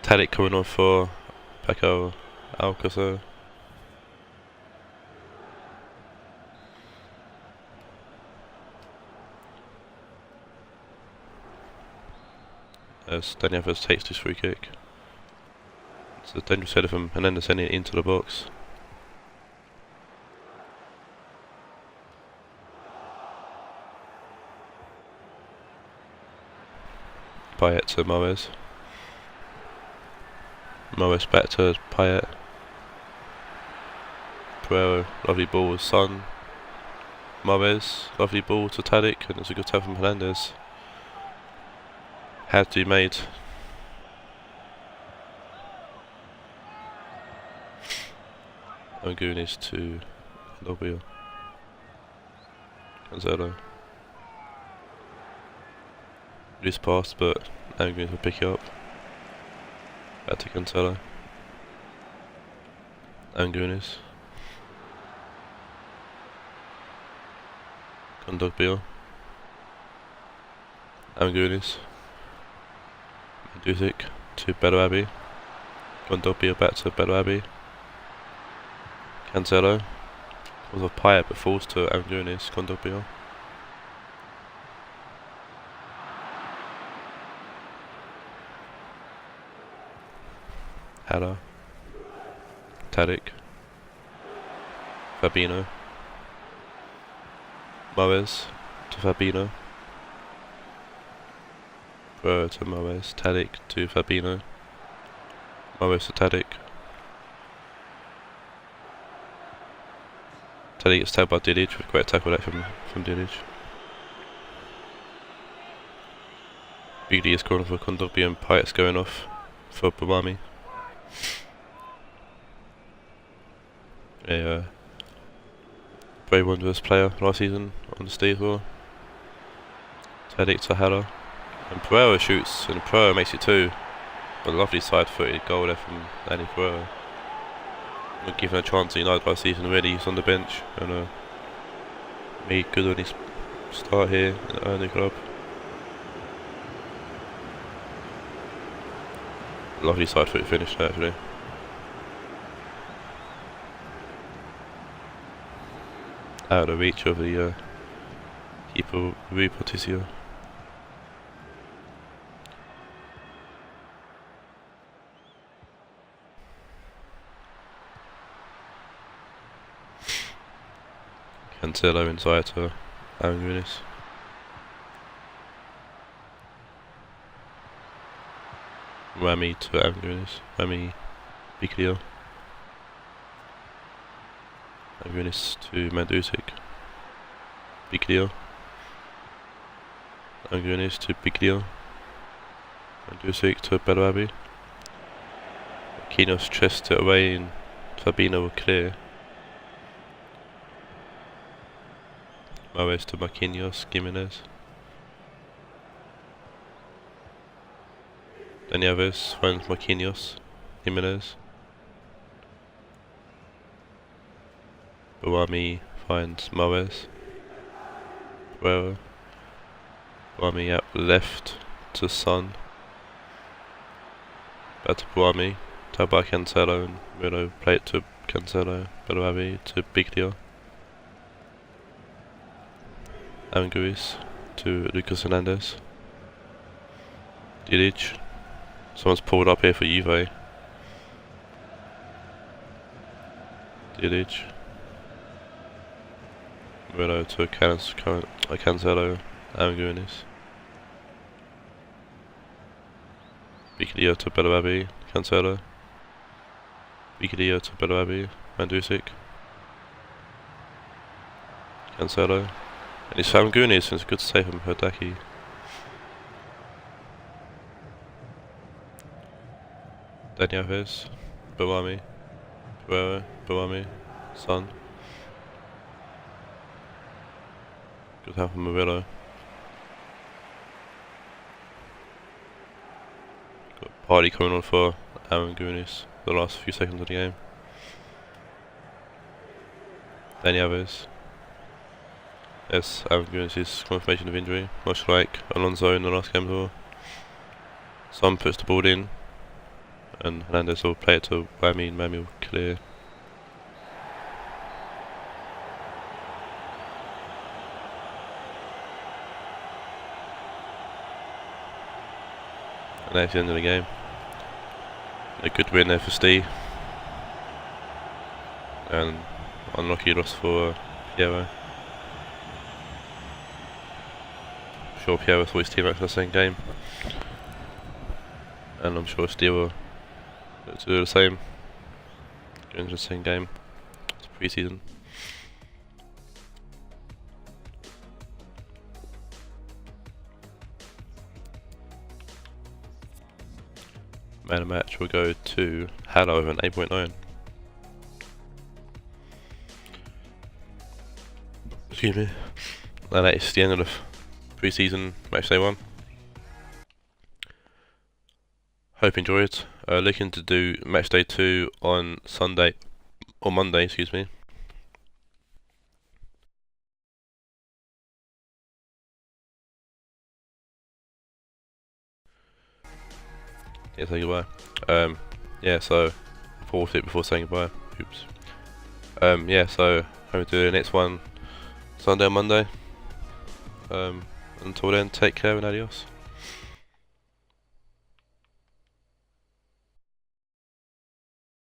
Tadic coming on for Paco Alcázar. As Dani Alves takes this free kick. It's a dangerous header from Hernandez sending it into the box. Payet to Mahrez. Mahrez back to Payet. Pereira, lovely ball with Son. Mahrez, lovely ball to Tadic, and it's a good tap from Hernandez. Had to be made. Angunis to Nobile. Cancelo. Loose pass, but Angunis will pick it up. Back to Cancelo. Angunis. Kondogbia. Angunis. Dusic to Bellarabi. Kondogbia back to Bellarabi. Cancelo. Was a Payet but falls to Angunis. Kondogbia. Hala. Tadic. Fabinho. Mahrez to Fabinho. Pereira to Mahrez. Tadic to Fabinho. Mahrez to Tadic. Tadic gets tagged by Dilic. Great tackle there from Dilic. Bigly is going for Kondogbia and Payet's going off for Bamami. A very wondrous player last season on the stage floor. Tadic to Hala. And Pereira shoots, and Pereira makes it 2. A lovely side-footed goal there from Dani Pereira. Not given a chance at United last season already, he's on the bench. And made good on his start here at the early club. Lovely side-footed finish there actually. Out of reach of the keeper Rui Patricio. Cancelo inside to Angunis. Rami to Angunis. Rami Bicchio. Angunis to Mandzukic. Bicchio. Angunis to Bicchio. Mandzukic to Bellarabi. Marquinhos chests it away and Fabinho will clear. Mahrez to Marquinhos, Gimenez. Dani Alves finds Marquinhos, Gimenez. Bouami finds Mahrez. Pereira. Bouami out left to Son. Back to Bouami. Tapped by Cancelo and Rino play it to Cancelo. Bellarabi to Biglia. Anguis to Lucas Hernandez. Dilic. Someone's pulled up here for Juve. Dilic. Rino to Cancelo. Angunis. Biglia to Bellarabi. Cancelo. Biglia to Bellarabi. Mandzukic. Cancelo. And it's Angunis, and it's good to save him, Herdaki. Dani Alves, Bouami, Pereira, Bouami, Son. Good help from Murillo. party coming on for Arangunis the last few seconds of the game. Dani Alves. Yes, Arangunis' confirmation of injury, much like Alonso in the last game as well. Son puts the ball in, and Hernandez will play it to Wami, and Wami will clear. And that's the end of the game. A good win there for Steve. And unlucky loss for Piero. I'm sure Piero thought his team after the same game. And I'm sure Steve will look to do the same. Go into the same game. It's pre-season. Man of the match will go to Haller with an 8.9. Excuse me. And that is the end of the pre-season matchday 1. Hope you enjoyed. Looking to do matchday 2 on Sunday, or Monday, excuse me. Yeah, say goodbye. Yeah, so I paused it before saying goodbye. Oops. Yeah, so I'm going to do the next one Sunday or Monday. Until then, take care and adios.